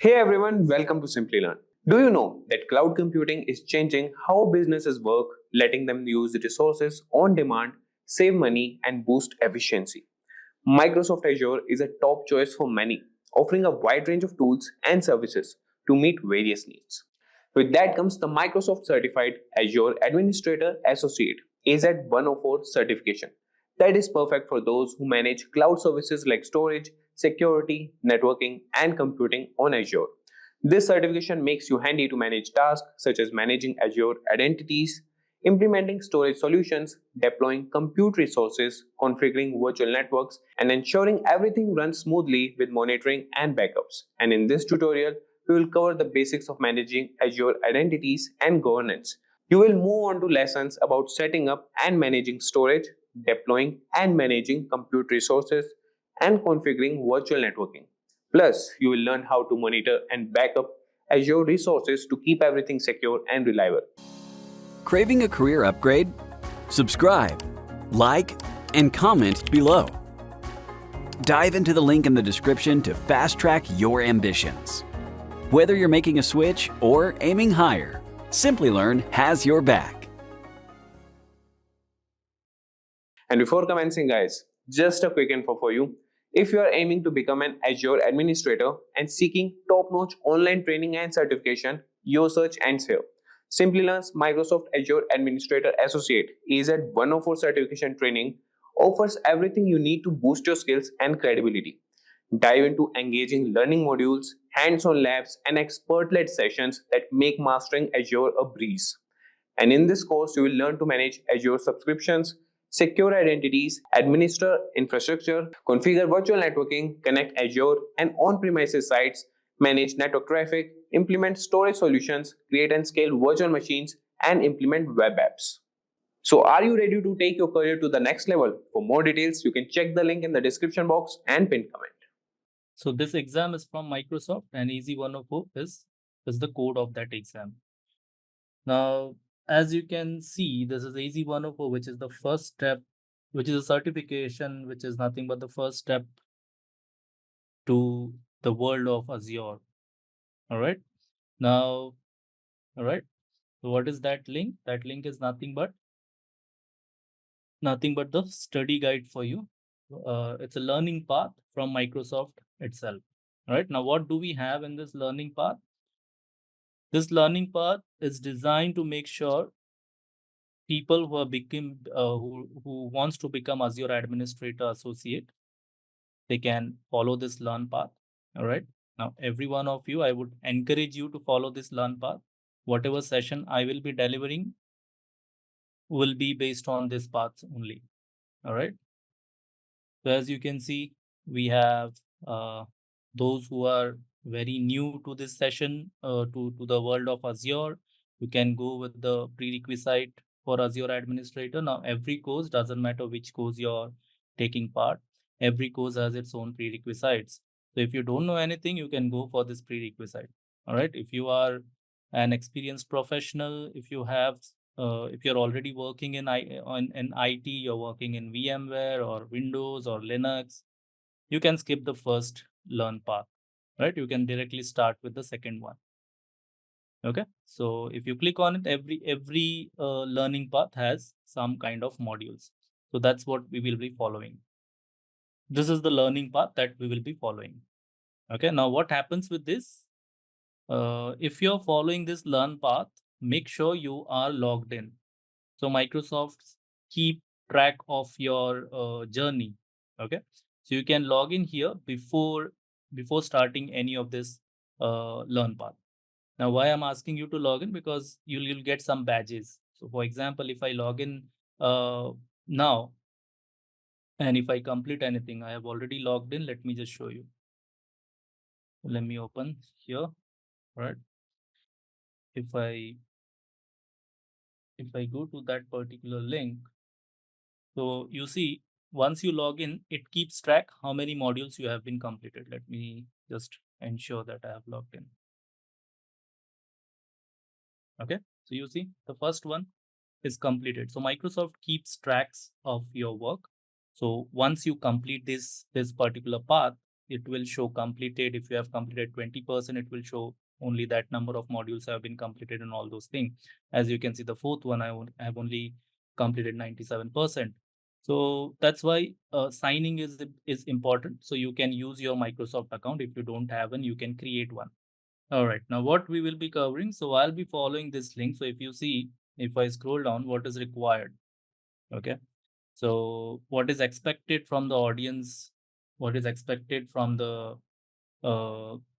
Hey everyone, welcome to Simplilearn. Do you know that cloud computing is changing how businesses work, letting them use resources on demand, save money, and boost efficiency? Microsoft Azure is a top choice for many, offering a wide range of tools and services to meet various needs. With that comes the Microsoft Certified Azure Administrator Associate AZ-104 certification. That is perfect for those who manage cloud services like storage, security, networking, and computing on Azure. This certification makes you handy to manage tasks such as managing Azure identities, implementing storage solutions, deploying compute resources, configuring virtual networks, and ensuring everything runs smoothly with monitoring and backups. And in this tutorial, we will cover the basics of managing Azure identities and governance. You will move on to lessons about setting up and managing storage, deploying and managing compute resources, and configuring virtual networking. Plus, you will learn how to monitor and back up Azure resources to keep everything secure and reliable. Craving a career upgrade? Subscribe, like, and comment below. Dive into the link in the description to fast-track your ambitions. Whether you're making a switch or aiming higher, Simplilearn has your back. And before commencing, guys, just a quick info for you. If you are aiming to become an Azure administrator and seeking top-notch online training and certification, your search ends here. Simplilearn's Microsoft Azure Administrator Associate AZ-104 certification training offers everything you need to boost your skills and credibility. Dive into engaging learning modules, hands-on labs, and expert-led sessions that make mastering Azure a breeze. And in this course, you will learn to manage Azure subscriptions, secure identities, administer infrastructure, configure virtual networking, connect Azure and on-premises sites, manage network traffic, implement storage solutions, create and scale virtual machines, and implement web apps. So are you ready to take your career to the next level? For more details, you can check the link in the description box and pinned comment. So this exam is from Microsoft and AZ-104 is the code of that exam. Now, as you can see, this is AZ-104, which is the first step, which is a certification, which is nothing but the first step to the world of Azure. All right. Now, all right. So what is that link? That link is nothing but the study guide for you. It's a learning path from Microsoft itself. All right. Now, what do we have in this learning path? This learning path is designed to make sure people who are who wants to become Azure Administrator Associate, they can follow this learn path. All right. Now, every one of you, I would encourage you to follow this learn path. Whatever session I will be delivering will be based on this path only. All right. So as you can see, we have those who are very new to this session, to the world of Azure. You can go with the prerequisite for Azure Administrator. Now, every course, doesn't matter which course you're taking part, every course has its own prerequisites. So if you don't know anything, you can go for this prerequisite. All right. If you are an experienced professional, if you have if you're already working in IT, you're working in VMware or Windows or Linux, you can skip the first learn path, right? You can directly start with the second one. Okay, so if you click on it, every learning path has some kind of modules. So that's what we will be following. This is the learning path that we will be following. Okay, now what happens with this? If you're following this learn path, make sure you are logged in. So Microsoft keep track of your journey. Okay, so you can log in here before starting any of this learn path. Now, why I'm asking you to log in? Because you'll get some badges. So for example, if I log in now, and if I complete anything, I have already logged in. Let me just show you. Let me open here. Right. If I go to that particular link, so you see, once you log in, it keeps track how many modules you have been completed. Let me just ensure that I have logged in. Okay, so you see the first one is completed. So Microsoft keeps tracks of your work. So once you complete this particular path, it will show completed. If you have completed 20%, it will show only that number of modules have been completed and all those things. As you can see, the fourth one, I have only completed 97%. So that's why signing is important. So you can use your Microsoft account. If you don't have one, you can create one. All right. Now what we will be covering. So I'll be following this link. So if you see, if I scroll down, what is required? Okay. So what is expected from the audience? What is expected from the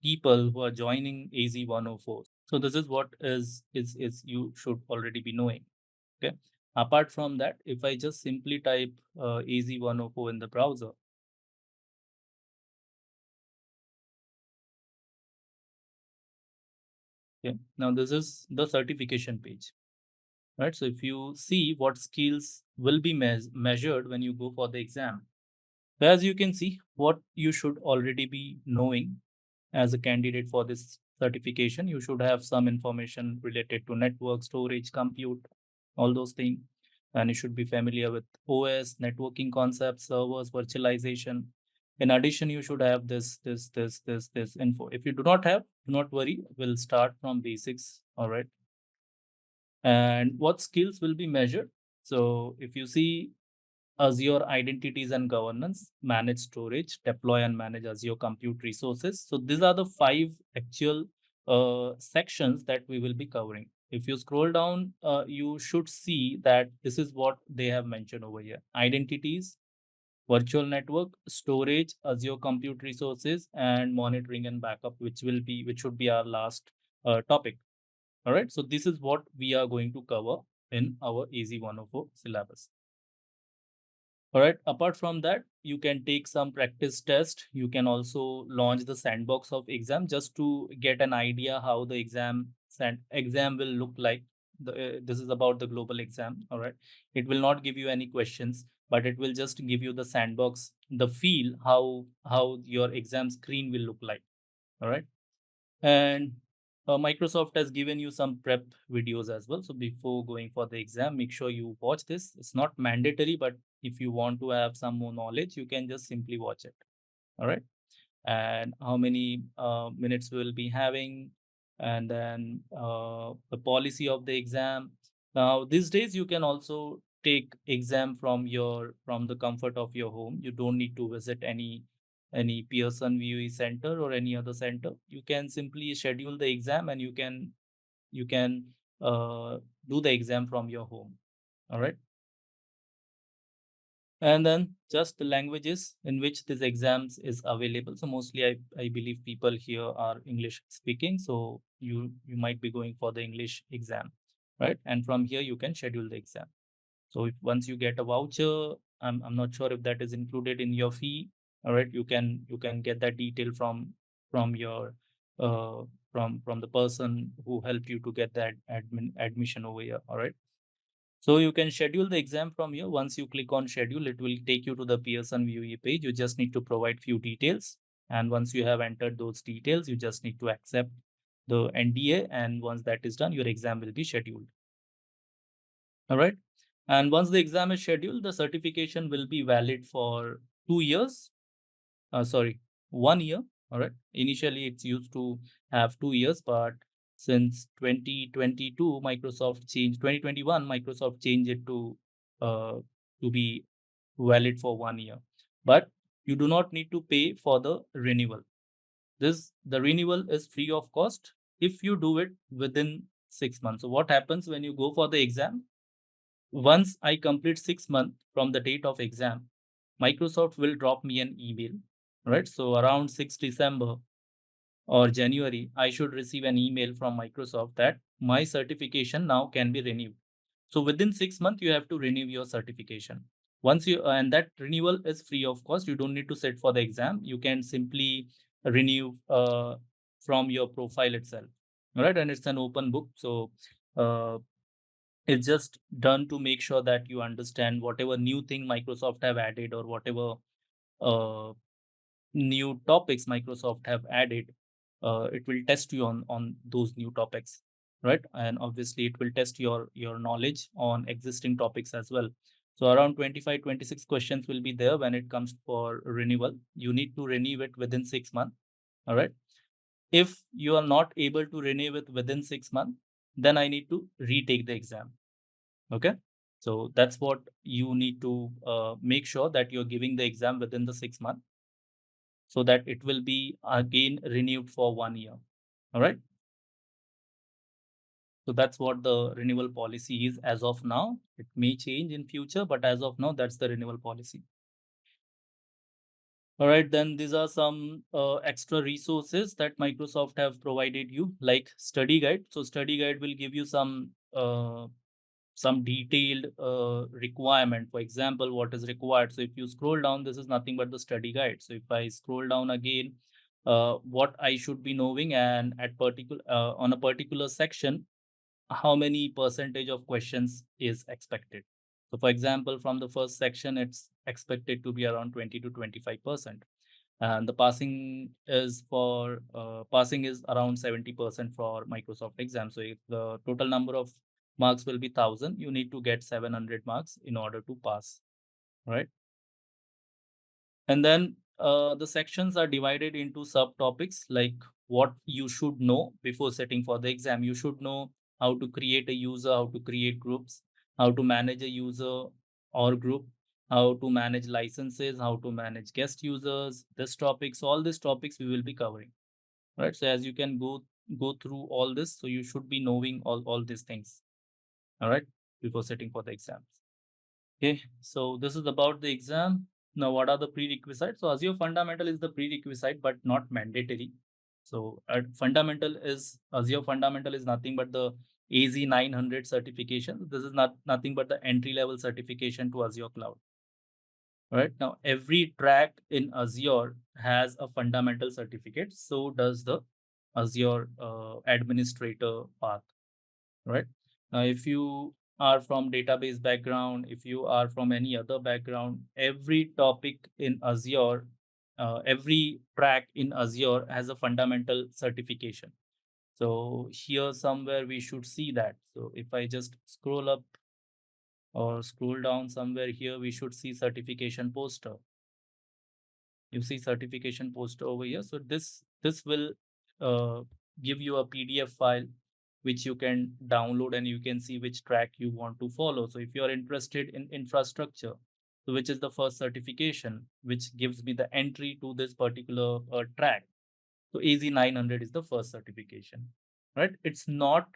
people who are joining AZ-104? So this is what is you should already be knowing. Okay. Apart from that, if I just simply type AZ-104 in the browser, okay, now this is the certification page, right? So if you see what skills will be measured when you go for the exam, so as you can see, what you should already be knowing as a candidate for this certification, you should have some information related to network, storage, compute, all those things. And you should be familiar with OS, networking concepts, servers, virtualization. In addition, you should have this info. If you do not have, do not worry. We'll start from basics. All right. And what skills will be measured? So if you see Azure Identities and Governance, manage storage, deploy and manage Azure compute resources. So these are the 5 actual sections that we will be covering. If you scroll down, you should see that this is what they have mentioned over here: identities, virtual network, storage, Azure compute resources, and monitoring and backup, which should be our last topic. All right. So this is what we are going to cover in our AZ-104 syllabus. All right. Apart from that, you can take some practice test. You can also launch the sandbox of exam just to get an idea how the exam will look like. This is about the global exam. All right. It will not give you any questions, but it will just give you the sandbox, the feel how your exam screen will look like. All right. And Microsoft has given you some prep videos as well. So before going for the exam, make sure you watch this. It's not mandatory, but if you want to have some more knowledge, you can just simply watch it. All right. And how many minutes we will be having, and then the policy of the exam. Now, these days you can also take exam from the comfort of your home. You don't need to visit any Pearson VUE center or any other center. You can simply schedule the exam and you can uh, do the exam from your home. All right. And then just the languages in which this exams is available. So mostly I believe people here are English speaking. So you might be going for the English exam, right? And from here you can schedule the exam. So if once you get a voucher, I'm not sure if that is included in your fee. All right, you can get that detail from your uh from the person who helped you to get that admission over here. All right. So you can schedule the exam from here. Once you click on schedule, it will take you to the Pearson VUE page. You just need to provide few details. And once you have entered those details, you just need to accept the NDA. And once that is done, your exam will be scheduled. All right. And once the exam is scheduled, the certification will be valid for 2 years. Sorry, 1 year. All right. Initially, it's used to have 2 years, but since 2022, 2021, Microsoft changed it to be valid for 1 year. But you do not need to pay for the renewal. The renewal is free of cost if you do it within 6 months. So what happens when you go for the exam? Once I complete 6 months from the date of exam, Microsoft will drop me an email, right? So around 6 December or January, I should receive an email from Microsoft that my certification now can be renewed. So within 6 months, you have to renew your certification. And that renewal is free of cost. You don't need to sit for the exam. You can simply renew from your profile itself, right? And it's an open book. So uh, it's just done to make sure that you understand whatever new thing Microsoft have added or whatever uh, new topics Microsoft have added. It will test you on those new topics, right? And obviously, it will test your knowledge on existing topics as well. So around 25, 26 questions will be there when it comes for renewal. You need to renew it within 6 months. All right. If you are not able to renew it within 6 months, then I need to retake the exam. Okay. So that's what you need to make sure that you're giving the exam within the 6 months so that it will be again renewed for 1 year. All right. So that's what the renewal policy is as of now. It may change in future, but as of now, that's the renewal policy. All right, then these are some extra resources that Microsoft have provided you, like study guide. So study guide will give you some detailed requirement. For example, what is required. So if you scroll down, this is nothing but the study guide. So if I scroll down again, what I should be knowing, and at particular on a particular section, how many percentage of questions is expected. So for example, from the first section, it's expected to be around 20 to 25%. And the passing is around 70% for Microsoft exam. So if the total number of marks will be 1,000, you need to get 700 marks in order to pass, right? And then the sections are divided into subtopics, like what you should know before setting for the exam. You should know how to create a user, how to create groups, how to manage a user or group, how to manage licenses, how to manage guest users. All these topics we will be covering, right? So as you can go through all this, so you should be knowing all these things, all right, before setting for the exams. Okay, so this is about the exam. Now, what are the prerequisites? So Azure Fundamental is the prerequisite, but not mandatory. So Azure Fundamental is nothing but the AZ-900 certification. This is nothing but the entry level certification to Azure Cloud. Right now, every track in Azure has a fundamental certificate. So does the Azure Administrator path. Right now, if you are from database background, if you are from any other background, every topic in Azure, every track in Azure has a fundamental certification. So here somewhere we should see that. So if I just scroll up or scroll down somewhere here, we should see certification poster. You see certification poster over here. So this will uh, give you a PDF file which you can download, and you can see which track you want to follow. So if you are interested in infrastructure, so which is the first certification which gives me the entry to this particular track. So AZ-900 is the first certification, right? It's not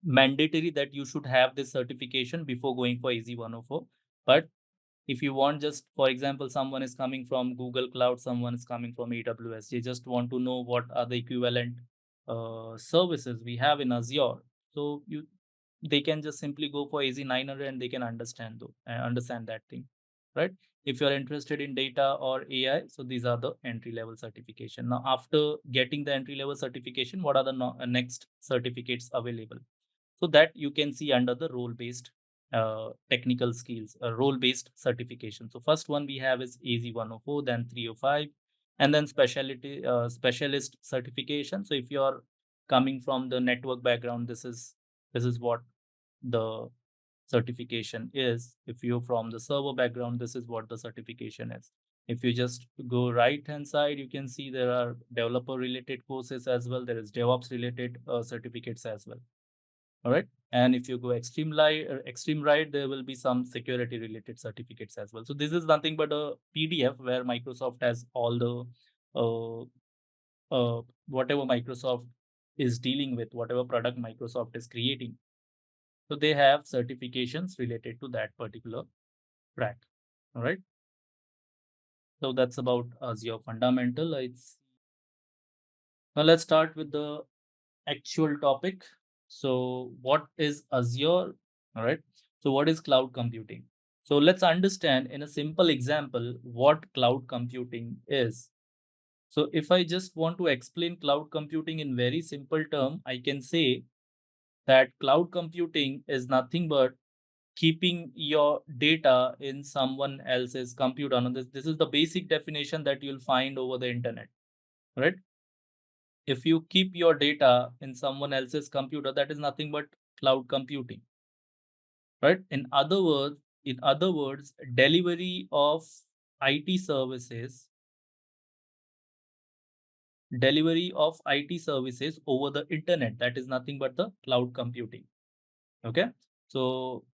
mandatory that you should have this certification before going for AZ-104, but if you want, just for example, someone is coming from Google Cloud, someone is coming from AWS, they just want to know what are the equivalent services we have in Azure. So they can just simply go for AZ-900 and they can understand that thing, right? If you're interested in data or AI, so these are the entry level certification. Now, after getting the entry level certification, what are the next certificates available? So that you can see under the role based technical skills, role based certification. So first one we have is AZ-104, then 305, and then specialist certification. So if you're coming from the network background, this is what the certification is. If you're from the server background, this is what the certification is. If you just go right hand side, you can see there are developer related courses as well. There is DevOps related certificates as well. All right. And if you go extreme right, there will be some security related certificates as well. So this is nothing but a PDF where Microsoft has all the whatever Microsoft is dealing with, whatever product Microsoft is creating. So they have certifications related to that particular track. All right. So that's about Azure Fundamental. Now let's start with the actual topic. So what is Azure? All right. So what is cloud computing? So let's understand in a simple example what cloud computing is. So if I just want to explain cloud computing in very simple term, I can say that cloud computing is nothing but keeping your data in someone else's computer. Now, this is the basic definition that you'll find over the internet, right? If you keep your data in someone else's computer, that is nothing but cloud computing, right? In other words, In other words, delivery of IT services, over the internet, that is nothing but the cloud computing. Okay, so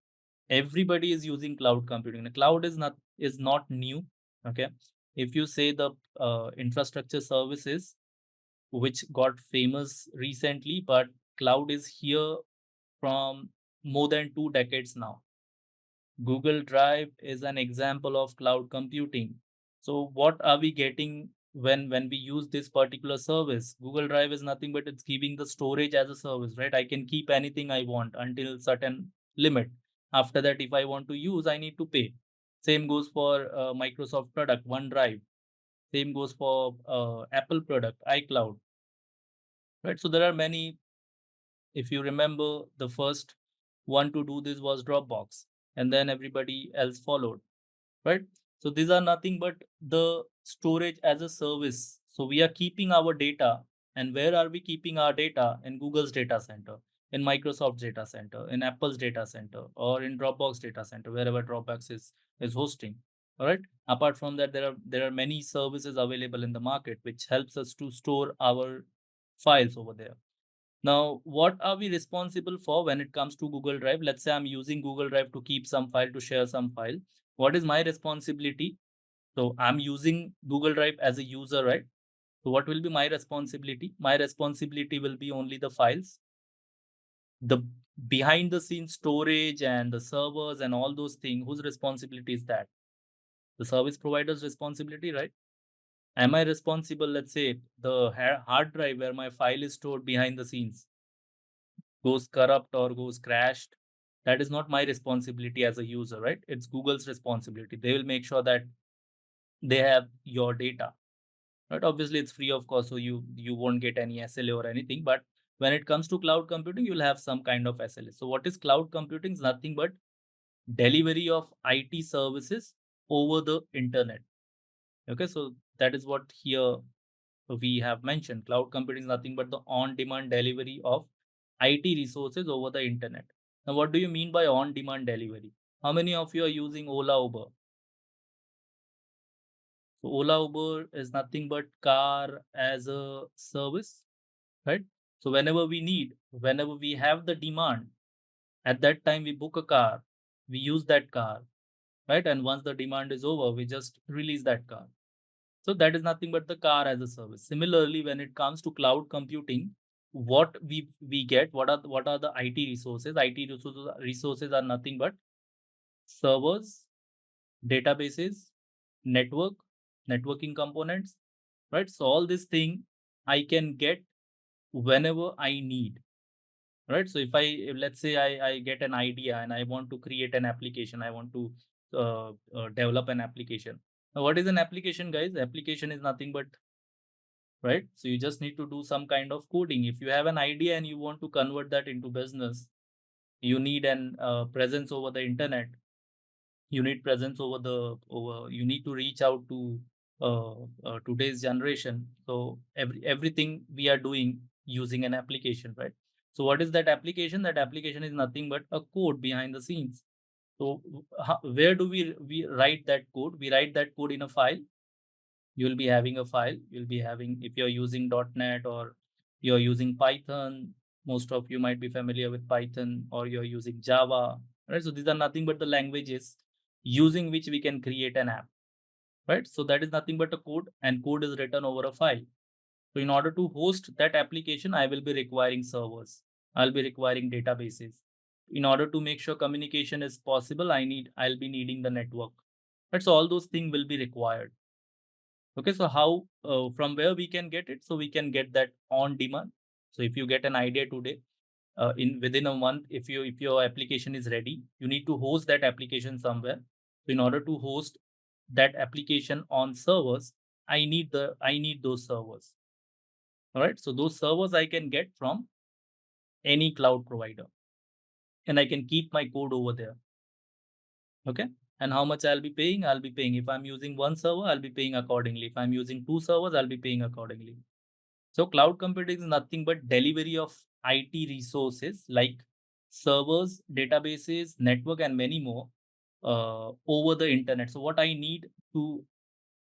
everybody is using cloud computing. The cloud is not new. Okay, if you say the infrastructure services which got famous recently, but cloud is here from more than 2 decades now. Google Drive is an example of cloud computing. So what are we getting when we use this particular service? Google Drive is nothing but it's giving the storage as a service, right? I can keep anything I want until certain limit. After that, if I want to use, I need to pay. Same goes for Microsoft product, OneDrive. Same goes for Apple product, iCloud, right? So there are many. If you remember, the first one to do this was Dropbox, and then everybody else followed, right? So these are nothing but the storage as a service. So we are keeping our data, and where are we keeping our data? In Google's data center, in Microsoft's data center, in Apple's data center, or in Dropbox data center, wherever Dropbox is hosting. All right. Apart from that, there are many services available in the market which helps us to store our files over there. Now, what are we responsible for when it comes to Google Drive? Let's say I'm using Google Drive to keep some file, to share some file. What is my responsibility? So I'm using Google Drive as a user, right? So what will be my responsibility? My responsibility will be only the files. The behind the scenes storage and the servers and all those things, whose responsibility is that? The service provider's responsibility, right? Am I responsible, let's say, the hard drive where my file is stored behind the scenes goes corrupt or goes crashed? That is not my responsibility as a user, right? It's Google's responsibility. They will make sure that they have your data, right? Obviously, it's free of cost, so you won't get any SLA or anything. But when it comes to cloud computing, you'll have some kind of SLA. So what is cloud computing? Is nothing but delivery of IT services over the internet. Okay, so that is what here we have mentioned. Cloud computing is nothing but the on-demand delivery of IT resources over the internet. Now, what do you mean by on-demand delivery? How many of you are using Ola Uber? So Ola Uber is nothing but car as a service, right? So whenever we have the demand, at that time we book a car, we use that car, right? And once the demand is over, we just release that car. So that is nothing but the car as a service. Similarly, when it comes to cloud computing, what we get, what are the IT resources? IT resources are nothing but servers, databases, network, networking components, right? So all this thing I can get whenever I need, right? So if let's say I get an idea and I want to create an application, I want to develop an application. Now, what is an application, guys? Application is nothing but, right? So you just need to do some kind of coding. If you have an idea and you want to convert that into business, you need an presence over the internet. You need presence you need to reach out to today's generation. So everything we are doing using an application, right? So what is that application? That application is nothing but a code behind the scenes. So where do we write that code? We write that code in a file. You'll be having a file. You'll be having, if you're using .NET or you're using Python, most of you might be familiar with Python, or you're using Java, right? So these are nothing but the languages using which we can create an app, right? So that is nothing but a code, and code is written over a file. So in order to host that application, I will be requiring servers. I'll be requiring databases. In order to make sure communication is possible, I'll be needing the network. Right? So all those things will be required. Okay, so how from where we can get it? So we can get that on demand. So if you get an idea today, in within a month, if your application is ready, you need to host that application somewhere. So in order to host that application on servers, I need those servers. All right, so those servers I can get from any cloud provider, and I can keep my code over there. Okay, and how much I'll be paying? I'll be paying, if I'm using one server, I'll be paying accordingly. If I'm using two servers, I'll be paying accordingly. So cloud computing is nothing but delivery of IT resources like servers, databases, network, and many more over the internet. So what I need to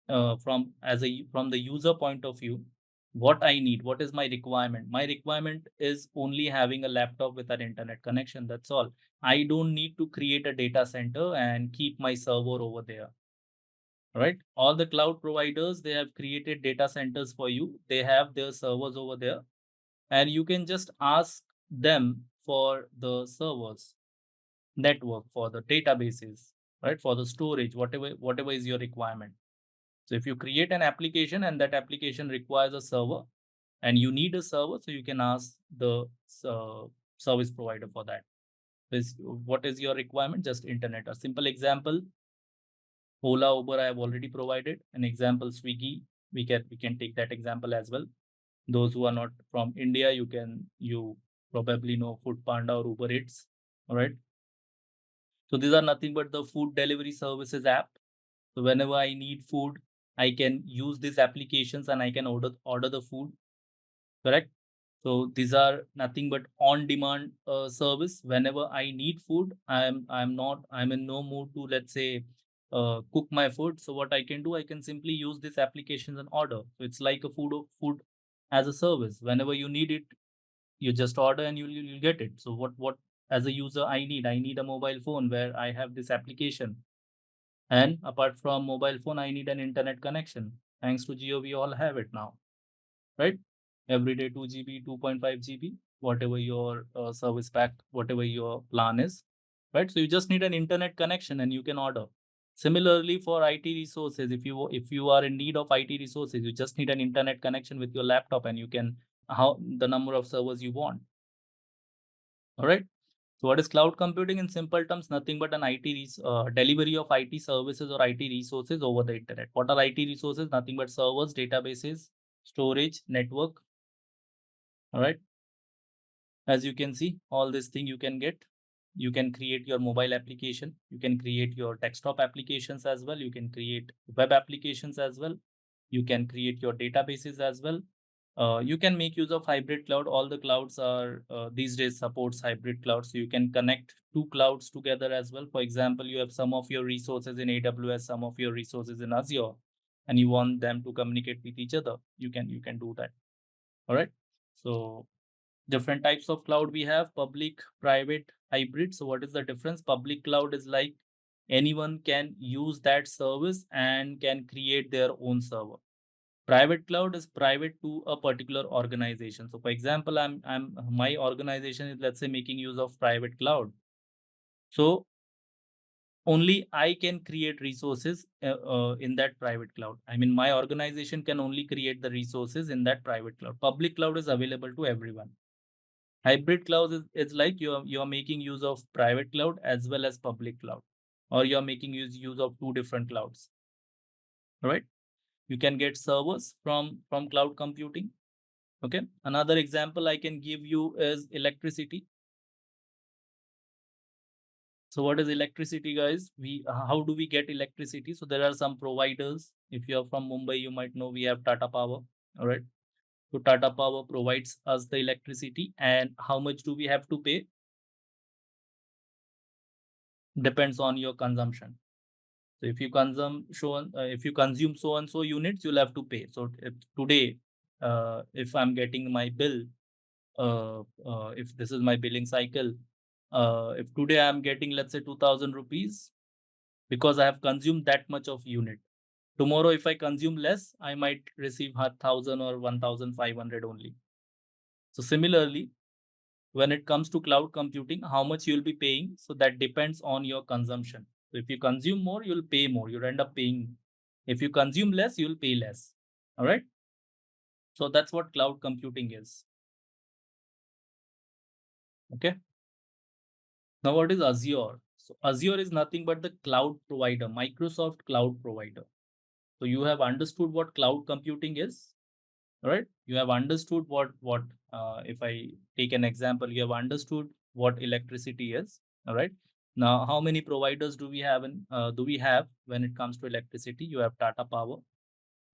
from the user point of view, what I need, what is my requirement? My requirement is only having a laptop with an internet connection. That's all. I don't need to create a data center and keep my server over there. Right? All the cloud providers, they have created data centers for you. They have their servers over there, and you can just ask them for the servers, network, for the databases, right? For the storage, whatever is your requirement. So if you create an application and that application requires a server and you need a server, so you can ask the service provider for that. What is your requirement? Just internet. A simple example, Ola, Uber, I have already provided. An example, Swiggy, we can take that example as well. Those who are not from India, you probably know Food Panda or Uber Eats. All right. So these are nothing but the food delivery services app. So whenever I need food, I can use these applications and I can order the food. Correct. So these are nothing but on-demand service. Whenever I need food, I'm in no mood to, let's say, cook my food. So what I can do, I can simply use these applications and order. So it's like a food as a service. Whenever you need it, you just order and you'll get it. So what as a user I need a mobile phone where I have this application. And apart from mobile phone, I need an internet connection. Thanks to Jio, we all have it now, right? Every day 2 GB, 2.5 GB, whatever your service pack, whatever your plan is, right? So you just need an internet connection and you can order. Similarly, for IT resources, if you are in need of IT resources, you just need an internet connection with your laptop and you can how the number of servers you want. All right. So what is cloud computing in simple terms? Nothing but an delivery of IT services or IT resources over the internet. What are IT resources? Nothing but servers, databases, storage, network. All right. As you can see, all this thing you can get. You can create your mobile application. You can create your desktop applications as well. You can create web applications as well. You can create your databases as well. You can make use of hybrid cloud. All the clouds are these days supports hybrid cloud. So you can connect two clouds together as well. For example, you have some of your resources in AWS, some of your resources in Azure, and you want them to communicate with each other. You can do that. All right. So different types of cloud we have: public, private, hybrid. So what is the difference? Public cloud is like anyone can use that service and can create their own server. Private cloud is private to a particular organization. So for example, I'm my organization is, let's say, making use of private cloud. So only I can create resources in that private cloud. I mean, my organization can only create the resources in that private cloud. Public cloud is available to everyone. Hybrid cloud is like you're making use of private cloud as well as public cloud, or you're making use of two different clouds. Right? You can get servers from cloud computing. Okay. Another example I can give you is electricity. So what is electricity, guys? How do we get electricity? So there are some providers. If you're from Mumbai, you might know we have Tata Power. All right. So Tata Power provides us the electricity, and how much do we have to pay? Depends on your consumption. So if you consume so and so units, you'll have to pay. So if today, if I'm getting my bill, if this is my billing cycle, if today I'm getting, let's say, 2,000 rupees because I have consumed that much of unit. Tomorrow, if I consume less, I might receive 1,000 or 1,500 only. So similarly, when it comes to cloud computing, how much you'll be paying, so that depends on your consumption. So if you consume more, you'll pay more, you'll end up paying. If you consume less, you'll pay less. All right. So that's what cloud computing is. Okay. Now what is Azure? So Azure is nothing but the cloud provider, Microsoft cloud provider. So you have understood what cloud computing is. Right? You have understood what if I take an example, you have understood what electricity is. All right. Now, how many providers do we have when it comes to electricity? You have Tata Power,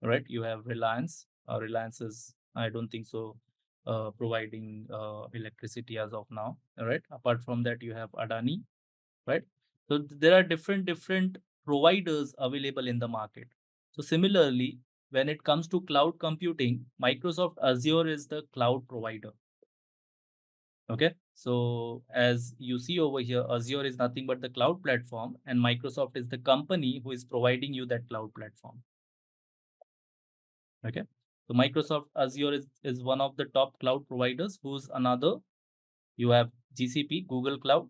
right? You have Reliance. Reliance is, I don't think so, providing electricity as of now. All right. Apart from that, you have Adani, right? So there are different providers available in the market. So similarly, when it comes to cloud computing, Microsoft Azure is the cloud provider. Okay. So as you see over here, Azure is nothing but the cloud platform, and Microsoft is the company who is providing you that cloud platform. Okay. So Microsoft Azure is one of the top cloud providers. Who's another? You have GCP, Google Cloud.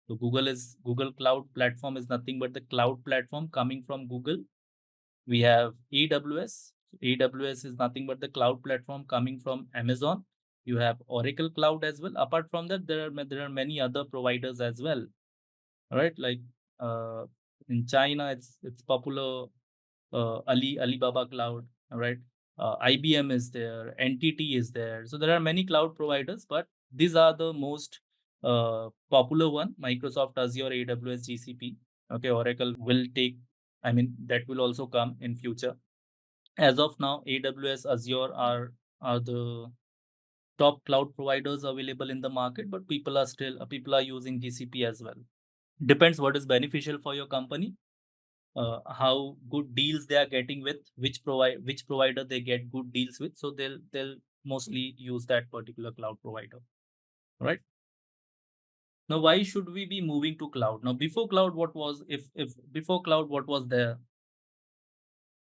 So Google Cloud platform is nothing but the cloud platform coming from Google. We have AWS. AWS is nothing but the cloud platform coming from Amazon. You have Oracle Cloud as well. Apart from that, there are many other providers as well. All right, like uh, in China, it's popular Alibaba Cloud. All right, IBM is there, NTT is there. So there are many cloud providers, but these are the most popular one: Microsoft Azure, AWS, GCP. Okay, Oracle will take. I mean, that will also come in future. As of now, AWS, Azure are the top cloud providers available in the market, but people are using GCP as well. Depends what is beneficial for your company, how good deals they are getting with which provider they get good deals with. So they'll mostly use that particular cloud provider. Right now, why should we be moving to cloud? Now, before cloud, what was if before cloud, what was there?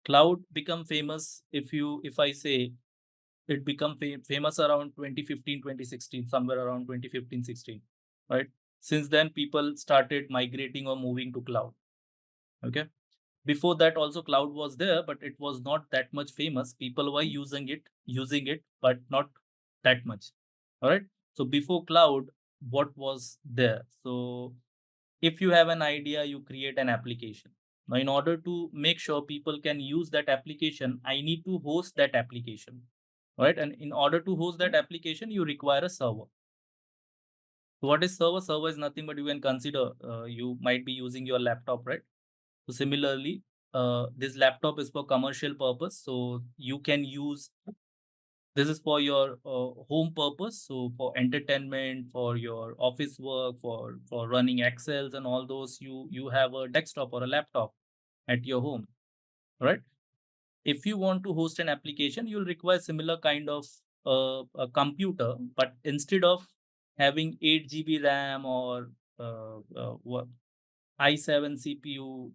Cloud become famous if I say it become famous around 2015, 2016, somewhere around 2015, 16. Right, since then people started migrating or moving to cloud. Okay. Before that also cloud was there, but it was not that much famous. People were using it, but not that much. All right. So before cloud, what was there? So if you have an idea, you create an application. Now, in order to make sure people can use that application, I need to host that application. All right. And in order to host that application, you require a server. So what is server? Server is nothing but you can consider you might be using your laptop, right? So similarly, this laptop is for commercial purpose. So you can use this is for your home purpose. So for entertainment, for your office work, for running Excels and all those, you have a desktop or a laptop at your home, right? If you want to host an application, you'll require similar kind of a computer, but instead of having 8 GB RAM or what i7 CPU,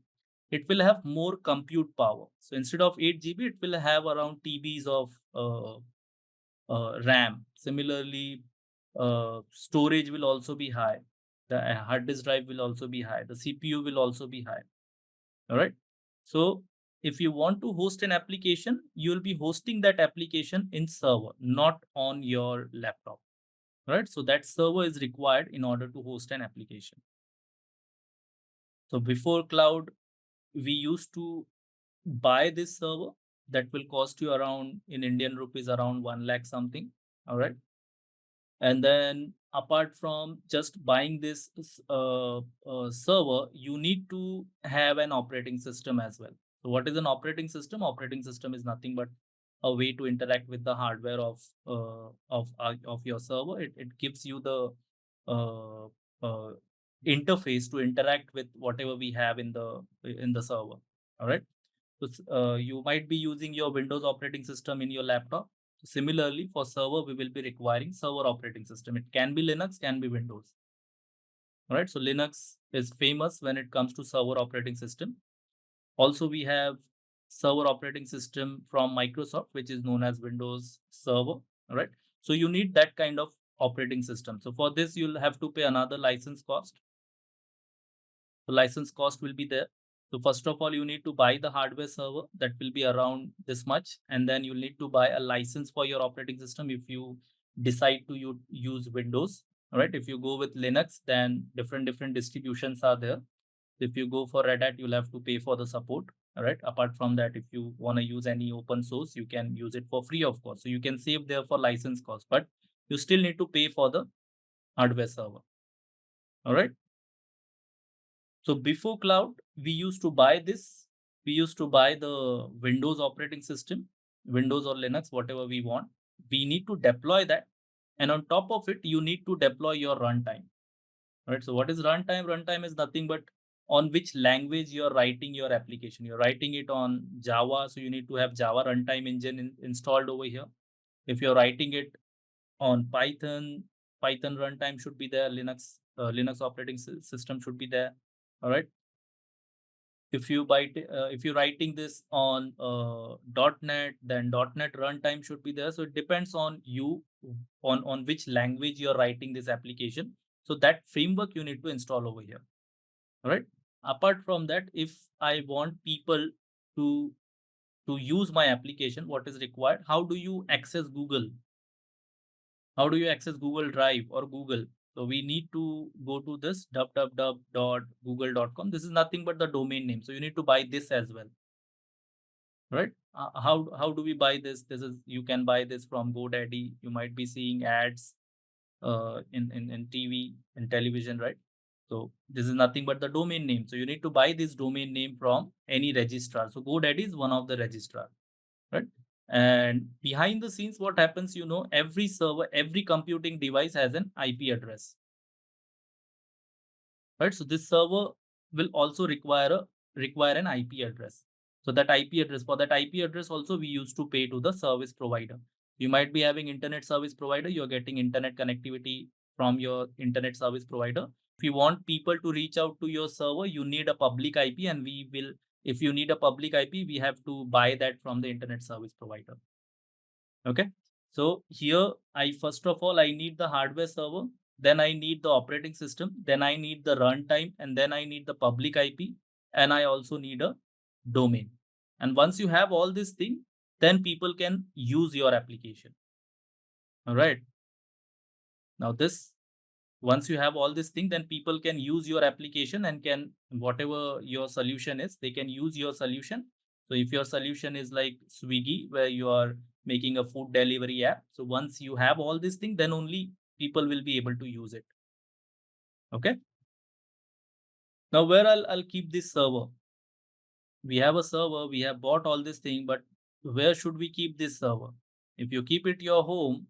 it will have more compute power. So instead of 8 GB, it will have around TBs of RAM. Similarly, storage will also be high. The hard disk drive will also be high. The CPU will also be high. All right. So if you want to host an application, you'll be hosting that application in server, not on your laptop. Right. So that server is required in order to host an application. So before cloud, we used to buy this server that will cost you around in Indian rupees around 1 lakh something. All right. And then apart from just buying this server, you need to have an operating system as well. So what is an operating system? Operating system is nothing but a way to interact with the hardware of your server. It gives you the uh, uh, interface to interact with whatever we have in the server. All right. So you might be using your Windows operating system in your laptop. Similarly, for server, we will be requiring server operating system. It can be Linux, can be Windows. All right. So Linux is famous when it comes to server operating system. Also, we have server operating system from Microsoft, which is known as Windows Server. All right. So you need that kind of operating system. So for this, you'll have to pay another license cost. The license cost will be there. So first of all, you need to buy the hardware server that will be around this much, and then you'll need to buy a license for your operating system if you decide to use Windows. All right. If you go with Linux, then different distributions are there. If you go for Red Hat, you'll have to pay for the support. All right. Apart from that, if you want to use any open source, you can use it for free, of course. So you can save there for license cost, but you still need to pay for the hardware server. All right. So before cloud, we used to buy this. We used to buy the Windows operating system, Windows or Linux, whatever we want. We need to deploy that. And on top of it, you need to deploy your runtime. Right. So what is runtime? Runtime is nothing but on which language you're writing your application. You're writing it on Java, so you need to have Java runtime engine installed over here. If you're writing it on Python, Python runtime should be there. Linux operating system should be there. All right. If you're writing this on .NET, then .NET runtime should be there. So it depends on you on which language you're writing this application. So that framework you need to install over here. All right. Apart from that, if I want people to use my application, what is required? How do you access Google? How do you access Google Drive or Google? So we need to go to this www.google.com. This is nothing but the domain name. So you need to buy this as well, right? How do we buy this? This is, you can buy this from GoDaddy. You might be seeing ads in TV and television, right? So this is nothing but the domain name. So you need to buy this domain name from any registrar. So GoDaddy is one of the registrar, right? And behind the scenes, what happens, every server, every computing device has an IP address, right? So this server will also require an IP address. So that IP address, for that IP address also, we used to pay to the service provider. You might be having internet service provider, you're getting internet connectivity from your internet service provider. If you want people to reach out to your server, you need a public IP, and if you need a public IP, we have to buy that from the internet service provider. Okay. So here, first of all, I need the hardware server, then I need the operating system, then I need the runtime, and then I need the public IP, and I also need a domain. And once you have all these things, then people can use your application. All right. Now once you have all this thing, then people can use your application and can, whatever your solution is, they can use your solution. So if your solution is like Swiggy, where you are making a food delivery app, so once you have all this thing, then only people will be able to use it. Okay. Now where I'll keep this server? We have a server, we have bought all this thing, but where should we keep this server? If you keep it your home,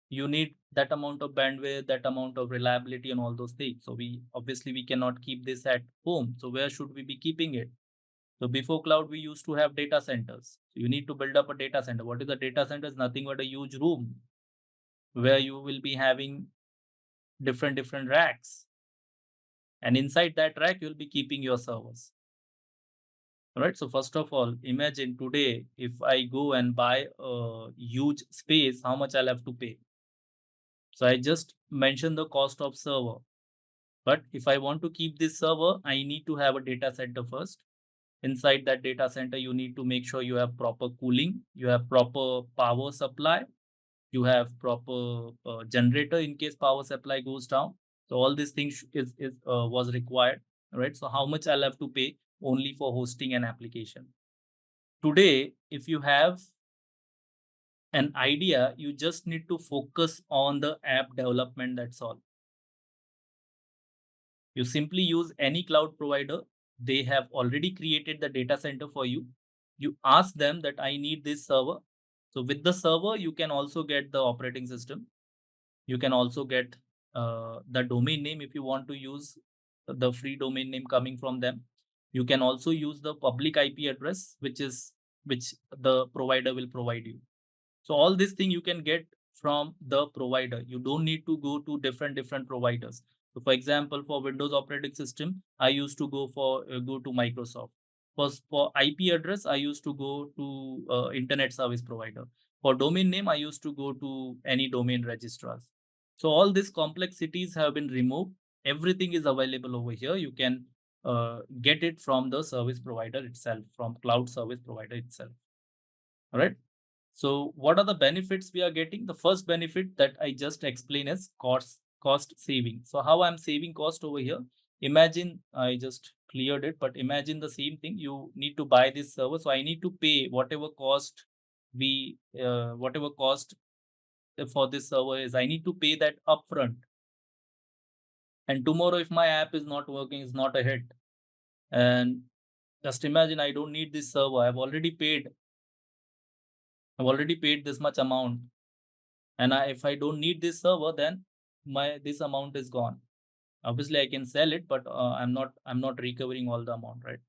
you need that amount of bandwidth, that amount of reliability, and all those things. So we cannot keep this at home. So where should we be keeping it? So before cloud, we used to have data centers. So you need to build up a data center. What is a data center? It's nothing but a huge room where you will be having different racks. And inside that rack, you'll be keeping your servers. All right. So first of all, imagine today, if I go and buy a huge space, how much I'll have to pay. So I just mentioned the cost of server. But if I want to keep this server, I need to have a data center first. Inside that data center, you need to make sure you have proper cooling, you have proper power supply, you have proper generator in case power supply goes down. So all these things was required, right? So how much I'll have to pay only for hosting an application? Today, if you have an idea, you just need to focus on the app development. That's all. You simply use any cloud provider. They have already created the data center for you. You ask them that I need this server. So with the server, you can also get the operating system. You can also get the domain name if you want to use the free domain name coming from them. You can also use the public IP address, which the provider will provide you. So all this thing you can get from the provider. You don't need to go to different providers. So for example, for Windows operating system, I used to go to Microsoft. For IP address, I used to go to internet service provider. For domain name, I used to go to any domain registrars. So all these complexities have been removed. Everything is available over here. You can get it from the service provider itself, from cloud service provider itself. All right. So what are the benefits we are getting? The first benefit that I just explained is cost saving. So how I'm saving cost over here? Imagine I just cleared it, but imagine the same thing. You need to buy this server. So I need to pay whatever cost for this server is. I need to pay that upfront. And tomorrow, if my app is not working, it's not a hit. And just imagine I don't need this server. I've already paid this much amount, and if I don't need this server, then this amount is gone. Obviously I can sell it, but I'm not recovering all the amount, right?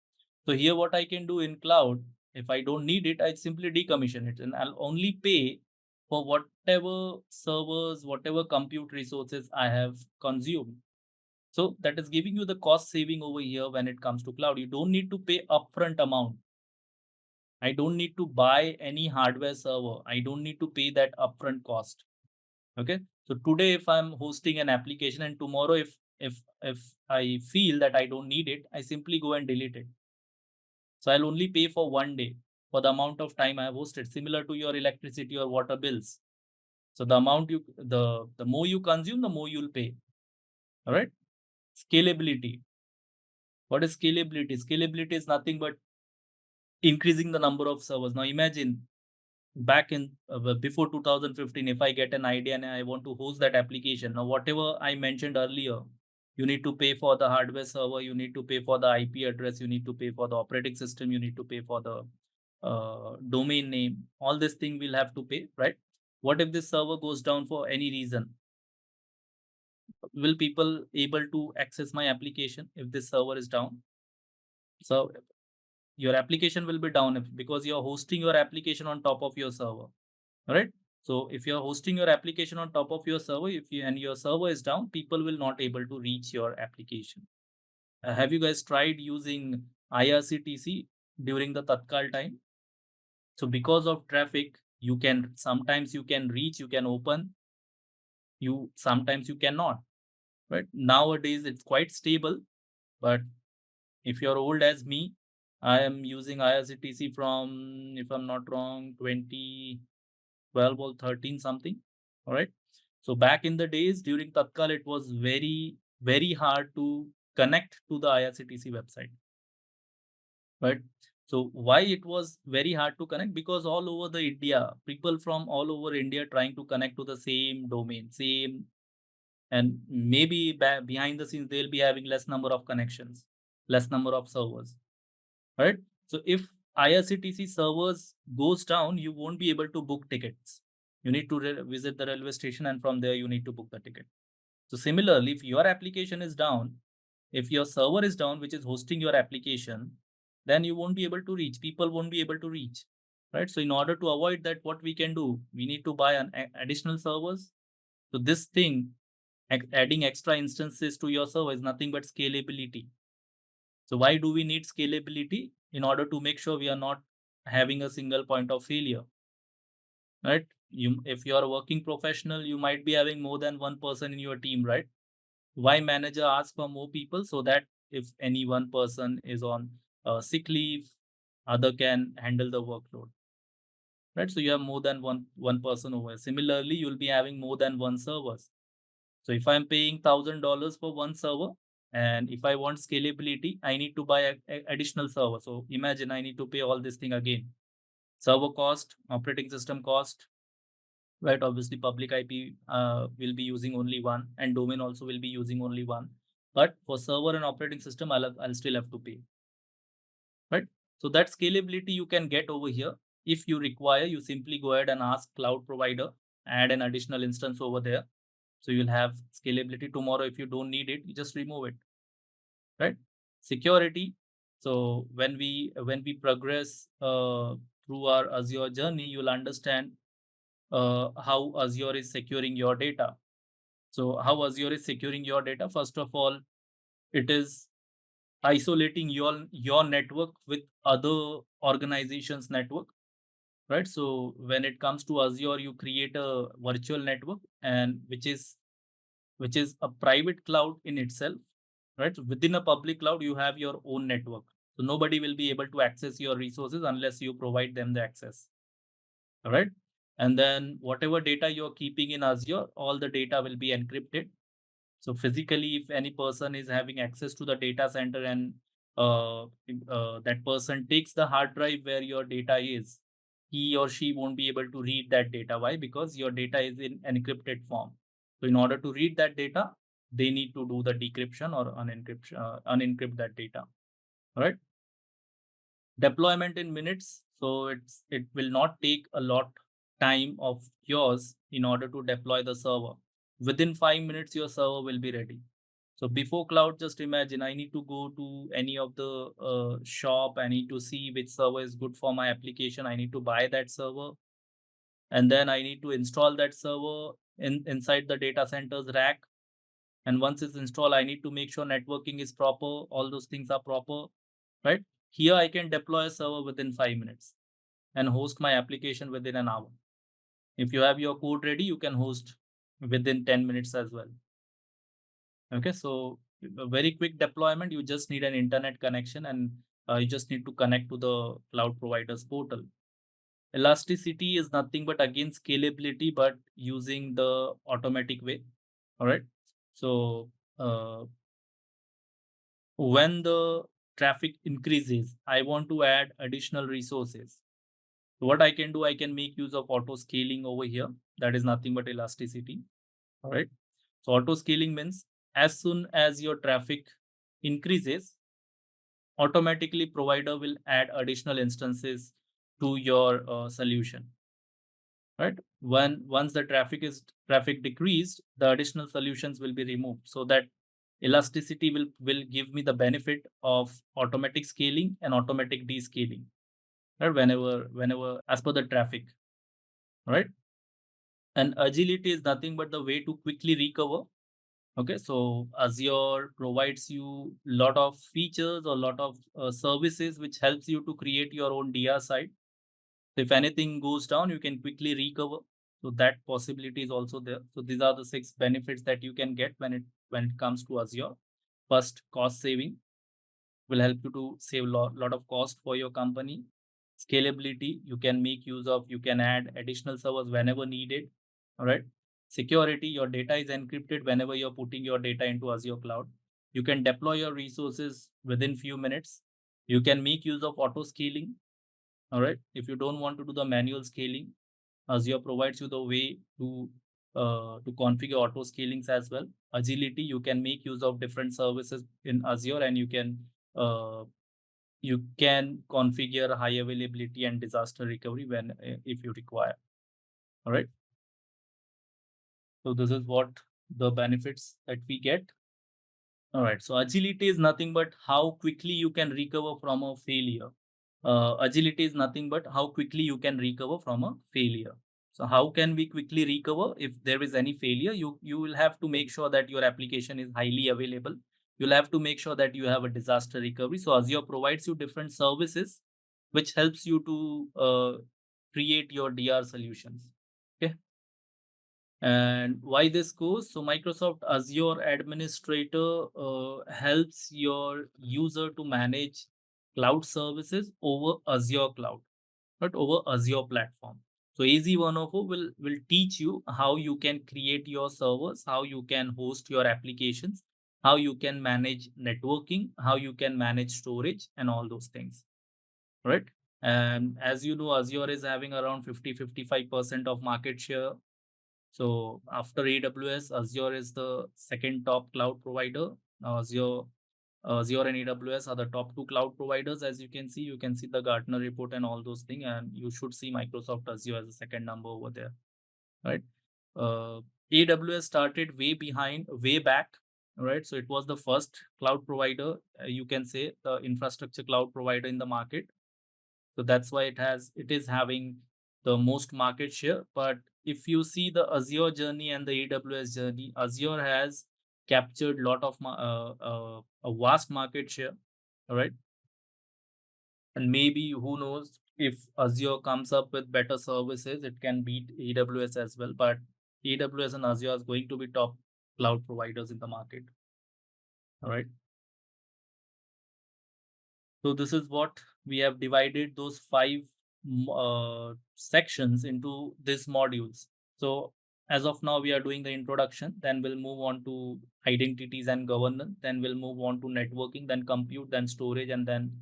So here what I can do in cloud, if I don't need it, I simply decommission it, and I'll only pay for whatever servers, whatever compute resources I have consumed. So that is giving you the cost saving over here when it comes to cloud. You don't need to pay upfront amount. I don't need to buy any hardware server. I don't need to pay that upfront cost. Okay. So today, if I'm hosting an application, and tomorrow, if I feel that I don't need it, I simply go and delete it. So I'll only pay for one day for the amount of time I have hosted, similar to your electricity or water bills. So the amount the more you consume, the more you'll pay. All right. Scalability. What is scalability? Scalability is nothing but increasing the number of servers. Now imagine back in before 2015, if I get an idea and I want to host that application, now whatever I mentioned earlier, you need to pay for the hardware server, you need to pay for the IP address, you need to pay for the operating system, you need to pay for the domain name. All this thing will have to pay, right? What if this server goes down for any reason? Will people able to access my application if this server is down? So your application will be down because you're hosting your application on top of your server. All right. So if you're hosting your application on top of your server, and your server is down, people will not able to reach your application. Have you guys tried using IRCTC during the Tatkal time? So because of traffic, you can sometimes you can reach, you can open, you sometimes you cannot. Right. Nowadays it's quite stable, but if you're old as me, I am using IRCTC from, if I'm not wrong, 2012 or 13 something. All right. So back in the days during Tatkal, it was very, very hard to connect to the IRCTC website. Right. So why it was very hard to connect? Because all over the India, people from all over India trying to connect to the same domain, same, and maybe behind the scenes they'll be having less number of connections, less number of servers. Right. So if IRCTC servers goes down, you won't be able to book tickets. You need to visit the railway station, and from there you need to book the ticket. So similarly, if your application is down, if your server is down, which is hosting your application, then you won't be able to reach. People won't be able to reach. Right. So in order to avoid that, what we can do, we need to buy an additional servers. So this thing, adding extra instances to your server is nothing but scalability. So why do we need scalability? In order to make sure we are not having a single point of failure, right? If you are a working professional, you might be having more than one person in your team, right? Why manager asks for more people? So that if any one person is on sick leave, other can handle the workload, right? So you have more than one person over. Similarly, you'll be having more than one servers. So if I'm paying $1,000 for one server, and if I want scalability, I need to buy a additional server. So imagine I need to pay all this thing again. Server cost, operating system cost, right? Obviously, public IP will be using only one, and domain also will be using only one. But for server and operating system, I'll still have to pay, right? So that scalability you can get over here. If you require, you simply go ahead and ask cloud provider, add an additional instance over there. So you'll have scalability. Tomorrow, if you don't need it, you just remove it, right? Security. So when we progress through our Azure journey, you'll understand how Azure is securing your data. So how Azure is securing your data? First of all, it is isolating your network with other organizations' network, right? So when it comes to Azure, you create a virtual network, and which is a private cloud in itself, right? So within a public cloud, you have your own network. So nobody will be able to access your resources unless you provide them the access. All right. And then whatever data you're keeping in Azure, all the data will be encrypted. So physically, if any person is having access to the data center, and that person takes the hard drive where your data is, he or she won't be able to read that data. Why? Because your data is in encrypted form. So in order to read that data, they need to do the decryption or unencrypt that data. All right. Deployment in minutes. So it will not take a lot time of yours in order to deploy the server. Within 5 minutes, your server will be ready. So before cloud, just imagine I need to go to any of the shop. I need to see which server is good for my application. I need to buy that server, and then I need to install that server inside the data center's rack. And once it's installed, I need to make sure networking is proper. All those things are proper, right? Here I can deploy a server within 5 minutes and host my application within an hour. If you have your code ready, you can host within 10 minutes as well. Okay, so a very quick deployment. You just need an internet connection, and you just need to connect to the cloud provider's portal. Elasticity is nothing but again scalability, but using the automatic way. All right. So when the traffic increases, I want to add additional resources. So what I can do, I can make use of auto scaling over here. That is nothing but elasticity. All right. So auto scaling means as soon as your traffic increases, automatically provider will add additional instances to your solution. Right. Once the traffic decreased, the additional solutions will be removed, so that elasticity will give me the benefit of automatic scaling and automatic descaling, right? Whenever as per the traffic, right? And agility is nothing but the way to quickly recover. Okay, so Azure provides you lot of features or lot of services which helps you to create your own DR site. So if anything goes down, you can quickly recover. So that possibility is also there. So these are the 6 benefits that you can get when it comes to Azure. First, cost saving will help you to save lot of cost for your company. Scalability, you can make use of, you can add additional servers whenever needed. All right. Security, your data is encrypted whenever you're putting your data into Azure cloud. You can deploy your resources within few minutes. You can make use of auto scaling. All right. If you don't want to do the manual scaling, Azure provides you the way to configure auto scalings as well. Agility, you can make use of different services in Azure, and uh, you can configure high availability and disaster recovery when if you require. All right. So this is what the benefits that we get. All right. So agility is nothing but how quickly you can recover from a failure. Agility is nothing but how quickly you can recover from a failure. So how can we quickly recover if there is any failure? You will have to make sure that your application is highly available. You'll have to make sure that you have a disaster recovery. So Azure provides you different services which helps you to create your DR solutions. Okay. And why this goes? So Microsoft Azure Administrator helps your user to manage cloud services over Azure cloud, but over Azure platform. So AZ-104 will teach you how you can create your servers, how you can host your applications, how you can manage networking, how you can manage storage, and all those things, right? And as you know, Azure is having around 50-55% of market share. So after AWS, Azure is the second top cloud provider. Azure and AWS are the top 2 cloud providers. As you can see the Gartner report and all those things, and you should see Microsoft Azure as the second number over there, right? Uh, AWS started way back, right? So it was the first cloud provider, you can say the infrastructure cloud provider in the market. So that's why it is having the most market share. But if you see the Azure journey and the AWS journey, Azure has captured lot of a vast market share. All right. And maybe who knows, if Azure comes up with better services, it can beat AWS as well. But AWS and Azure is going to be top cloud providers in the market. All right. So this is what we have divided those 5 sections into these modules. So as of now, we are doing the introduction, then we'll move on to identities and governance, then we'll move on to networking, then compute, then storage, and then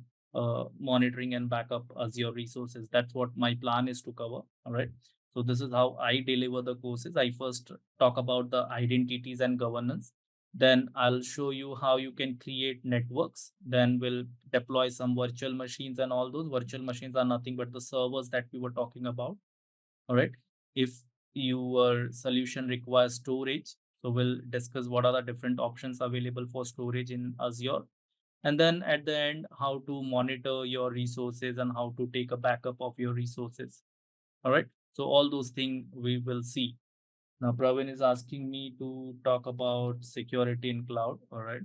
monitoring and backup Azure resources. That's what my plan is to cover. All right. So this is how I deliver the courses. I first talk about the identities and governance. Then I'll show you how you can create networks. Then we'll deploy some virtual machines, and all those virtual machines are nothing but the servers that we were talking about. All right. If your solution requires storage, So we'll discuss what are the different options available for storage in Azure. And then at the end, how to monitor your resources and how to take a backup of your resources. All right. So all those things we will see. Now, Praveen is asking me to talk about security in cloud. All right.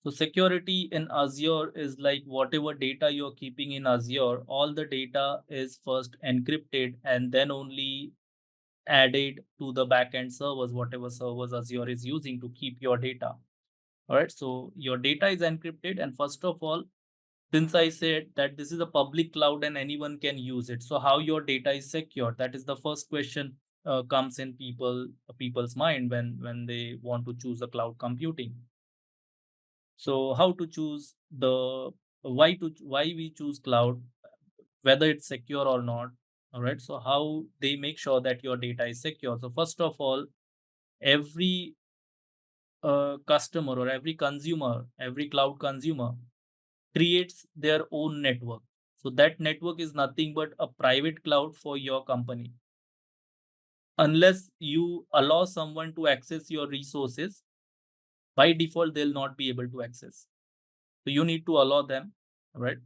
So security in Azure is like whatever data you're keeping in Azure, all the data is first encrypted and then only added to the backend servers, whatever servers Azure is using to keep your data. All right. So your data is encrypted. And first of all, since I said that this is a public cloud and anyone can use it, so how your data is secure? That is the first question comes in people's mind when they want to choose a cloud computing. So how to choose the why we choose cloud, whether it's secure or not. All right. So how they make sure that your data is secure. So first of all, every customer or every consumer, every cloud consumer creates their own network. So that network is nothing but a private cloud for your company. Unless you allow someone to access your resources, by default, they'll not be able to access. So you need to allow them, right?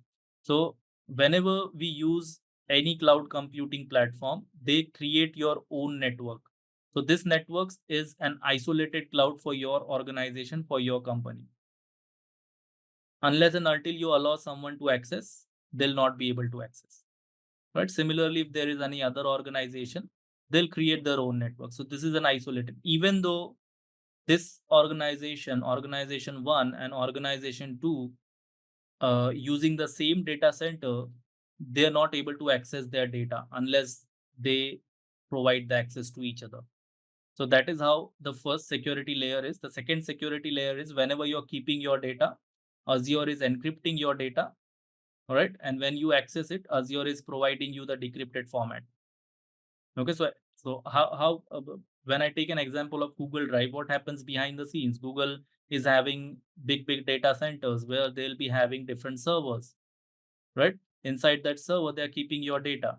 So whenever we use any cloud computing platform, they create your own network. So this networks is an isolated cloud for your organization, for your company. Unless and until you allow someone to access, they'll not be able to access. Right? Similarly, if there is any other organization, they'll create their own network. So this is an isolated. Even though this organization one and organization two, using the same data center, they are not able to access their data unless they provide the access to each other. So that is how the first security layer is. The second security layer is whenever you're keeping your data, Azure is encrypting your data. All right. And when you access it, Azure is providing you the decrypted format. Okay. So when I take an example of Google Drive, what happens behind the scenes? Google is having big data centers where they'll be having different servers, right? Inside that server, they're keeping your data.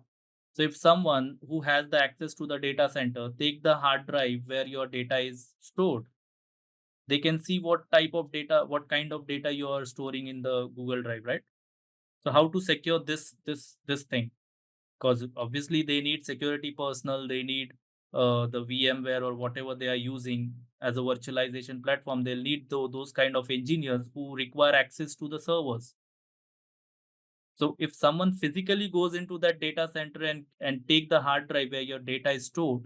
So if someone who has the access to the data center take the hard drive where your data is stored, they can see what type of data, what kind of data you are storing in the Google Drive, right? So how to secure this thing? Because obviously they need security personnel, they need the VMware or whatever they are using as a virtualization platform. They'll need those kind of engineers who require access to the servers. So if someone physically goes into that data center and take the hard drive where your data is stored,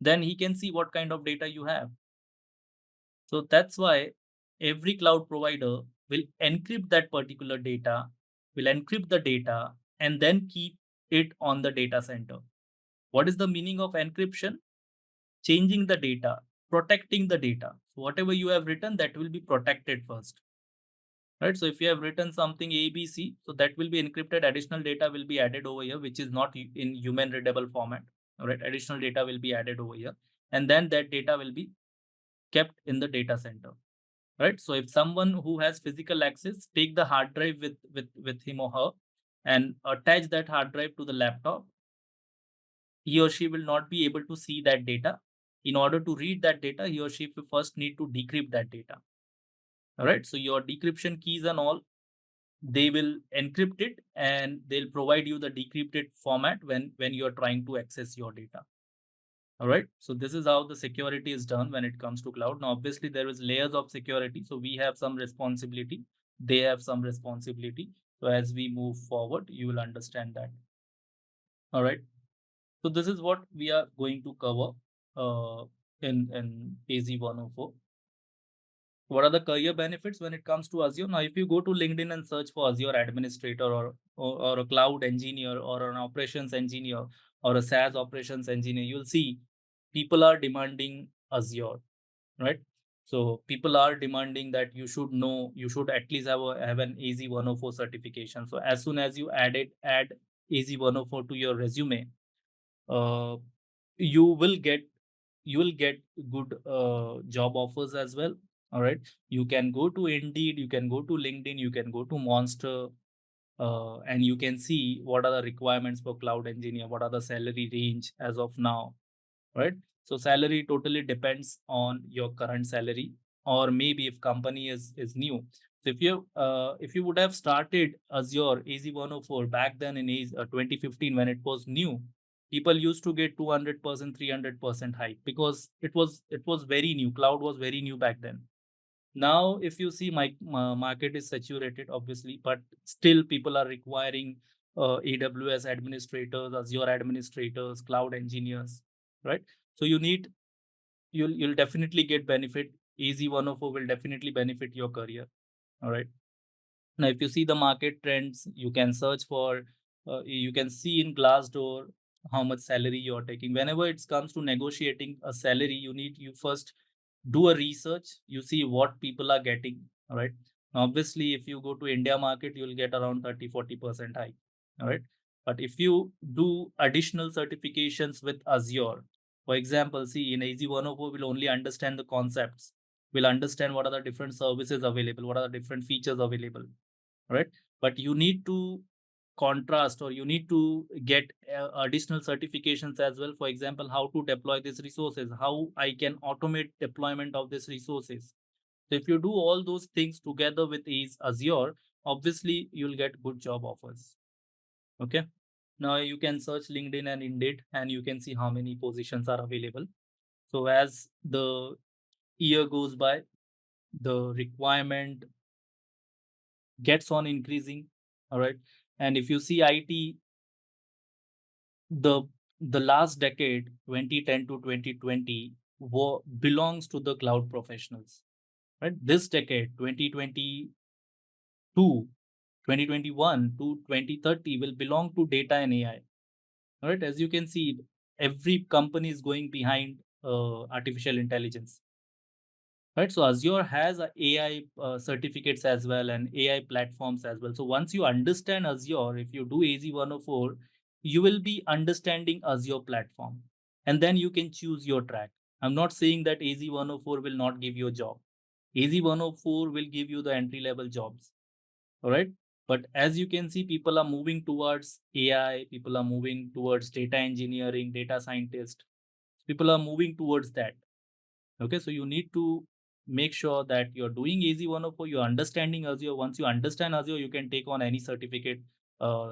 then he can see what kind of data you have. So that's why every cloud provider will encrypt that particular data, will encrypt the data, and then keep it on the data center. What is the meaning of encryption? Changing the data, protecting the data. So whatever you have written, that will be protected first. Right. So if you have written something ABC, so that will be encrypted. Additional data will be added over here, which is not in human readable format. All right. Additional data will be added over here. And then that data will be kept in the data center. Right. So if someone who has physical access, take the hard drive with him or her and attach that hard drive to the laptop, he or she will not be able to see that data. In order to read that data, he or she will first need to decrypt that data. All right. So your decryption keys and all, they will encrypt it and they'll provide you the decrypted format when you're trying to access your data. All right. So this is how the security is done when it comes to cloud. Now, obviously, there is layers of security. So we have some responsibility. They have some responsibility. So as we move forward, you will understand that. All right. So this is what we are going to cover in AZ-104. What are the career benefits when it comes to Azure? Now, if you go to LinkedIn and search for Azure Administrator or a cloud engineer or an operations engineer or a SaaS operations engineer, you'll see people are demanding Azure, right? So people are demanding that you should know, you should at least have an AZ-104 certification. So as soon as you add AZ-104 to your resume, uh, you will get good job offers as well. All right. You can go to Indeed, you can go to LinkedIn, you can go to Monster, and you can see what are the requirements for cloud engineer, what are the salary range as of now. right? So salary totally depends on your current salary, or maybe if company is new. So if you would have started Azure AZ-104 back then in 2015 when it was new, people used to get 200%, 300% hike because it was very new. Cloud was very new back then. Now, if you see, my market is saturated, obviously, but still people are requiring AWS administrators, Azure administrators, cloud engineers, right? So you'll definitely get benefit. AZ-104 will definitely benefit your career. All right. Now, if you see the market trends, you can search for, you can see in Glassdoor how much salary you're taking. Whenever it comes to negotiating a salary, you first do a research. You see what people are getting. All right. Now, obviously, if you go to India market, you'll get around 30-40% hike. All right. But if you do additional certifications with Azure, for example, see in AZ-104, we'll only understand the concepts. We'll understand what are the different services available, what are the different features available, right? But you need to contrast, or you need to get additional certifications as well. For example, how to deploy these resources, how I can automate deployment of these resources. So if you do all those things together with Azure, obviously you'll get good job offers. Okay. Now you can search LinkedIn and Indeed, and you can see how many positions are available. So as the year goes by, the requirement gets on increasing. All right. And if you see IT, the the last decade, 2010 to 2020, belongs to the cloud professionals, right? This decade, 2022, 2021 to 2030, will belong to data and AI. All right. As you can see, every company is going behind artificial intelligence. Right. So Azure has a AI certificates as well, and AI platforms as well. So once you understand Azure, if you do AZ-104, you will be understanding Azure platform, and then you can choose your track. I'm not saying that AZ-104 will not give you a job. AZ-104 will give you the entry level jobs. All right. But as you can see, people are moving towards AI, people are moving towards data engineering, data scientist. People are moving towards that. Okay, so you need to make sure that you're doing AZ-104, you're understanding Azure. Once you understand Azure, you can take on any certificate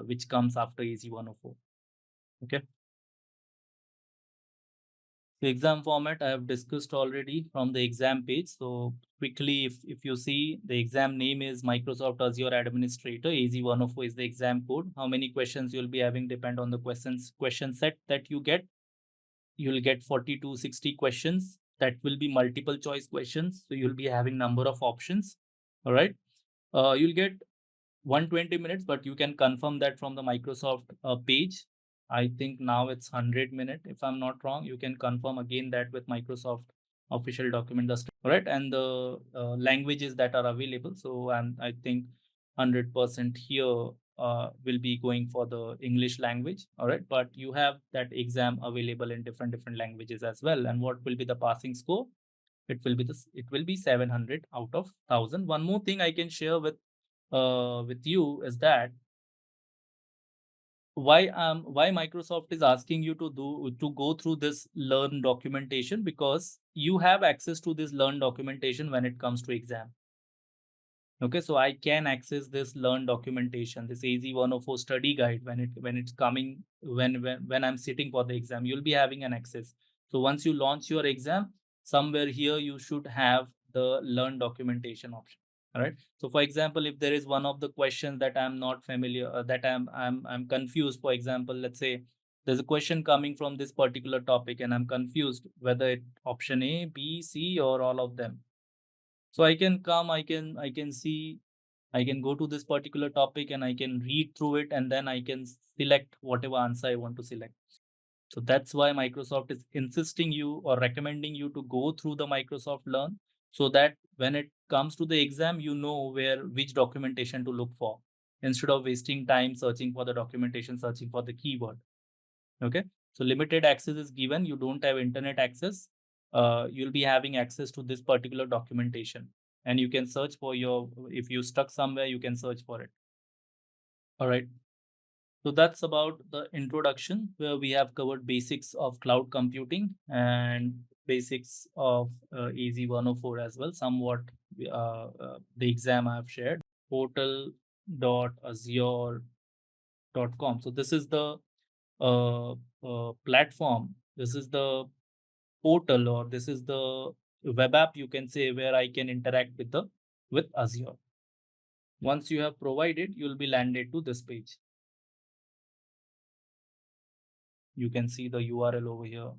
which comes after AZ-104. Okay. The exam format I have discussed already from the exam page. So quickly, if you see, the exam name is Microsoft Azure Administrator. AZ-104 is the exam code. How many questions you'll be having depend on the question set that you get. You'll get 40 to 60 questions. That will be multiple choice questions. So you'll be having number of options. All right. You'll get 120 minutes, but you can confirm that from the Microsoft page. I think now it's 100 minutes. If I'm not wrong, you can confirm again that with Microsoft official document. All right. And the languages that are available. So I think 100% here will be going for the English language. All right. But you have that exam available in different languages as well. And what will be the passing score? It will be this. It will be 700 out of 1,000. One more thing I can share with you is that why Microsoft is asking you to go through this learn documentation, because you have access to this learn documentation when it comes to exam. Okay, so I can access this learn documentation, this AZ-104 study guide when it's coming, when I'm sitting for the exam, you'll be having an access. So once you launch your exam, somewhere here you should have the learn documentation option. All right. So for example, if there is one of the questions that I'm not familiar, that I'm confused. For example, let's say there's a question coming from this particular topic, and I'm confused whether it option A, B, C, or all of them. So I can come, I can see, I can go to this particular topic and I can read through it, and then I can select whatever answer I want to select. So that's why Microsoft is insisting you or recommending you to go through the Microsoft Learn, so that when it comes to the exam, you know which documentation to look for, instead of wasting time searching for the documentation, searching for the keyword. Okay. So limited access is given. You don't have internet access. You'll be having access to this particular documentation, and you can search for if you stuck somewhere, you can search for it. All right. So that's about the introduction, where we have covered basics of cloud computing and basics of AZ-104 as well. Somewhat the exam I have shared, portal.azure.com. So this is the platform. This is the portal, or this is the web app, you can say, where I can interact with Azure. Once you have provided, you'll be landed to this page. You can see the URL over here,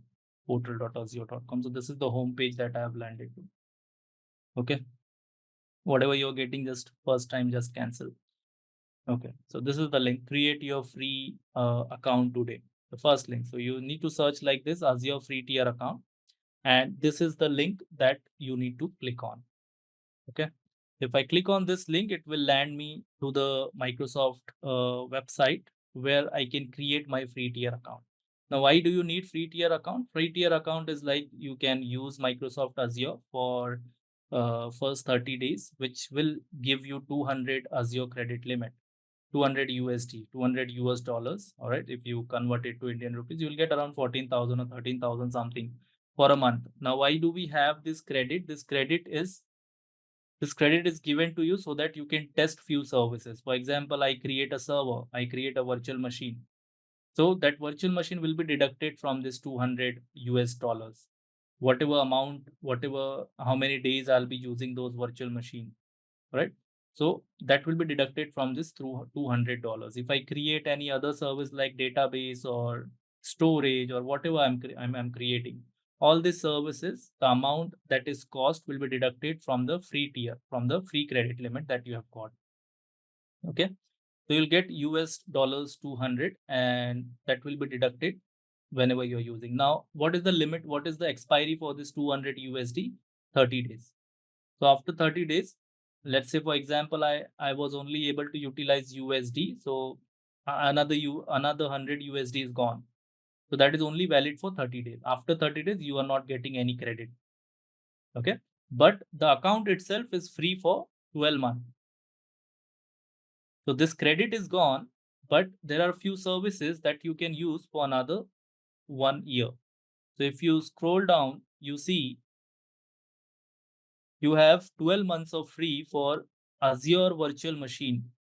portal.azure.com. So this is the home page that I have landed to. Okay. Whatever you're getting just first time, just cancel. Okay. So this is the link. Create your free account today. The first link. So you need to search like this, Azure free tier account. And this is the link that you need to click on. Okay. If I click on this link, it will land me to the Microsoft website where I can create my free tier account. Now, why do you need free tier account? Free tier account is like you can use Microsoft Azure for first 30 days, which will give you 200 Azure credit limit, 200 USD, 200 US dollars. All right. If you convert it to Indian rupees, you will get around 14,000 or 13,000 something for a month. Now, why do we have this credit? This credit is given to you so that you can test few services. For example, I create a server, I create a virtual machine. So that virtual machine will be deducted from this 200 US dollars. Whatever amount, how many days I'll be using those virtual machine, right? So that will be deducted from this through $200. If I create any other service like database or storage or whatever I'm creating, all these services, the amount that is cost will be deducted from the free tier, from the free credit limit that you have got. Okay. So you'll get US dollars 200, and that will be deducted whenever you're using. Now, what is the limit? What is the expiry for this 200 USD? 30 days. So after 30 days, let's say for example, I was only able to utilize USD. So another 100 USD is gone. So that is only valid for 30 days. After 30 days, you are not getting any credit. Okay. But the account itself is free for 12 months. So this credit is gone, but there are few services that you can use for another 1 year. So if you scroll down, you see you have 12 months of free for Azure virtual machine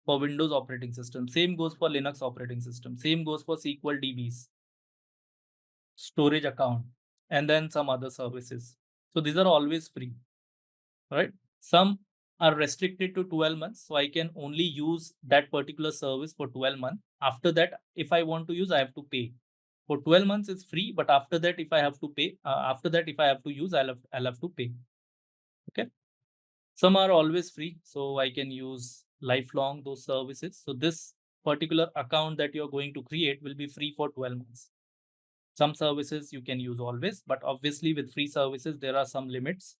for Windows operating system. Same goes for Linux operating system. Same goes for SQL DBs, storage account, and then some other services. So these are always free, right? Some are restricted to 12 months. So I can only use that particular service for 12 months. After that, if I want to use, I have to pay. For 12 months, it's free. But after that, if I have to pay, if I have to use, I'll have to pay. Okay. Some are always free. So I can use lifelong those services. So this particular account that you're going to create will be free for 12 months. Some services you can use always, but obviously with free services, there are some limits.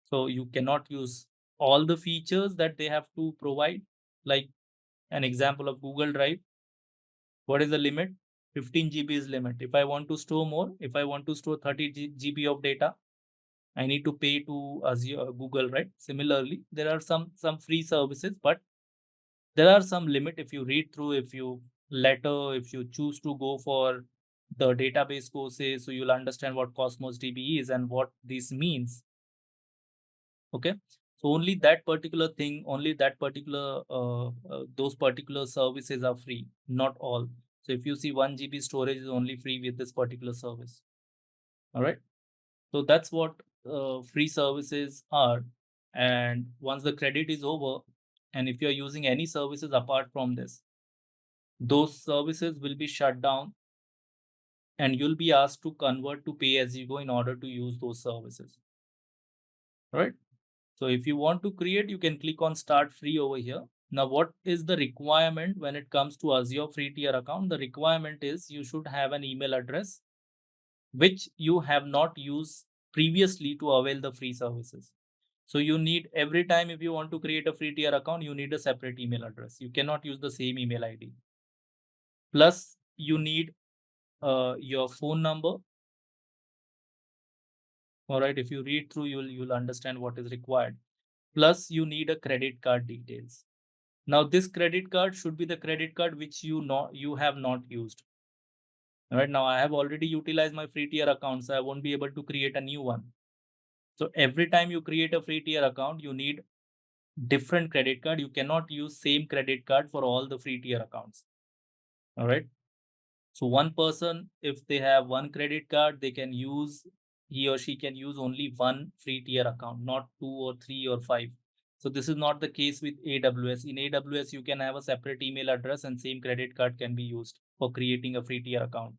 So you cannot use all the features that they have to provide. Like an example of Google Drive. What is the limit? 15 GB is limit. If I want to store more, if I want to store 30 GB of data, I need to pay to Azure, Google, right? Similarly, there are some free services, but there are some limit. If you read through, if you choose to go for the database courses, so you'll understand what Cosmos DB is and what this means. Okay. So only that particular thing, those particular services are free, not all. So if you see 1 GB storage is only free with this particular service. All right. So that's what free services are. And once the credit is over, and if you're using any services apart from this, those services will be shut down and you'll be asked to convert to pay as you go in order to use those services. All right. So if you want to create, you can click on start free over here. Now, what is the requirement when it comes to Azure free tier account? The requirement is you should have an email address which you have not used previously to avail the free services. So you need, every time if you want to create a free tier account, you need a separate email address. You cannot use the same email ID. Plus, you need your phone number. All right. If you read through, you'll understand what is required. Plus, you need a credit card details. Now this credit card should be the credit card which you have not used. All right, now I have already utilized my free tier account, so I won't be able to create a new one. So every time you create a free tier account, you need different credit card. You cannot use same credit card for all the free tier accounts. All right. So one person, if they have one credit card, he or she can use only one free tier account, not two or three or five. So this is not the case with AWS. In AWS, you can have a separate email address and same credit card can be used for creating a free tier account.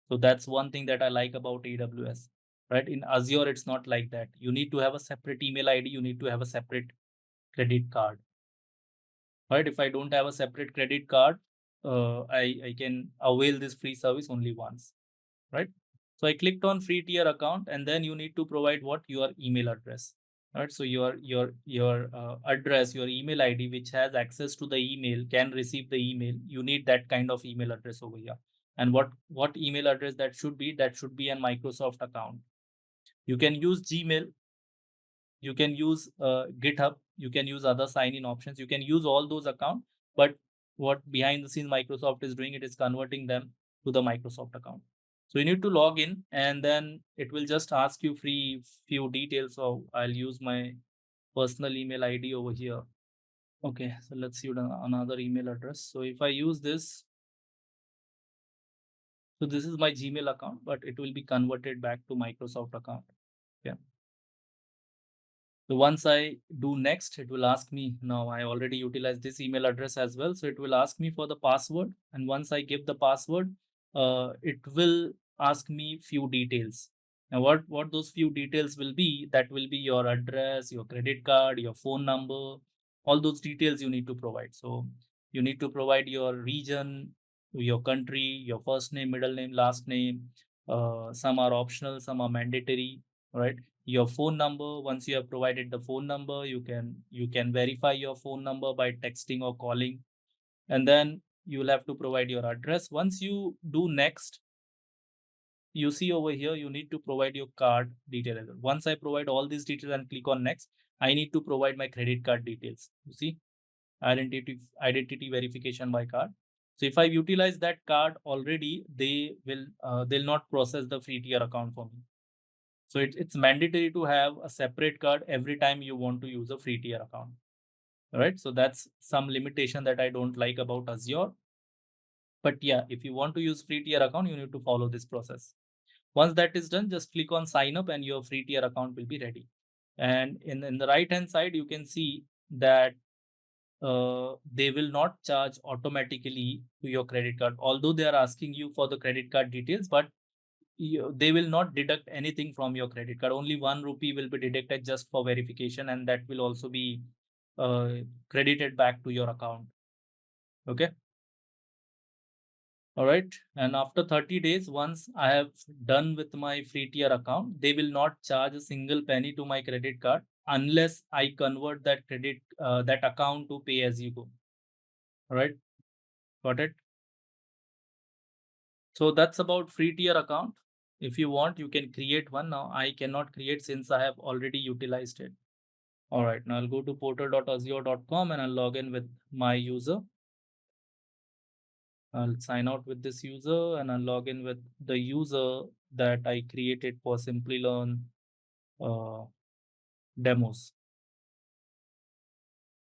So that's one thing that I like about AWS, right? In Azure, it's not like that. You need to have a separate email ID. You need to have a separate credit card, right? If I don't have a separate credit card, I can avail this free service only once, right? So I clicked on free tier account, and then you need to provide what your email address, right? So your address, your email ID, which has access to the email, can receive the email. You need that kind of email address over here. And what email address that should be? That should be a Microsoft account. You can use Gmail, you can use GitHub, you can use other sign-in options, you can use all those accounts. But what behind the scenes Microsoft is doing, it is converting them to the Microsoft account. So you need to log in, and then it will just ask you few details. So I'll use my personal email ID over here. Okay, so let's use another email address. So if I use this, so this is my Gmail account, but it will be converted back to Microsoft account. Yeah. So once I do next, it will ask me, now I already utilized this email address as well. So it will ask me for the password. And once I give the password, it will ask me few details. Now what those few details will be, that will be your address, your credit card, your phone number, all those details you need to provide. So you need to provide your region, your country, your first name, middle name, last name. Some are optional, some are mandatory, right? Your phone number, once you have provided the phone number, you can verify your phone number by texting or calling. And then you will have to provide your address. Once you do next, you see over here, you need to provide your card detail as well. Once I provide all these details and click on next, I need to provide my credit card details. You see, identity verification by card. So if I utilize that card already, they'll not process the free tier account for me. So it's mandatory to have a separate card every time you want to use a free tier account. All right. So that's some limitation that I don't like about Azure. But yeah, if you want to use free tier account, you need to follow this process. Once that is done, just click on sign up and your free tier account will be ready. And in the right hand side, you can see that they will not charge automatically to your credit card, although they are asking you for the credit card details, but they will not deduct anything from your credit card. Only 1 rupee will be deducted just for verification, and that will also be credited back to your account. Okay. All right. And after 30 days, once I have done with my free tier account, they will not charge a single penny to my credit card unless I convert that account to pay as you go. All right. Got it. So that's about free tier account. If you want, you can create one. Now I cannot create since I have already utilized it. All right, now I'll go to portal.azure.com and I'll log in with my user. I'll sign out with this user and I'll log in with the user that I created for Simplilearn demos.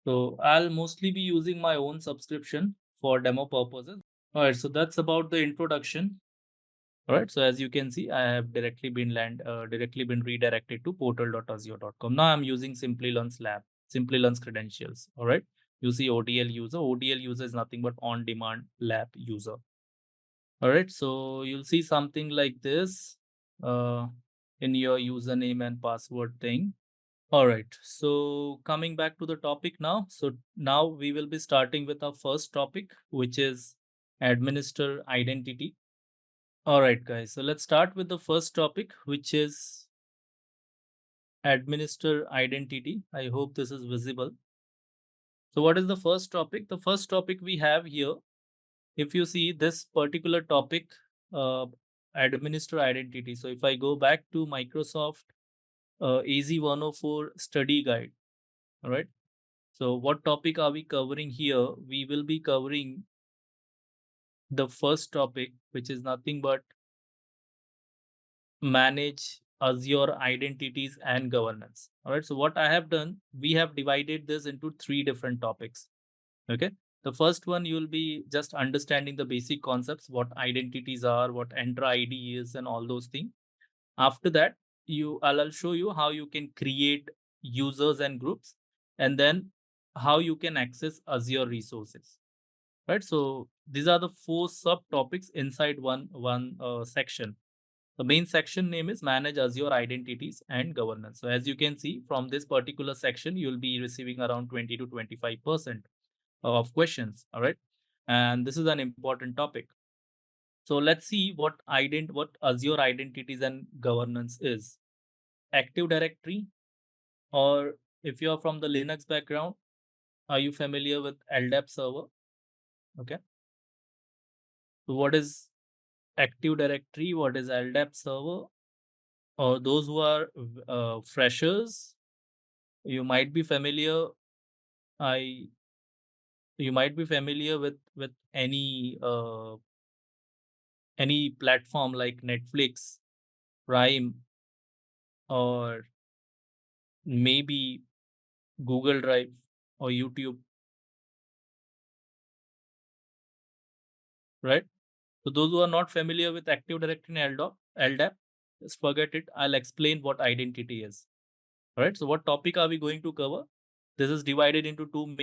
So I'll mostly be using my own subscription for demo purposes. All right, so that's about the introduction. All right, so as you can see, I have directly been redirected to portal.azure.com. Now I'm using Simplilearn's credentials. All right, you see ODL user. ODL user is nothing but on-demand lab user. All right, so you'll see something like this in your username and password thing. All right, so coming back to the topic now. So now we will be starting with our first topic, which is administer identity. All right, guys. So let's start with the first topic, which is administer identity. I hope this is visible. So what is the first topic? The first topic we have here, if you see this particular topic, administer identity. So if I go back to Microsoft AZ-104 study guide, all right. So what topic are we covering here? We will be covering the first topic, which is nothing but manage Azure identities and governance. All right. So what I have done, we have divided this into 3 different topics. Okay. The first one, you will be just understanding the basic concepts, what identities are, what Entra ID is, and all those things. After that, I'll show you how you can create users and groups, and then how you can access Azure resources. Right. So these are the 4 subtopics inside one section. The main section name is Manage Azure Identities and Governance. So as you can see from this particular section, you'll be receiving around 20 to 25% of questions. All right. And this is an important topic. So let's see what Azure Identities and Governance is. Active Directory, or if you're from the Linux background, are you familiar with LDAP server? Okay. So what is Active Directory? What is LDAP server? Or those who are freshers, you might be familiar. I you might be familiar with any platform like Netflix, Prime, or maybe Google Drive or YouTube, right? So those who are not familiar with Active Directory and LDAP, just forget it. I'll explain what identity is. All right. So what topic are we going to cover? This is divided into 2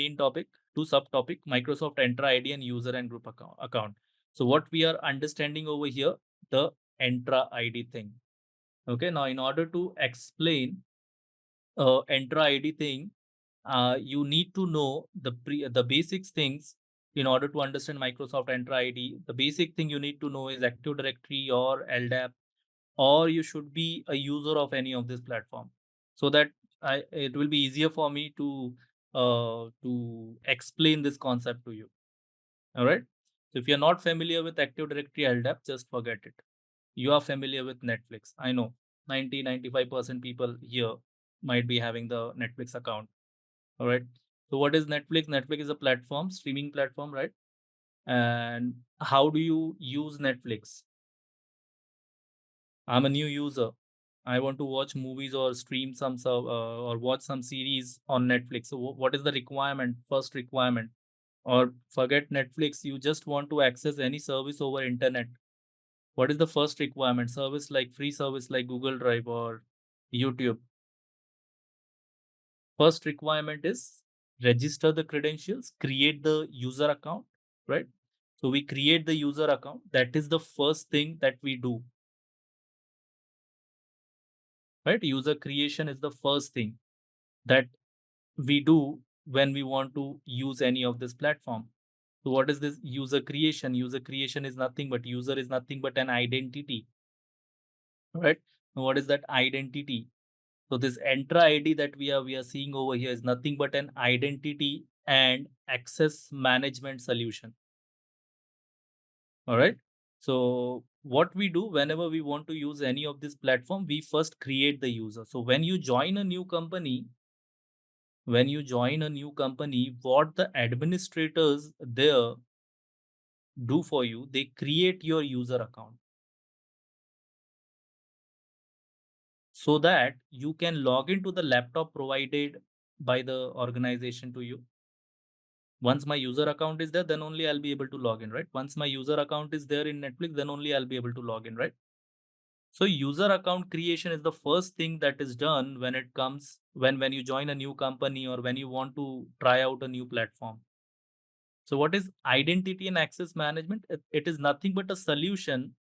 subtopic: Microsoft Entra ID and user and group account. So what we are understanding over here, the Entra ID thing. Okay. Now, in order to explain Entra ID thing, you need to know the basics things in order to understand Microsoft Entra ID. The basic thing you need to know is Active Directory or LDAP, or you should be a user of any of this platform, so that it will be easier for me to explain this concept to you. All right. So if you're not familiar with Active Directory LDAP, just forget it. You are familiar with Netflix. I know 95% people here might be having the Netflix account. All right. So what is Netflix? Netflix is a platform, streaming platform, right? And how do you use Netflix? I'm a new user. I want to watch movies or stream or watch some series on Netflix. So what is the requirement? First requirement, or forget Netflix. You just want to access any service over internet. What is the first requirement? Free service like Google Drive or YouTube. First requirement is register the credentials, create the user account, right? So we create the user account. That is the first thing that we do, right? User creation is the first thing that we do when we want to use any of this platform. So what is this user creation? User creation is nothing but user is nothing but an identity, right? Now, what is that identity? So this Entra ID that we are seeing over here is nothing but an identity and access management solution. All right. So what we do whenever we want to use any of this platform, we first create the user. So when you join a new company, what the administrators there do for you, they create your user account so that you can log into the laptop provided by the organization to you. Once my user account is there, then only I'll be able to log in, right? Once my user account is there in Netflix, then only I'll be able to log in, right? So user account creation is the first thing that is done when it comes when you join a new company or when you want to try out a new platform. So what is identity and access management? It is nothing but a solution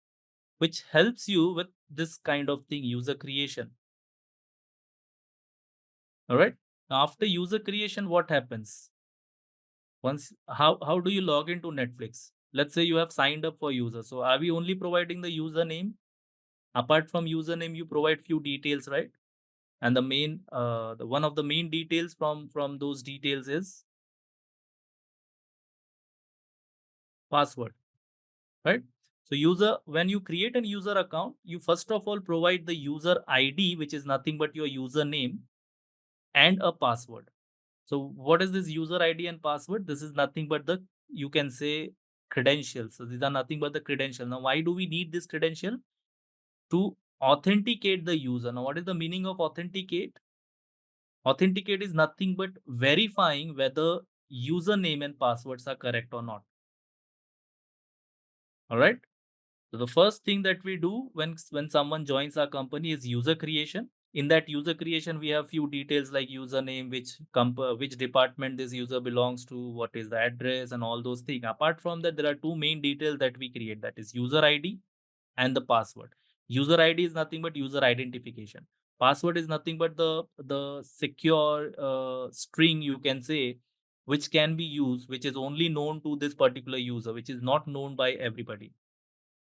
which helps you with this kind of thing, user creation. All right. Now, after user creation, what happens? Once how do you log into Netflix? Let's say you have signed up for user. So are we only providing the username? Apart from username, you provide few details, right? And the one of the main details from those details is password, right? So when you create a user account, you first of all provide the user ID, which is nothing but your username and a password. So what is this user ID and password? This is nothing but the, you can say, credentials. So these are nothing but the credential. Now, why do we need this credential? To authenticate the user. Now, what is the meaning of authenticate? Authenticate is nothing but verifying whether username and passwords are correct or not. All right. So the first thing that we do when someone joins our company is user creation. In that user creation, we have few details like username, which department this user belongs to, what is the address, and all those things. Apart from that, there are two main details that we create. That is user ID and the password. User ID is nothing but user identification. Password is nothing but the secure string, you can say, which can be used, which is only known to this particular user, which is not known by everybody.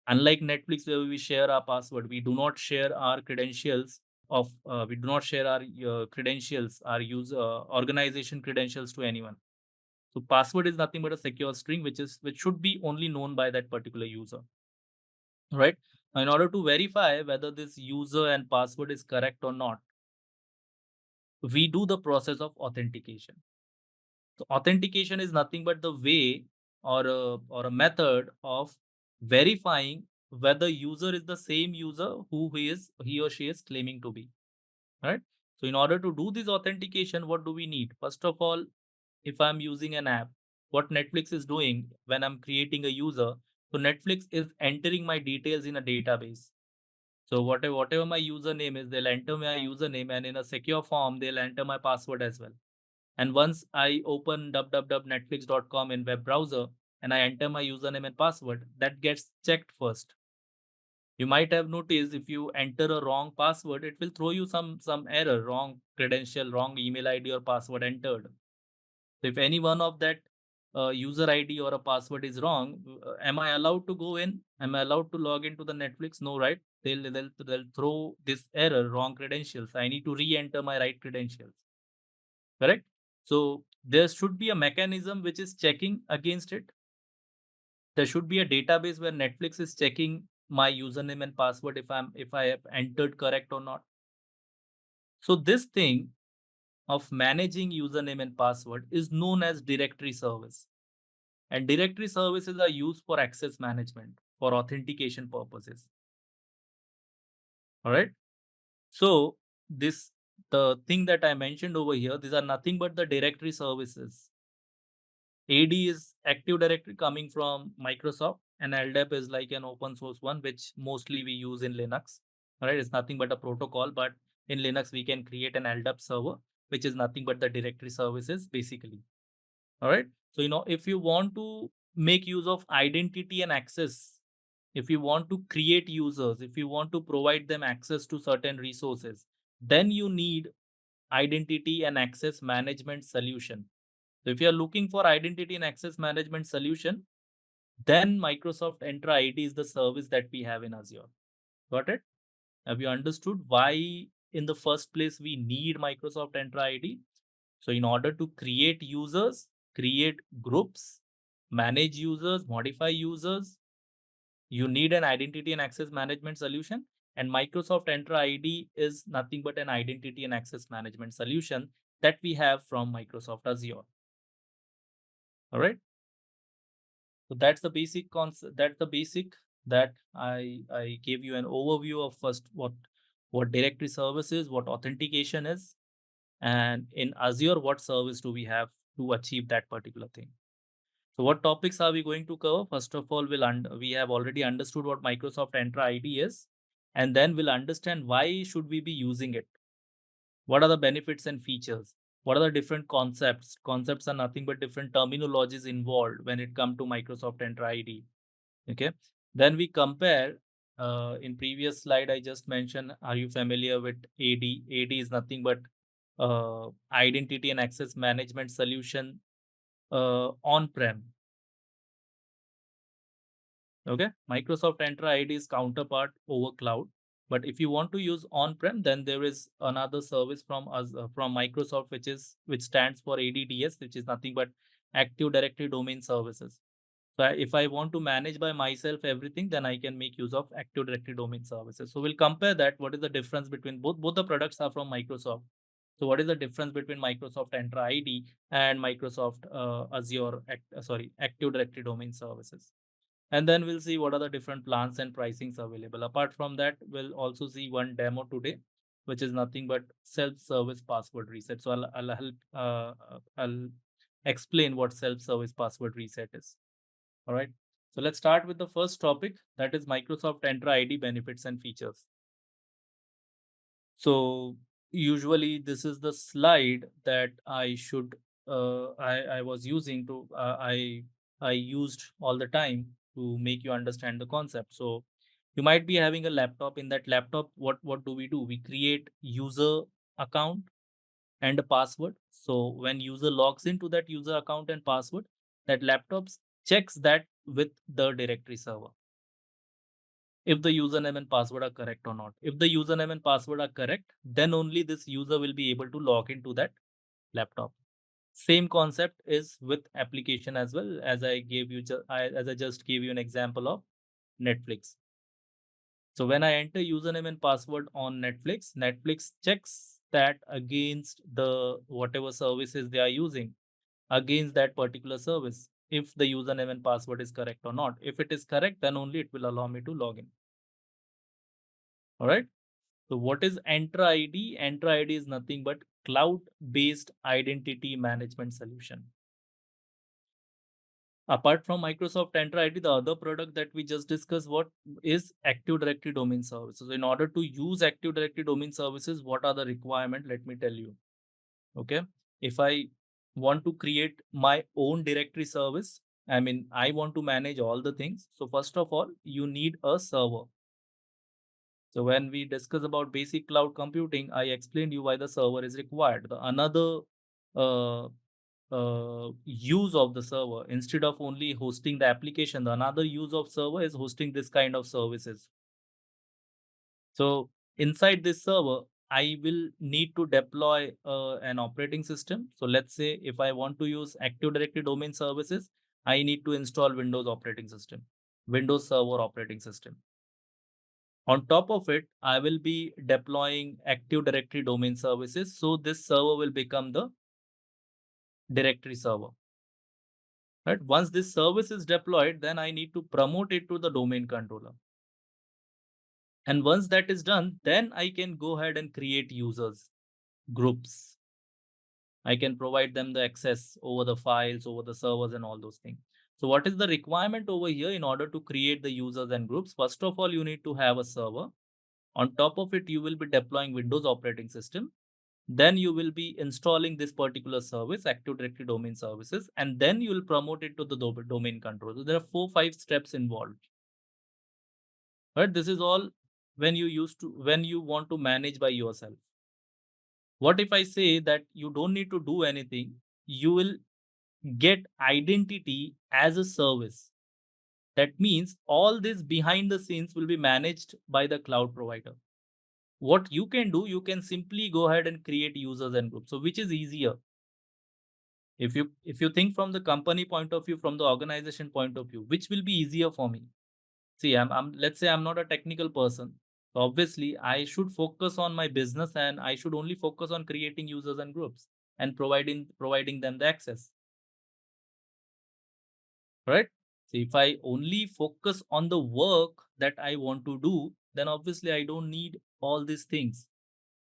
Unlike Netflix, where we share our password, we do not share our credentials we do not share our credentials, our user organization credentials to anyone. So password is nothing but a secure string, which should be only known by that particular user, right? Now, in order to verify whether this user and password is correct or not, we do the process of authentication. So authentication is nothing but the way or a method of verifying whether user is the same user who he or she is claiming to be, right? So in order to do this authentication, what do we need? First of all, if I'm using an app, what Netflix is doing when I'm creating a user, so Netflix is entering my details in a database. So whatever my username is, they'll enter my username, and in a secure form, they'll enter my password as well. And once I open www.netflix.com in web browser and I enter my username and password, that gets checked first. You might have noticed if you enter a wrong password, it will throw you some error, wrong credential, wrong email ID or password entered. So if any one of that user ID or a password is wrong, am I allowed to go in? Am I allowed to log into the Netflix? No, right? They'll throw this error, wrong credentials. I need to re-enter my right credentials. Correct? So there should be a mechanism which is checking against it. There should be a database where Netflix is checking my username and password if I have entered correct or not. So this thing of managing username and password is known as directory service. And directory services are used for access management, for authentication purposes. All right. So this the thing that I mentioned over here, these are nothing but the directory services. AD is Active Directory coming from Microsoft, and LDAP is like an open source one, which mostly we use in Linux. All right, it's nothing but a protocol, but in Linux we can create an LDAP server, which is nothing but the directory services basically. All right, so if you want to make use of identity and access, if you want to create users, if you want to provide them access to certain resources, then you need identity and access management solution. So if you are looking for identity and access management solution, then Microsoft Entra ID is the service that we have in Azure. Got it? Have you understood why in the first place we need Microsoft Entra ID? So in order to create users, create groups, manage users, modify users, you need an identity and access management solution. And Microsoft Entra ID is nothing but an identity and access management solution that we have from Microsoft Azure. All right. So that's the basic concept. That's the basic that I gave you an overview of first what directory service is, what authentication is, and in Azure what service do we have to achieve that particular thing. So what topics are we going to cover? First of all, we have already understood what Microsoft Entra ID is, and then we'll understand why should we be using it. What are the benefits and features? What are the different concepts? Concepts are nothing but different terminologies involved when it comes to Microsoft Entra ID. Okay. Then we compare. In previous slide, I just mentioned. Are you familiar with AD? AD is nothing but identity and access management solution on-prem. Okay. Microsoft Entra ID is counterpart over cloud. But if you want to use on-prem, then there is another service from us from Microsoft, which stands for ADDS, which is nothing but Active Directory Domain Services. So if I want to manage by myself everything, then I can make use of Active Directory Domain Services. So we'll compare that. What is the difference between both? Both the products are from Microsoft. So what is the difference between Microsoft Entra ID and Microsoft Active Directory Domain Services? And then we'll see what are the different plans and pricings available. Apart from that, we'll also see one demo today, which is nothing but self-service password reset. So I'll explain what self-service password reset is. All right. So let's start with the first topic, that is Microsoft Entra ID benefits and features. So usually this is the slide that I was using to I used all the time to make you understand the concept. So you might be having a laptop. In that laptop, what do? We create user account and a password. So when user logs into that user account and password, that laptop checks that with the directory server, if the username and password are correct or not. If the username and password are correct, then only this user will be able to log into that laptop. Same concept is with application as well, as I gave you as I just gave you an example of Netflix. So when I enter username and password on Netflix, Netflix checks that against the whatever services they are using, against that particular service, if the username and password is correct or not. If it is correct, then only it will allow me to log in. All right. So what is Entra ID? Entra ID is nothing but cloud-based identity management solution. Apart from Microsoft Entra ID, the other product that we just discussed, what is Active Directory Domain Services. In order to use Active Directory Domain Services, what are the requirements? Let me tell you. Okay. If I want to create my own directory service, I want to manage all the things. So first of all, you need a server. So when we discuss about basic cloud computing, I explained you why the server is required. The another uh, use of the server, instead of only hosting the application, the another use of server is hosting this kind of services. So inside this server, I will need to deploy an operating system. So let's say if I want to use Active Directory Domain Services, I need to install Windows operating system, Windows Server operating system. On top of it, I will be deploying Active Directory Domain Services. So this server will become the directory server. Right? Once this service is deployed, then I need to promote it to the domain controller. And once that is done, then I can go ahead and create users, groups. I can provide them the access over the files, over the servers, and all those things. So what is the requirement over here in order to create the users and groups? First of all, you need to have a server. On top of it, you will be deploying Windows operating system. Then you will be installing this particular service, Active Directory Domain Services, and then you will promote it to the domain controller. So there are 4-5 steps involved. Right? This is all when you want to manage by yourself. What if I say that you don't need to do anything? You will get identity as a service. That means all this behind the scenes will be managed by the cloud provider. What you can do, you can simply go ahead and create users and groups. So which is easier? If you think from the company point of view, from the organization point of view, which will be easier for me? See, I'm let's say I'm not a technical person. So obviously, I should focus on my business and I should only focus on creating users and groups and providing them the access. Right? So if I only focus on the work that I want to do, then obviously I don't need all these things.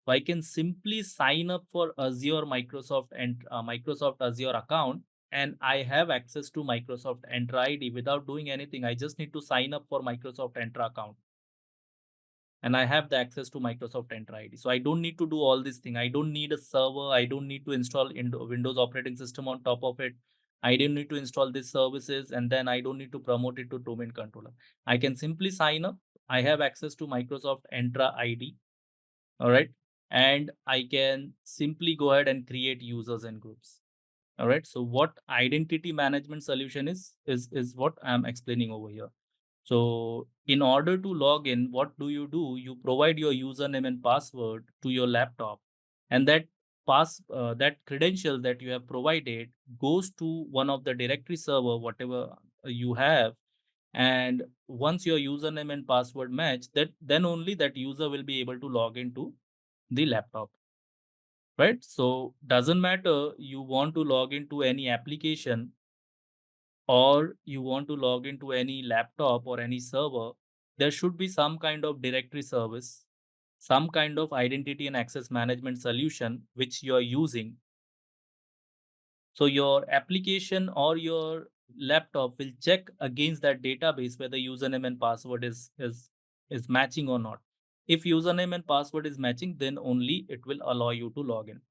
So I can simply sign up for Azure Microsoft and Microsoft Azure account, and I have access to Microsoft Entra ID without doing anything. I just need to sign up for Microsoft Entra account, and I have the access to Microsoft Entra ID. So I don't need to do all these things. I don't need a server. I don't need to install Windows operating system on top of it. I don't need to install these services, and then I don't need to promote it to domain controller. I can simply sign up. I have access to Microsoft Entra ID. All right. And I can simply go ahead and create users and groups. All right. So what identity management solution is what I'm explaining over here. So in order to log in, what do? You provide your username and password to your laptop, and that credential that you have provided goes to one of the directory server, whatever you have. And once your username and password match, that then only that user will be able to log into the laptop. right? So doesn't matter you want to log into any application or you want to log into any laptop or any server, there should be some kind of directory service, some kind of identity and access management solution which you are using. So your application or your laptop will check against that database whether username and password is matching or not. If username and password is matching, then only it will allow you to log in.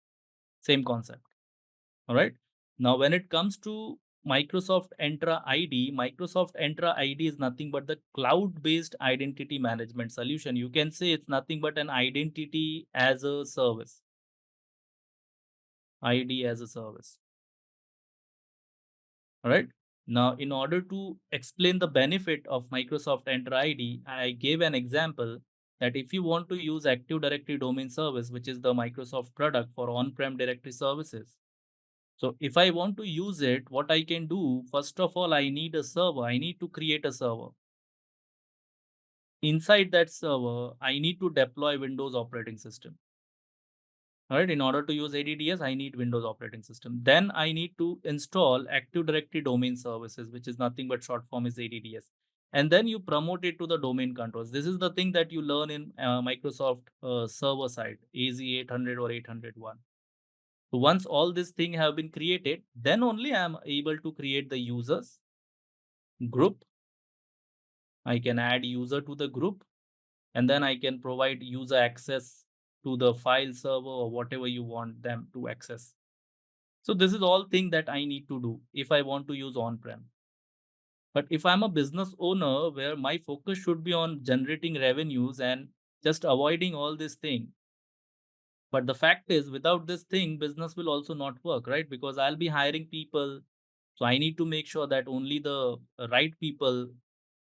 Same concept. All right. Now, when it comes to Microsoft Entra ID, Microsoft Entra ID is nothing but the cloud based identity management solution. You can say it's nothing but an identity as a service, ID as a service. All right. Now, in order to explain the benefit of Microsoft Entra ID, I gave an example that if you want to use Active Directory Domain Service, which is the Microsoft product for on prem directory services. So if I want to use it, what I can do, first of all, I need a server. I need to create a server. Inside that server, I need to deploy Windows operating system. All right. In order to use ADDS, I need Windows operating system. Then I need to install Active Directory Domain Services, which is nothing but short form is ADDS. And then you promote it to the domain controls. This is the thing that you learn in Microsoft server side, AZ-800 or 801. So once all these things have been created, then only I am able to create the users group. I can add user to the group, and then I can provide user access to the file server or whatever you want them to access. So this is all thing that I need to do if I want to use on-prem. But if I'm a business owner where my focus should be on generating revenues and just avoiding all this thing. But the fact is, without this thing, business will also not work, right? Because I'll be hiring people. So I need to make sure that only the right people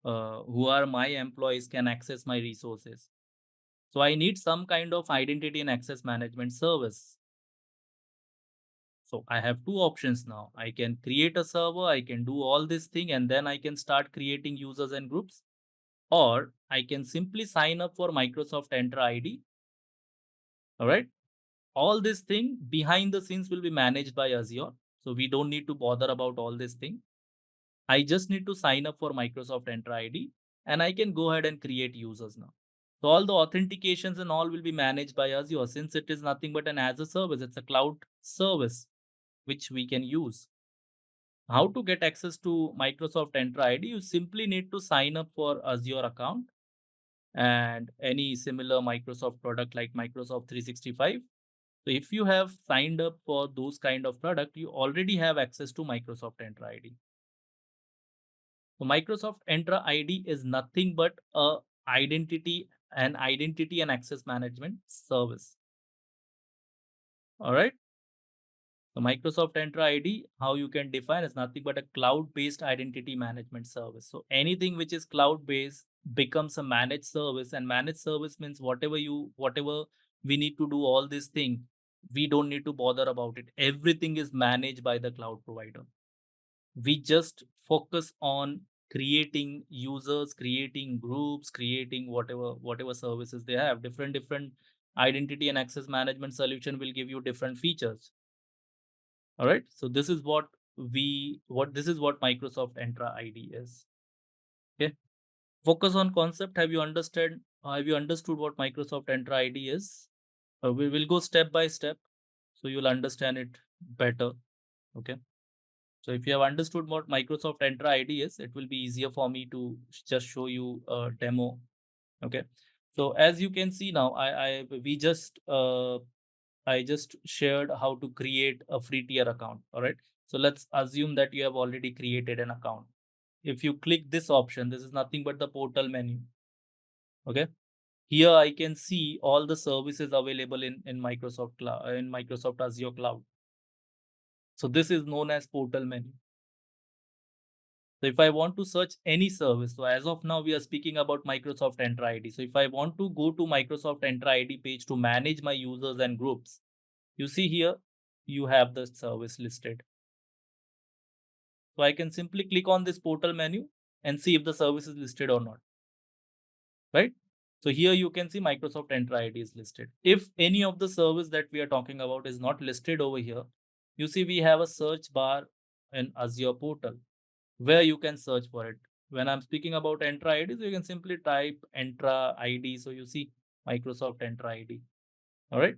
who are my employees can access my resources. So I need some kind of identity and access management service. So I have two options now. I can create a server, I can do all this thing, and then I can start creating users and groups. Or I can simply sign up for Microsoft Entra ID. All right. All this thing behind the scenes will be managed by Azure. So we don't need to bother about all this thing. I just need to sign up for Microsoft Entra ID and I can go ahead and create users now. So all the authentications and all will be managed by Azure since it is nothing but an as a service. It's a cloud service which we can use. How to get access to Microsoft Entra ID? You simply need to sign up for Azure account and any similar Microsoft product like Microsoft 365. So if you have signed up for those kind of product, you already have access to Microsoft Entra ID. So Microsoft Entra ID is nothing but a identity and access management service. All right. So Microsoft Entra ID, how you can define is nothing but a cloud-based identity management service. So anything which is cloud-based becomes a managed service, and managed service means whatever we need to do all these things, we don't need to bother about it. Everything is managed by the cloud provider. We just focus on creating users, creating groups, creating whatever services they have. Different identity and access management solution will give you different features. All right. So this is what Microsoft Entra ID is. Okay. Focus on concept. Have you understood what Microsoft Entra ID is? We will go step by step so you'll understand it better. Okay. So if you have understood what Microsoft Entra ID is, it will be easier for me to just show you a demo. Okay. So as you can see now, I just shared how to create a free tier account. All right. So let's assume that you have already created an account. If you click this option, this is nothing but the portal menu. Okay. Here I can see all the services available in Microsoft Cloud, in Microsoft Azure Cloud. So this is known as portal menu. So if I want to search any service, so as of now, we are speaking about Microsoft Entra ID. So if I want to go to Microsoft Entra ID page to manage my users and groups, you see here, you have the service listed. So I can simply click on this portal menu and see if the service is listed or not, right? So here you can see Microsoft Entra ID is listed. If any of the service that we are talking about is not listed over here, you see we have a search bar in Azure portal where you can search for it. When I'm speaking about Entra ID, so you can simply type Entra ID. So you see Microsoft Entra ID. All right.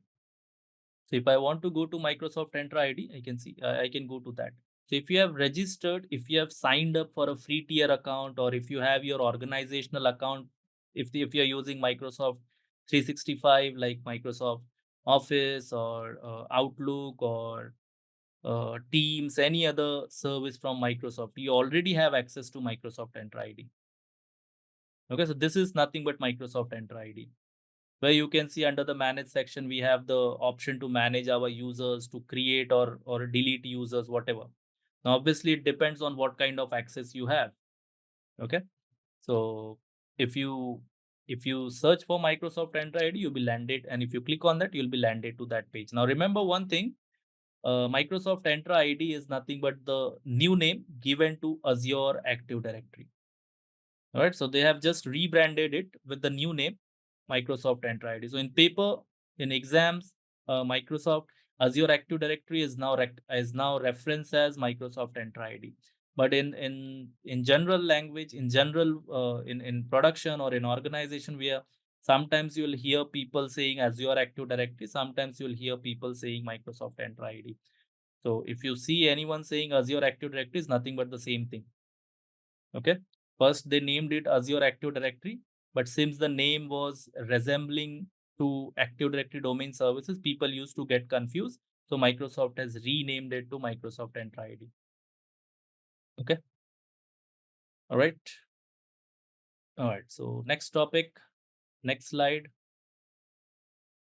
So if I want to go to Microsoft Entra ID, I can see I can go to that. So if you have registered, if you have signed up for a free tier account, or if you have your organizational account, if you're using Microsoft 365 like Microsoft Office or Outlook or Teams, any other service from Microsoft, you already have access to Microsoft Entra ID. Okay, so this is nothing but Microsoft Entra ID, where you can see under the manage section, we have the option to manage our users, to create or delete users, whatever. Now, obviously, it depends on what kind of access you have. Okay, so if you search for Microsoft Entra ID, you'll be landed, and if you click on that, you'll be landed to that page. Now, remember one thing: Microsoft Entra ID is nothing but the new name given to Azure Active Directory. All right, so they have just rebranded it with the new name, Microsoft Entra ID. So in paper, in exams, Microsoft Azure Active Directory is now referenced as Microsoft Entra ID. But in general language, in general, in production or in organization, sometimes you'll hear people saying Azure Active Directory. Sometimes you'll hear people saying Microsoft Entra ID. So if you see anyone saying Azure Active Directory, is nothing but the same thing. Okay. First, they named it Azure Active Directory, but since the name was resembling to Active Directory domain services, people used to get confused. So Microsoft has renamed it to Microsoft Entra ID. Okay. All right. All right. So next topic, next slide.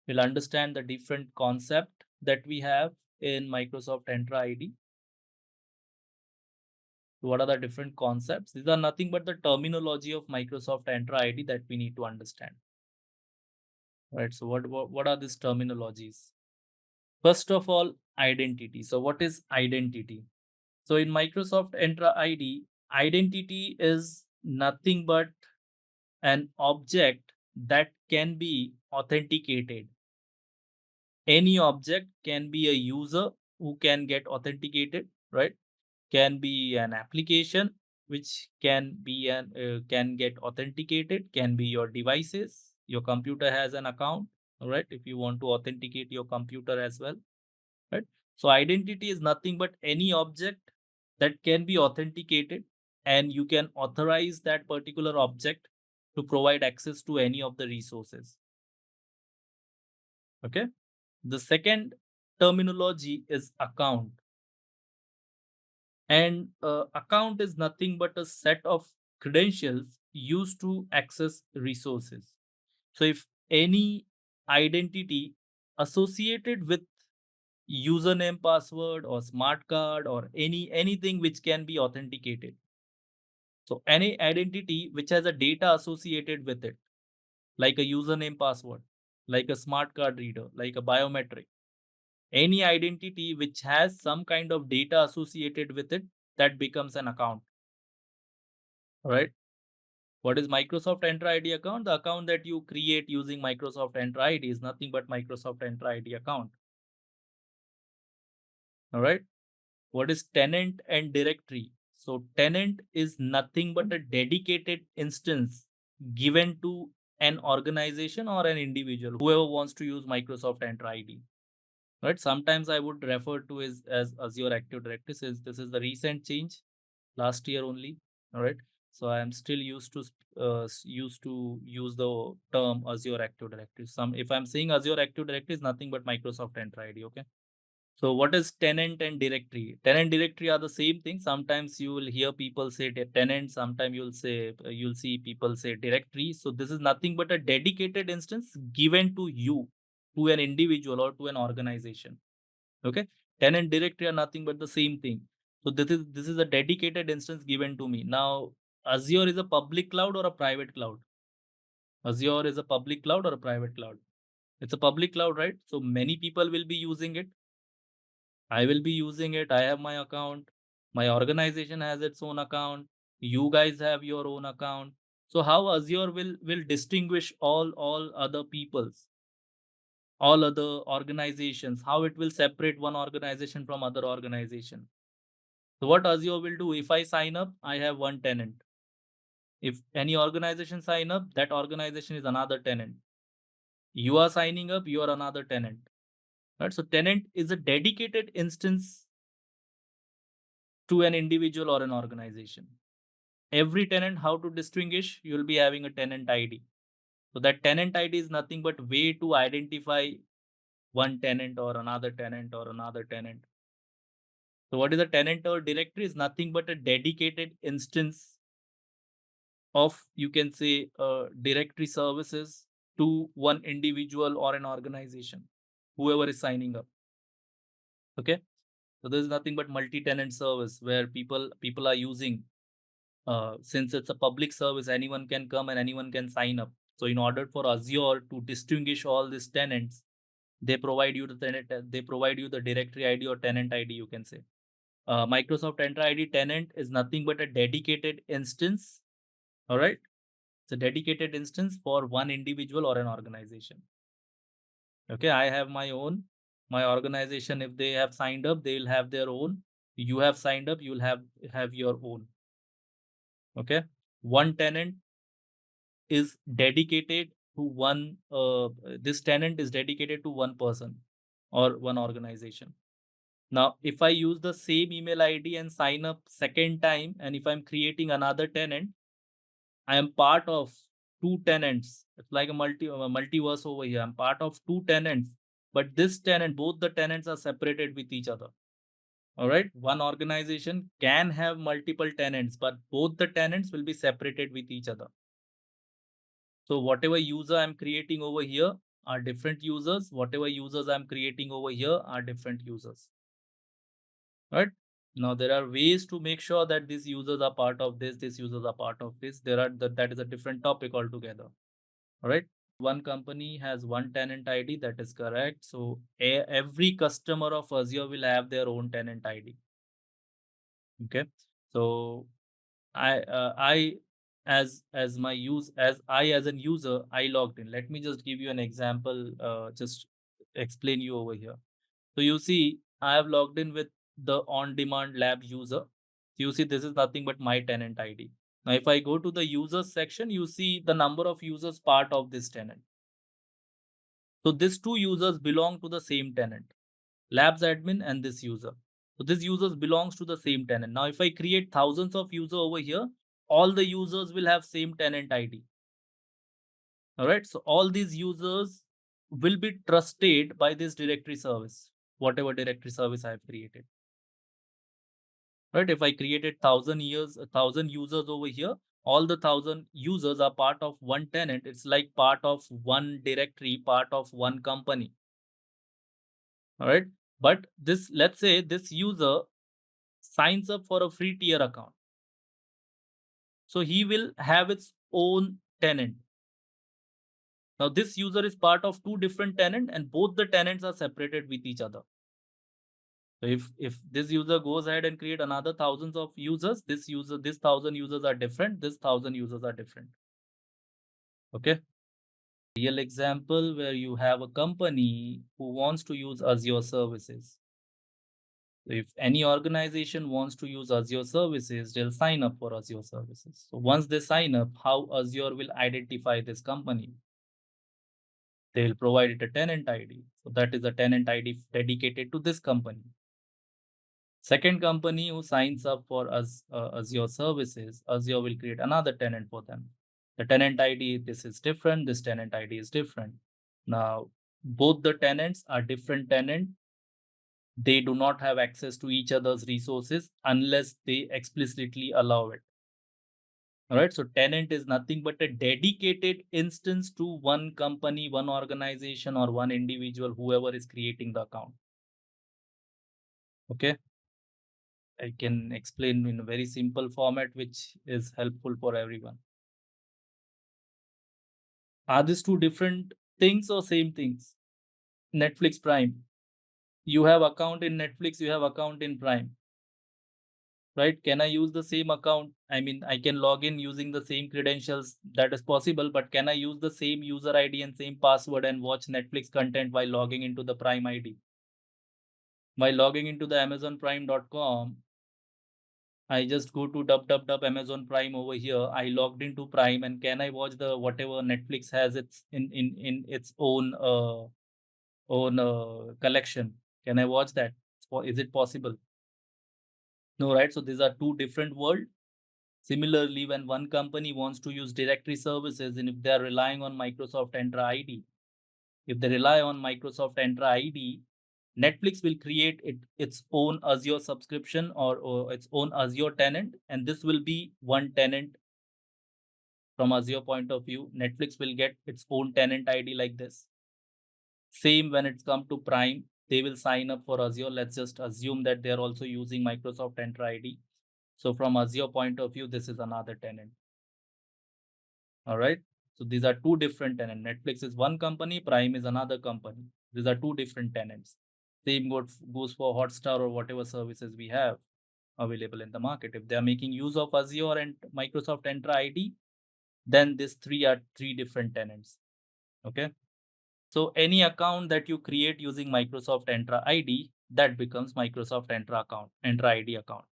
We'll understand the different concept that we have in Microsoft Entra ID. What are the different concepts? These are nothing but the terminology of Microsoft Entra ID that we need to understand. Right. So what are these terminologies? First of all, identity. So what is identity? So in Microsoft Entra ID, identity is nothing but an object that can be authenticated. Any object can be a user who can get authenticated, right? Can be an application which can get authenticated, can be your devices. Your computer has an account, all right? If you want to authenticate your computer as well, right? So identity is nothing but any object that can be authenticated, and you can authorize that particular object to provide access to any of the resources. Okay. The second terminology is account. And account is nothing but a set of credentials used to access resources. So if any identity associated with username, password, or smart card, or anything which can be authenticated. So any identity which has a data associated with it, like a username, password, like a smart card reader, like a biometric, any identity which has some kind of data associated with it, that becomes an account. All right. What is Microsoft Entra ID account? The account that you create using Microsoft Entra ID is nothing but Microsoft Entra ID account. All right. What is tenant and directory? So tenant is nothing but a dedicated instance given to an organization or an individual, whoever wants to use Microsoft Entra ID. Right. Sometimes I would refer to as Azure Active Directory, since this is the recent change, last year only. All right. So I am still used to use the term Azure Active Directory. If I'm saying Azure Active Directory is nothing but Microsoft Entra ID. Okay. So what is tenant and directory? Tenant directory are the same thing. Sometimes you will hear people say tenant. Sometimes you'll see people say directory. So this is nothing but a dedicated instance given to you, to an individual or to an organization. Okay. Tenant directory are nothing but the same thing. So this is a dedicated instance given to me. Now, Azure is a public cloud or a private cloud? Azure is a public cloud or a private cloud? It's a public cloud, right? So many people will be using it. I will be using it. I have my account. My organization has its own account. You guys have your own account. So how Azure will distinguish all other peoples, all other organizations, how it will separate one organization from other organization. So what Azure will do, if I sign up, I have one tenant. If any organization sign up, that organization is another tenant. You are signing up, you are another tenant. Right? So tenant is a dedicated instance to an individual or an organization. Every tenant, how to distinguish, you will be having a tenant ID. So that tenant ID is nothing but way to identify one tenant or another tenant or another tenant. So what is a tenant or directory is nothing but a dedicated instance of, you can say, directory services to one individual or an organization, whoever is signing up. Okay. So there is nothing but multi-tenant service where people are using, since it's a public service, anyone can come and anyone can sign up. So in order for Azure to distinguish all these tenants, they provide you the tenant, they provide you the directory ID or tenant ID, you can say. Microsoft Entra ID tenant is nothing but a dedicated instance. All right. It's a dedicated instance for one individual or an organization. Okay. I have my own, my organization, if they have signed up, they will have their own. You have signed up, you will have your own. Okay. One tenant is dedicated to one, this tenant is dedicated to one person or one organization. Now, if I use the same email ID and sign up second time, and if I'm creating another tenant, I am part of two tenants. It's like a multiverse over here. I'm part of two tenants, but this tenant, both the tenants are separated with each other. All right. One organization can have multiple tenants, but both the tenants will be separated with each other. So whatever user I'm creating over here are different users. Whatever users I'm creating over here are different users. Right? Now there are ways to make sure that these users are part of this, these users are part of this. That is a different topic altogether. All right. One company has one tenant ID, that is correct. So every customer of Azure will have their own tenant ID. Okay. So I as my use as I as an user, I logged in. Let me just give you an example, just explain you over here. So you see, I have logged in with the on-demand lab user. You see, this is nothing but my tenant ID. Now, if I go to the users section, you see the number of users part of this tenant. So these two users belong to the same tenant, labs admin and this user. So this users belongs to the same tenant. Now, if I create thousands of user over here, all the users will have same tenant ID. All right. So all these users will be trusted by this directory service, whatever directory service I have created. Right. If I created 1,000 users over here, all the 1,000 users are part of one tenant. It's like part of one directory, part of one company. All right. But this, let's say this user signs up for a free tier account. So he will have its own tenant. Now this user is part of two different tenants and both the tenants are separated with each other. So if this user goes ahead and create another thousands of users, this 1,000 users are different, this 1,000 users are different. Okay. Real example where you have a company who wants to use Azure services. If any organization wants to use Azure services, they'll sign up for Azure services. So once they sign up, how Azure will identify this company? They'll provide it a tenant ID. So that is a tenant ID dedicated to this company. Second company who signs up for Azure services, Azure will create another tenant for them. The tenant ID, this is different, this tenant ID is different. Now, both the tenants are different tenant. They do not have access to each other's resources unless they explicitly allow it. All right. So tenant is nothing but a dedicated instance to one company, one organization, or one individual, whoever is creating the account. Okay. I can explain in a very simple format, which is helpful for everyone. Are these two different things or same things? Netflix Prime. You have account in Netflix, you have account in Prime. right? Can I use the same account? I mean, I can log in using the same credentials, that is possible, but can I use the same user ID and same password and watch Netflix content while logging into the Prime ID? While logging into the amazonprime.com, I just go to Amazon Prime over here. I logged into Prime, and can I watch the whatever Netflix has its in its own collection? Can I watch that? Is it possible? No, right? So these are two different worlds. Similarly, when one company wants to use directory services, and if they are relying on Microsoft Entra ID, if they rely on Microsoft Entra ID, Netflix will create its own Azure subscription or its own Azure tenant, and this will be one tenant from Azure point of view. Netflix will get its own tenant ID like this. Same when it's come to Prime, they will sign up for Azure. Let's just assume that they're also using Microsoft Entra ID. So from Azure point of view, this is another tenant. All right. So these are two different tenants. Netflix is one company, Prime is another company. These are two different tenants. Same goes for Hotstar or whatever services we have available in the market. If they are making use of Azure and Microsoft Entra ID, then these three are three different tenants. Okay. So any account that you create using Microsoft Entra ID, that becomes Microsoft Entra ID account.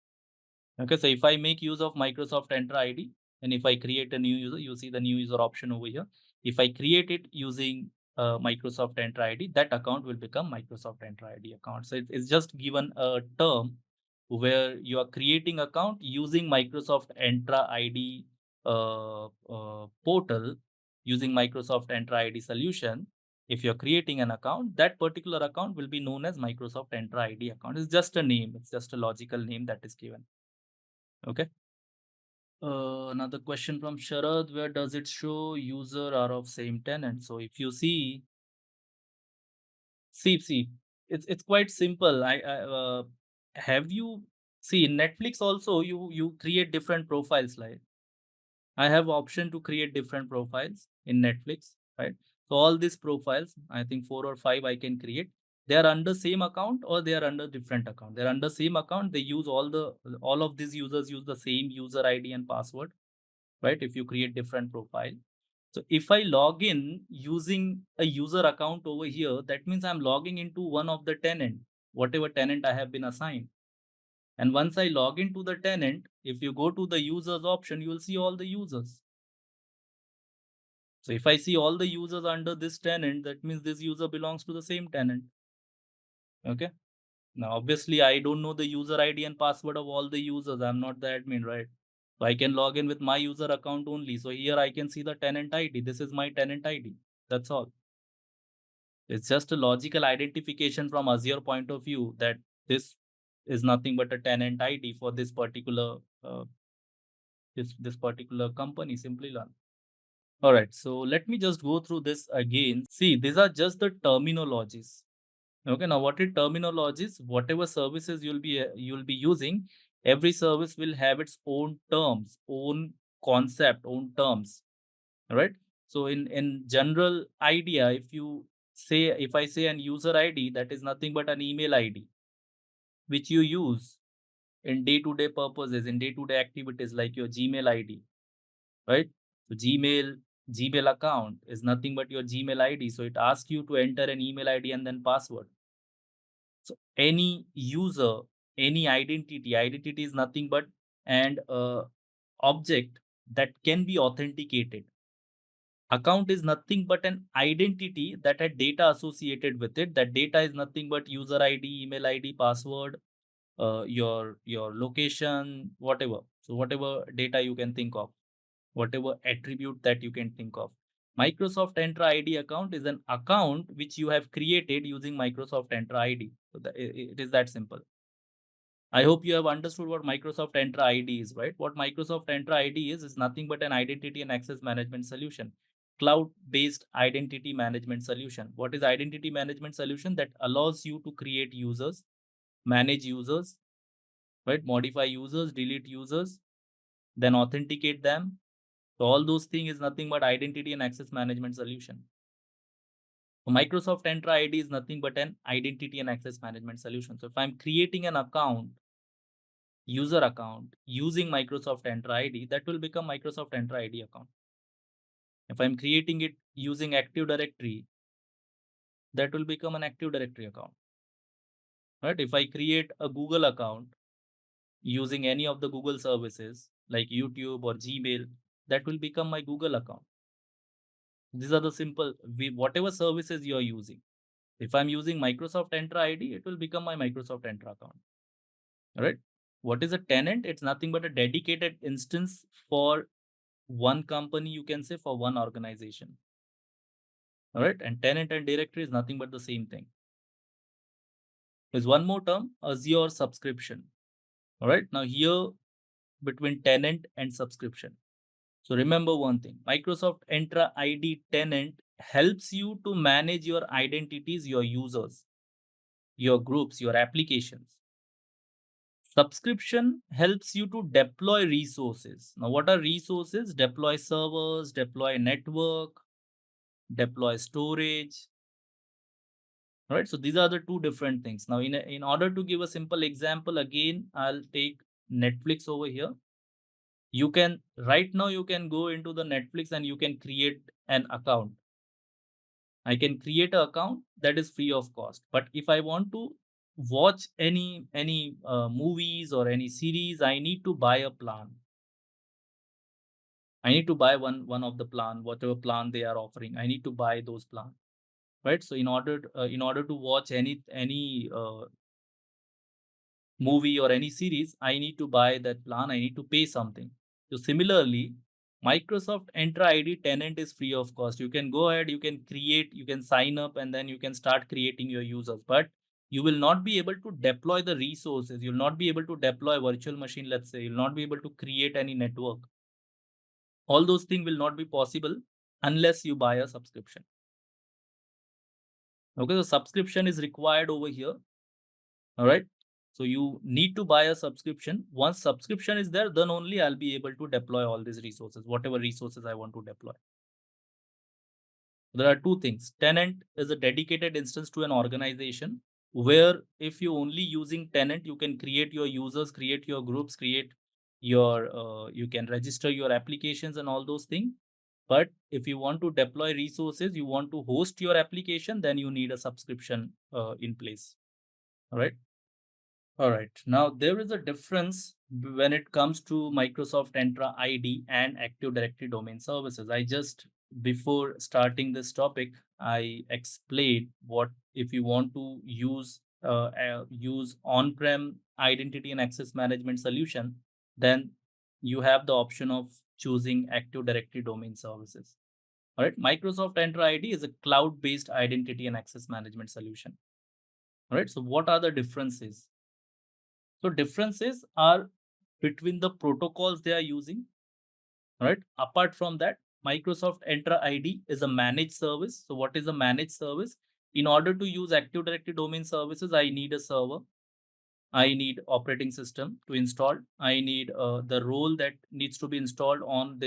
Okay, so if I make use of Microsoft Entra ID, and if I create a new user, you see the new user option over here. If I create it using Microsoft Entra ID, that account will become Microsoft Entra ID account. So it's just given a term where you are creating account using Microsoft Entra ID portal, using Microsoft Entra ID solution. If you're creating an account, that particular account will be known as Microsoft Entra ID account. It's just a name. It's just a logical name that is given. Okay. Another question from Sharad, where does it show user are of same tenant? So if you see, it's quite simple. Have you see in Netflix also you create different profiles, like I have option to create different profiles in Netflix, right? So all these profiles, I think 4 or 5 I can create. They are under same account or they are under different account. They're under same account. They use all of these users use the same user ID and password, right? If you create different profile. So if I log in using a user account over here, that means I'm logging into one of the tenant, whatever tenant I have been assigned. And once I log into the tenant, if you go to the users option, you will see all the users. So if I see all the users under this tenant, that means this user belongs to the same tenant. Okay. Now, obviously, I don't know the user ID and password of all the users. I'm not the admin, right? So I can log in with my user account only. So here I can see the tenant ID. This is my tenant ID. That's all. It's just a logical identification from Azure point of view that this is nothing but a tenant ID for this particular this particular company, Simplilearn. All right, so let me just go through this again. See, these are just the terminologies. Okay, now what is terminologies? Whatever services you'll be using, every service will have its own terms, own concept, own terms. All right. So in general idea, if I say an user ID, that is nothing but an email ID which you use in day-to-day purposes, in day-to-day activities like your Gmail ID, right? So Gmail account is nothing but your Gmail ID. So it asks you to enter an email ID and then password. So any user, any identity is nothing but an object that can be authenticated. Account is nothing but an identity that had data associated with it. That data is nothing but user ID, email ID, password, your location, whatever. So whatever data you can think of, whatever attribute that you can think of. Microsoft Entra ID account is an account which you have created using Microsoft Entra ID. So it is that simple. I hope you have understood what Microsoft Entra ID is, right? What Microsoft Entra ID is nothing but an identity and access management solution, cloud-based identity management solution. What is identity management solution? That allows you to create users, manage users, right? Modify users, delete users, then authenticate them. So all those things is nothing but identity and access management solution. So Microsoft Entra ID is nothing but an identity and access management solution. So if I'm creating an account user account using Microsoft Entra ID, that will become Microsoft Entra ID account. If I'm creating it using Active Directory, that will become an Active Directory account. Right? If I create a Google account using any of the Google services like YouTube or Gmail, that will become my Google account. These are the simple, whatever services you are using. If I'm using Microsoft Entra ID, it will become my Microsoft Entra account. All right. What is a tenant? It's nothing but a dedicated instance for one company, you can say, for one organization. All right. And tenant and directory is nothing but the same thing. There's one more term, Azure subscription. All right. Now, here between tenant and subscription. So, remember one thing, Microsoft Entra ID tenant helps you to manage your identities, your users, your groups, your applications. Subscription helps you to deploy resources. Now, what are resources? Deploy servers, deploy network, deploy storage. All right. So these are the two different things. Now, in order to give a simple example, again, I'll take Netflix over here. You can right now you can go into the Netflix and you can create an account. I can create an account that is free of cost. But if I want to watch any movies or any series, I need to buy a plan. I need to buy one of the plan, whatever plan they are offering. I need to buy those plans, right? So in order to watch any movie or any series, I need to buy that plan. I need to pay something. So similarly, Microsoft Entra ID tenant is free of cost. You can go ahead, you can create, you can sign up, and then you can start creating your users. But you will not be able to deploy the resources. You'll not be able to deploy virtual machine, let's say. You'll not be able to create any network. All those things will not be possible unless you buy a subscription. Okay, so subscription is required over here. All right. So you need to buy a subscription. Once subscription is there, then only I'll be able to deploy all these resources, whatever resources I want to deploy. There are two things. Tenant is a dedicated instance to an organization where if you're only using tenant, you can create your users, create your groups, create your, you can register your applications and all those things. But if you want to deploy resources, you want to host your application, then you need a subscription in place. All right. All right. Now there is a difference when it comes to Microsoft Entra ID and Active Directory domain services. I just before starting this topic, I explained what if you want to use on-prem identity and access management solution, then you have the option of choosing Active Directory domain services. All right. Microsoft Entra ID is a cloud-based identity and access management solution. All right. So what are the differences? So differences are between the protocols they are using, right? Apart from that, Microsoft Entra ID is a managed service. So what is a managed service? In order to use Active Directory domain services, I need a server. I need operating system to install. I need the role that needs to be installed on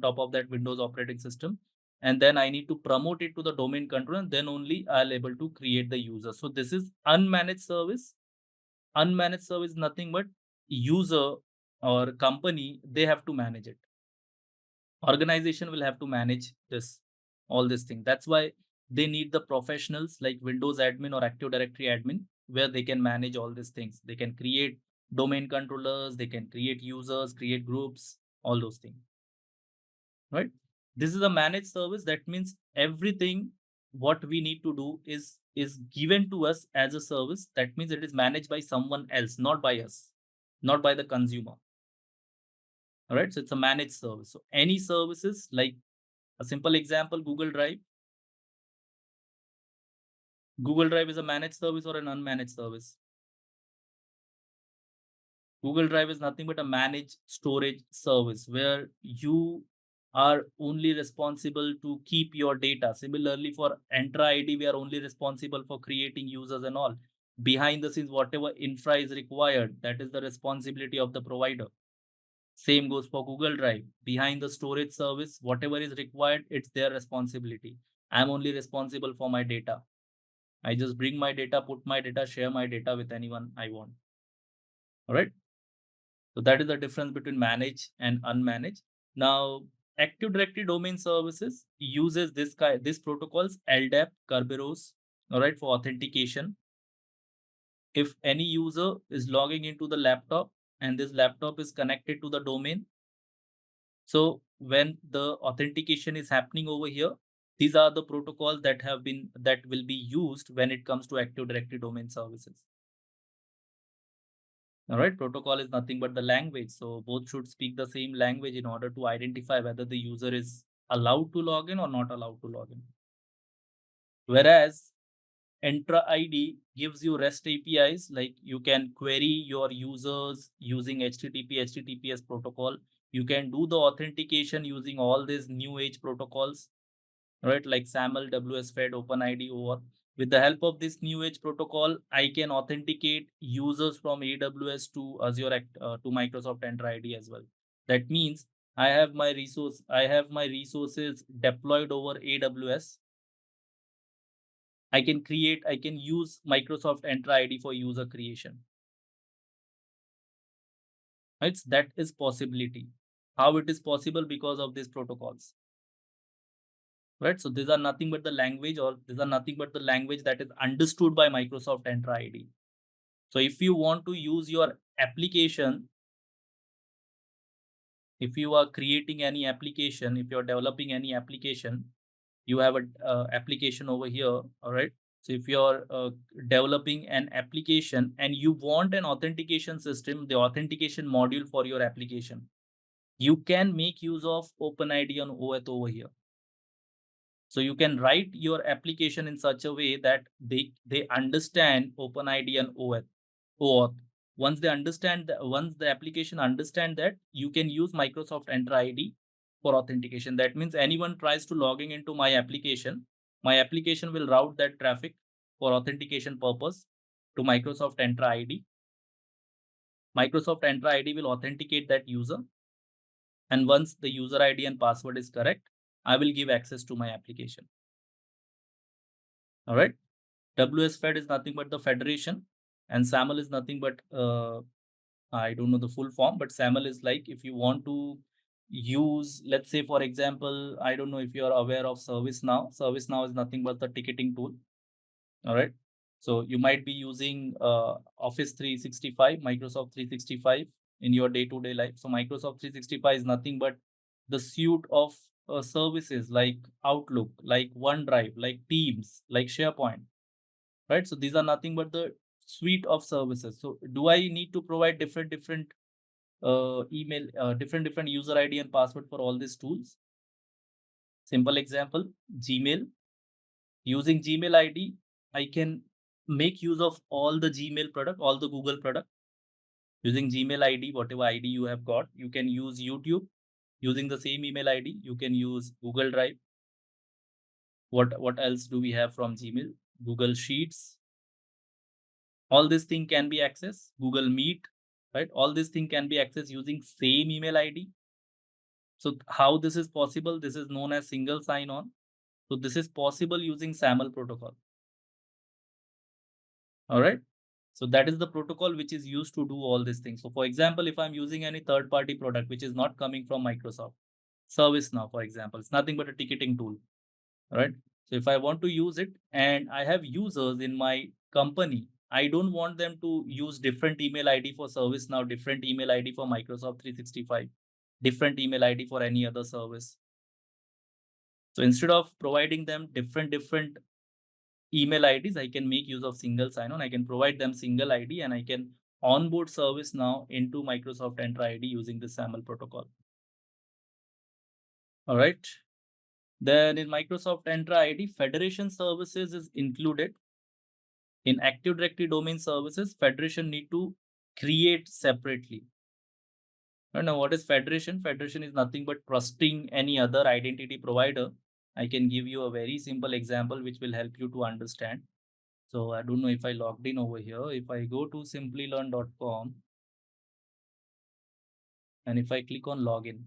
top of that Windows operating system. And then I need to promote it to the domain controller, and then only I'll able to create the user. So this is unmanaged service. Unmanaged service is nothing but user or company, they have to manage it. Organization will have to manage all this thing. That's why they need the professionals like Windows admin or Active Directory admin, where they can manage all these things. They can create domain controllers, they can create users, create groups, all those things. Right? This is a managed service. That means everything what we need to do is given to us as a service. That means it is managed by someone else, not by us, not by the consumer. All right. So it's a managed service. So any services, like a simple example, Google Drive. Google Drive is a managed service or an unmanaged service? Google Drive is nothing but a managed storage service where you are only responsible to keep your data. Similarly, for Entra ID, we are only responsible for creating users and all. Behind the scenes, whatever infra is required, that is the responsibility of the provider. Same goes for Google Drive. Behind the storage service, whatever is required, it's their responsibility. I'm only responsible for my data. I just bring my data, put my data, share my data with anyone I want. All right. So that is the difference between managed and unmanaged. Now, Active Directory Domain Services uses this protocols LDAP, Kerberos, all right, for authentication. If any user is logging into the laptop and this laptop is connected to the domain, so when the authentication is happening over here, these are the protocols that will be used when it comes to Active Directory Domain Services. All right, protocol is nothing but the language. So both should speak the same language in order to identify whether the user is allowed to log in or not allowed to log in. Whereas Entra ID gives you REST APIs, like you can query your users using HTTP, HTTPS protocol. You can do the authentication using all these new age protocols, right? Like SAML, WSFed, OpenID, OAuth. With the help of this new age protocol, I can authenticate users from AWS to Azure to Microsoft Entra ID as well. That means I have my resources deployed over AWS. I can use Microsoft Entra ID for user creation. Right? That is possibility. How it is possible? Because of these protocols. Right? So these are nothing but the language, or these are nothing but the language that is understood by Microsoft Entra ID. So if you want to use your application, if you are creating any application, if you're developing any application, you have a application over here, all right? So if you're developing an application and you want an authentication system, the authentication module for your application, you can make use of OpenID on OAuth over here. So you can write your application in such a way that they understand OpenID and OAuth. Once the application understand that, you can use Microsoft Entra ID for authentication. That means anyone tries to logging into my application will route that traffic for authentication purpose to Microsoft Entra ID. Microsoft Entra ID will authenticate that user, and once the user ID and password is correct, I will give access to my application. All right. WSFed is nothing but the federation, and SAML is nothing but I don't know the full form, but SAML is like, if you want to use, let's say for example, I don't know if you are aware of ServiceNow. ServiceNow is nothing but the ticketing tool. All right. So you might be using Office 365, Microsoft 365 in your day-to-day life. So Microsoft 365 is nothing but the suite of services like Outlook, like OneDrive, like Teams, like SharePoint, right? So these are nothing but the suite of services. So do I need to provide different different user ID and password for all these tools? Simple example, Gmail. Using Gmail ID, I can make use of all the Gmail product, all the Google product. Using Gmail ID, whatever ID you have got, you can use YouTube. Using the same email ID, you can use Google Drive. What else do we have from Gmail? Google Sheets. All this thing can be accessed. Google Meet, right? All this thing can be accessed using same email ID. So how this is possible? This is known as single sign-on. So this is possible using SAML protocol. All right. So that is the protocol which is used to do all these things. So for example, if I'm using any third-party product which is not coming from Microsoft, ServiceNow, for example, it's nothing but a ticketing tool. All right. So if I want to use it and I have users in my company, I don't want them to use different email ID for ServiceNow, different email ID for Microsoft 365, different email ID for any other service. So instead of providing them different email IDs, I can make use of single sign-on. I can provide them single ID and I can onboard ServiceNow into Microsoft Entra ID using the SAML protocol. All right. Then in Microsoft Entra ID, federation services is included. In Active Directory domain services, federation need to create separately. Now, what is federation? Federation is nothing but trusting any other identity provider. I can give you a very simple example which will help you to understand. So I don't know if I logged in over here. If I go to simplilearn.com and if I click on login,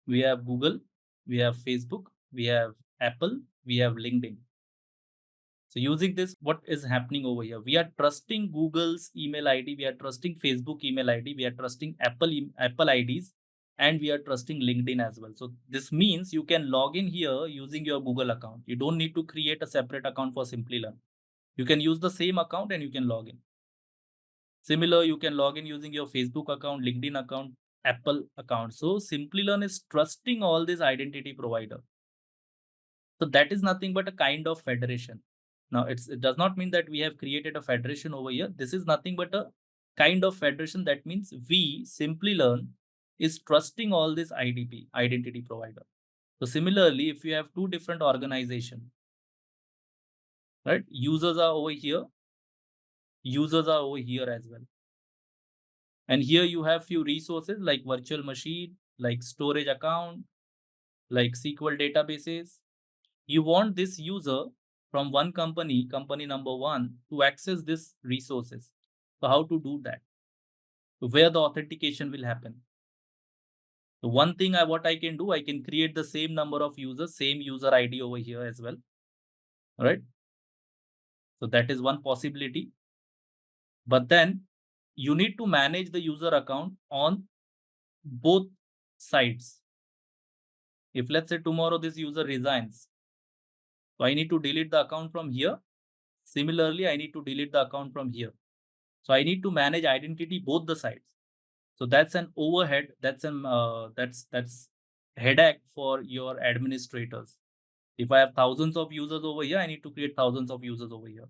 we have Google, we have Facebook, we have Apple, we have LinkedIn. So using this, what is happening over here? We are trusting Google's email ID, we are trusting Facebook email ID, we are trusting Apple IDs, and we are trusting LinkedIn as well. So this means you can log in here using your Google account. You don't need to create a separate account for Simplilearn. You can use the same account and you can log in. Similar, you can log in using your Facebook account, LinkedIn account, Apple account. So Simplilearn is trusting all these identity provider. So that is nothing but a kind of federation. Now it does not mean that we have created a federation over here. This is nothing but a kind of federation. That means we Simplilearn is trusting all this IDP, identity provider. So similarly, if you have two different organizations, right? Users are over here, users are over here as well. And here you have few resources like virtual machine, like storage account, like SQL databases. You want this user from one company, company number one, to access these resources. So how to do that? So where the authentication will happen? So one thing what I can do, I can create the same number of users, same user ID over here as well. All right. So that is one possibility. But then you need to manage the user account on both sides. If let's say tomorrow this user resigns, so I need to delete the account from here. Similarly, I need to delete the account from here. So I need to manage identity both the sides. So that's an overhead. That's headache for your administrators. If I have thousands of users over here, I need to create thousands of users over here.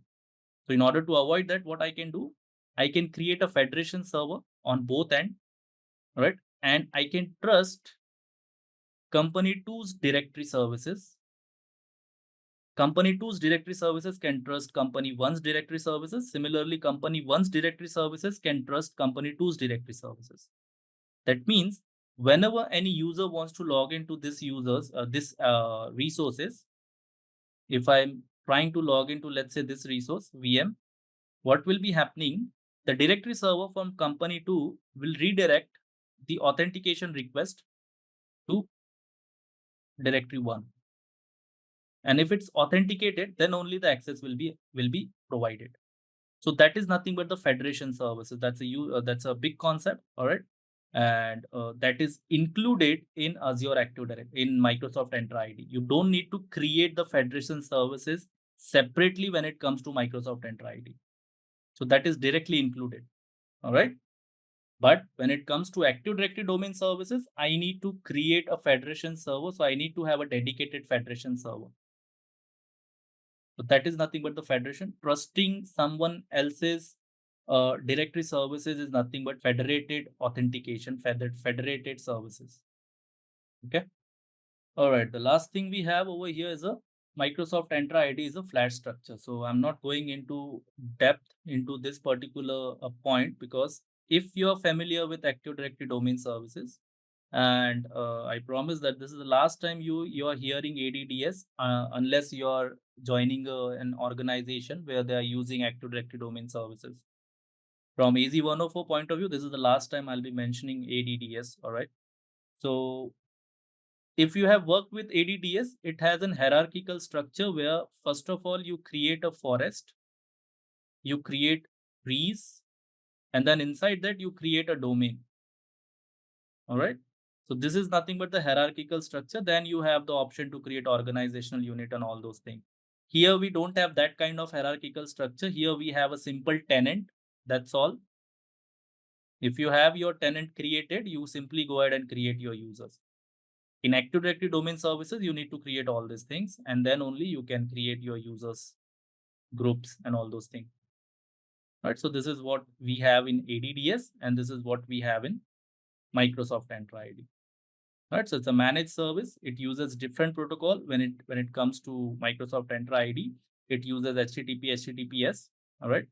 So in order to avoid that, what I can do, I can create a federation server on both ends, right? And I can trust company 2's directory services. Company 2's directory services can trust company 1's directory services. Similarly, company 1's directory services can trust company 2's directory services. That means whenever any user wants to log into this resources, if I'm trying to log into, let's say, this resource VM, what will be happening? The directory server from company 2 will redirect the authentication request to directory 1. And if it's authenticated, then only the access will be provided. So that is nothing but the federation services. That's a big concept, all right, and that is included in Azure Active Directory, in Microsoft Entra ID. You don't need to create the federation services separately when it comes to Microsoft Entra ID. So that is directly included, all right. But when it comes to Active Directory domain services, I need to create a federation server. So I need to have a dedicated federation server. So that is nothing but the federation. Trusting someone else's directory services is nothing but federated authentication, federated services. Okay. All right. The last thing we have over here is a Microsoft Entra ID is a flat structure. So I'm not going into depth into this particular point, because if you're familiar with Active Directory domain services, and I promise that this is the last time you are hearing ADDS, unless you are joining an organization where they are using Active Directory domain services. From AZ-104 point of view, this is the last time I'll be mentioning ADDS. All right. So if you have worked with ADDS, it has an hierarchical structure where first of all you create a forest, you create trees, and then inside that you create a domain. All right. So this is nothing but the hierarchical structure. Then you have the option to create organizational unit and all those things. Here we don't have that kind of hierarchical structure. Here we have a simple tenant. That's all. If you have your tenant created, you simply go ahead and create your users. In Active Directory domain services, you need to create all these things, and then only you can create your users, groups, and all those things. Right. So this is what we have in ADDS, and this is what we have in Microsoft Entra ID. Right. So it's a managed service. It uses different protocol when it comes to Microsoft Entra ID. It uses HTTP, HTTPS. All right.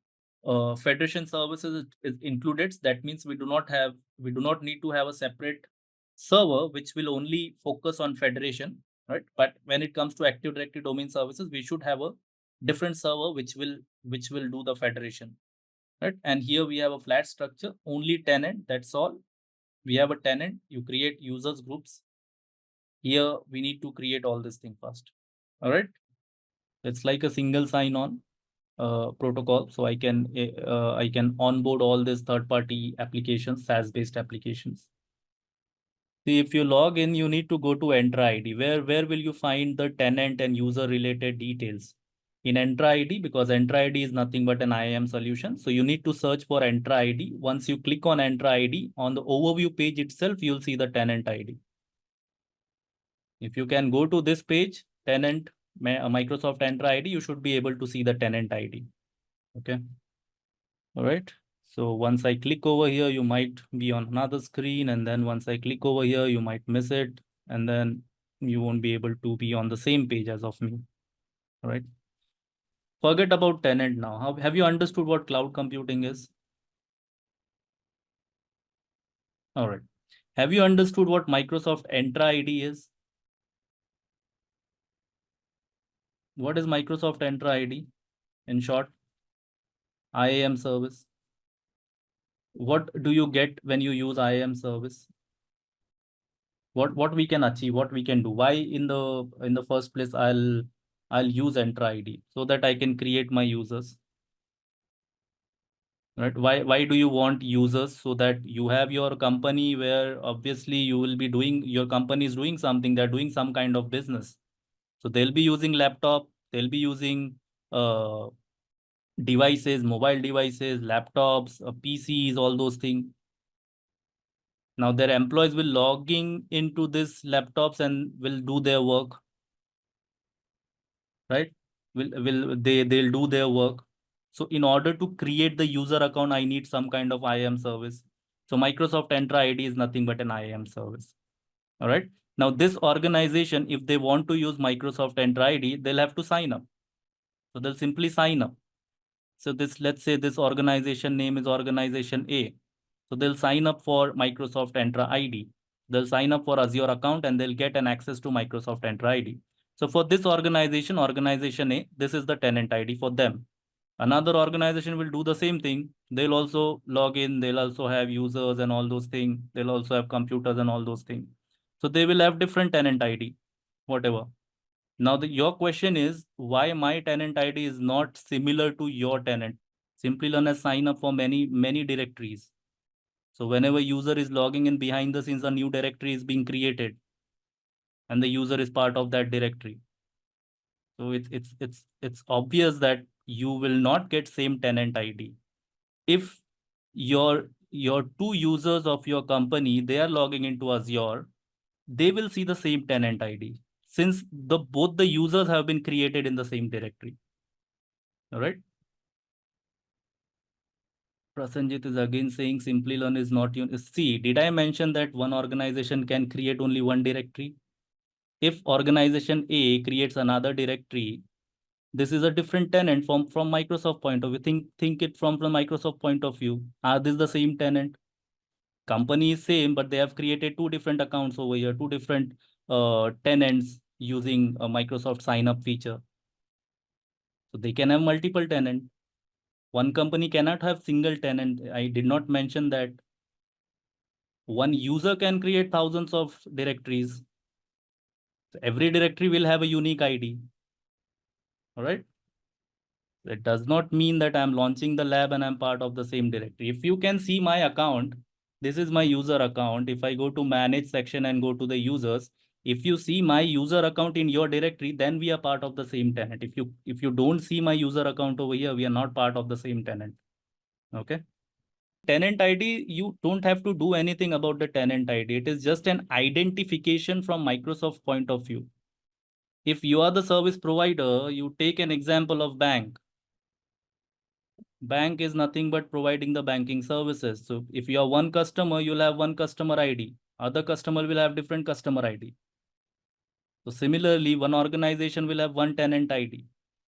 Federation services is included. That means we do not need to have a separate server which will only focus on federation, right? But when it comes to Active Directory domain services, we should have a different server which will do the federation, right? And here we have a flat structure, only tenant. That's all. We have a tenant. You create users groups. Here we need to create all this thing first. All right. It's like a single sign-on protocol. So I can onboard all these third-party applications, SaaS-based applications. See, if you log in, you need to go to Entra ID. Where will you find the tenant and user related details? In Entra ID, because Entra ID is nothing but an IAM solution. So you need to search for Entra ID. Once you click on Entra ID, on the overview page itself, you'll see the tenant ID. If you can go to this page, tenant Microsoft Entra ID, you should be able to see the tenant ID. Okay. All right. So once I click over here, you might be on another screen. And then once I click over here, you might miss it. And then you won't be able to be on the same page as of me. All right. Forget about tenant now. Have you understood what cloud computing is? All right. Have you understood what Microsoft Entra ID is? What is Microsoft Entra ID? In short, IAM service. What do you get when you use IAM service? What we can achieve, what we can do? Why in the first place I'll use Entra ID so that I can create my users, right? Why do you want users? So that you have your company where obviously you will be doing, your company is doing something, they're doing some kind of business. So they'll be using laptop, they'll be using devices, mobile devices, laptops, PCs, all those things. Now their employees will logging into this laptops and will do their work, right? They'll do their work. So in order to create the user account, I need some kind of IAM service. So Microsoft Entra ID is nothing but an IAM service. All right. Now this organization, if they want to use Microsoft Entra ID, they'll have to sign up. So they'll simply sign up. So this, let's say this organization name is organization A. So they'll sign up for Microsoft Entra ID. They'll sign up for Azure account and they'll get an access to Microsoft Entra ID. So for this organization, organization A, this is the tenant ID for them. Another organization will do the same thing. They'll also log in. They'll also have users and all those things. They'll also have computers and all those things. So they will have different tenant ID, whatever. Now your question is why my tenant ID is not similar to your tenant. Simplilearn has signed up for many directories. So whenever user is logging in behind the scenes, a new directory is being created and the user is part of that directory. So it's obvious that you will not get same tenant ID. If your two users of your company, they are logging into Azure, they will see the same tenant ID since both the users have been created in the same directory. All right. Prasanjit is again saying Simplilearn is not see, did I mention that one organization can create only one directory? If organization A creates another directory, this is a different tenant from Microsoft point of view. Think it from the Microsoft point of view. Are this the same tenant? Company is same, but they have created two different accounts over here, two different tenants using a Microsoft sign up feature. So they can have multiple tenant. One company cannot have single tenant. I did not mention that. One user can create thousands of directories. So every directory will have a unique ID. All right. That does not mean that I'm launching the lab and I'm part of the same directory. If you can see my account, this is my user account. If I go to manage section and go to the users, if you see my user account in your directory, then we are part of the same tenant. If you don't see my user account over here, we are not part of the same tenant. Okay. Tenant ID, you don't have to do anything about the tenant ID. It is just an identification from Microsoft point of view. If you are the service provider, you take an example of bank. Bank is nothing but providing the banking services. So if you are one customer, you'll have one customer ID. Other customer will have different customer ID. So similarly, one organization will have one tenant ID.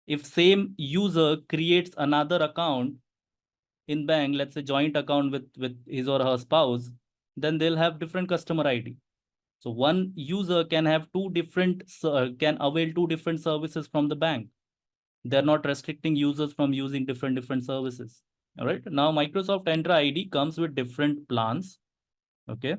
If same user creates another account in bank, let's say joint account with his or her spouse, then they'll have different customer ID. So one user can have can avail two different services from the bank. They're not restricting users from using different services. All right. Now Microsoft Entra ID comes with different plans. Okay.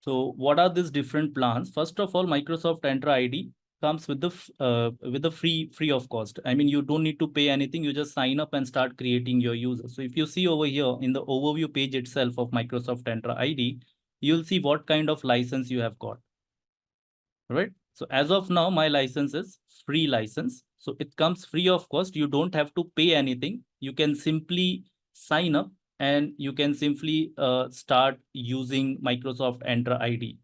So what are these different plans? First of all, Microsoft Entra ID comes with the free of cost. I mean, you don't need to pay anything. You just sign up and start creating your users. So if you see over here in the overview page itself of Microsoft Entra ID, you'll see what kind of license you have got. Right? So as of now, my license is free license. So it comes free of cost. You don't have to pay anything. You can simply sign up and you can simply start using Microsoft Entra ID.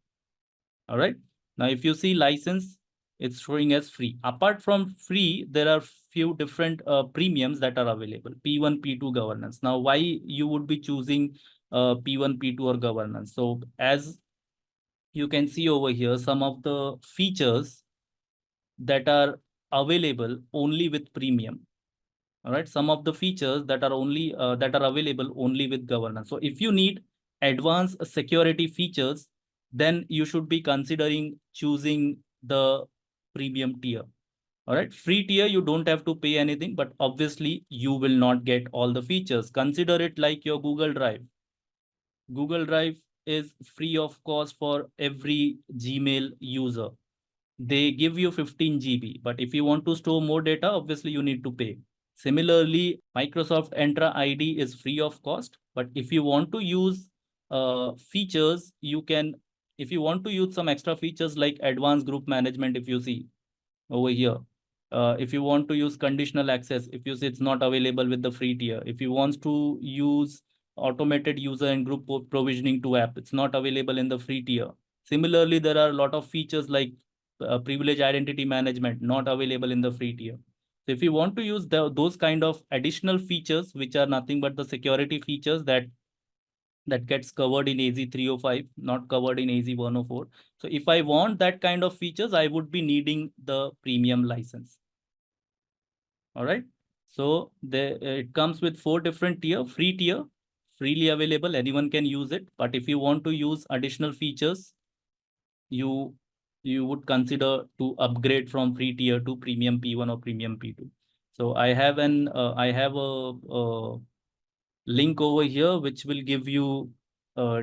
All right. Now, if you see license, it's showing as free. Apart from free, there are few different premiums that are available. P1, P2 governance. Now, why you would be choosing P1, P2 or governance? So as you can see over here, some of the features that are available only with premium. All right, some of the features that are only that are available only with governance. So if you need advanced security features, then you should be considering choosing the premium tier. All right, free tier, you don't have to pay anything, but obviously you will not get all the features. Consider it like your Google Drive. Google Drive is free of cost for every Gmail user. They give you 15 GB, but if you want to store more data, obviously you need to pay. Similarly, Microsoft Entra ID is free of cost, but if you want to use features, you can, if you want to use some extra features like advanced group management, if you see over here, if you want to use conditional access, if you see it's not available with the free tier. If you want to use automated user and group provisioning to app, it's not available in the free tier. Similarly, there are a lot of features like privilege identity management, not available in the free tier. So if you want to use those kind of additional features, which are nothing but the security features that gets covered in AZ-305, not covered in AZ-104. So if I want that kind of features, I would be needing the premium license. All right. So it comes with 4 different tier. Free tier, freely available, anyone can use it. But if you want to use additional features, you would consider to upgrade from free tier to premium P1 or premium P2. So I have a link over here which will give you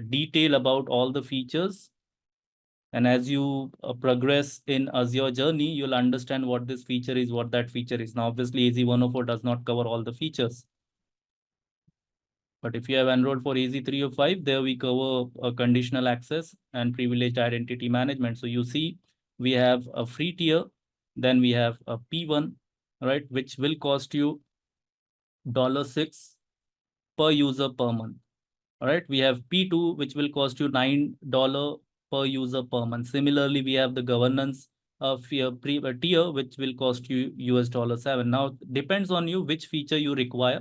detail about all the features. And as you progress in Azure journey, you'll understand what this feature is, what that feature is. Now, obviously, AZ-104 does not cover all the features. But if you have enrolled for AZ-305, there we cover conditional access and privileged identity management. So you see, we have a free tier, then we have a P1, right, which will cost you $6 per user per month. All right, we have P2, which will cost you $9 per user per month. Similarly, we have the governance tier, which will cost you $7. Now, depends on you which feature you require.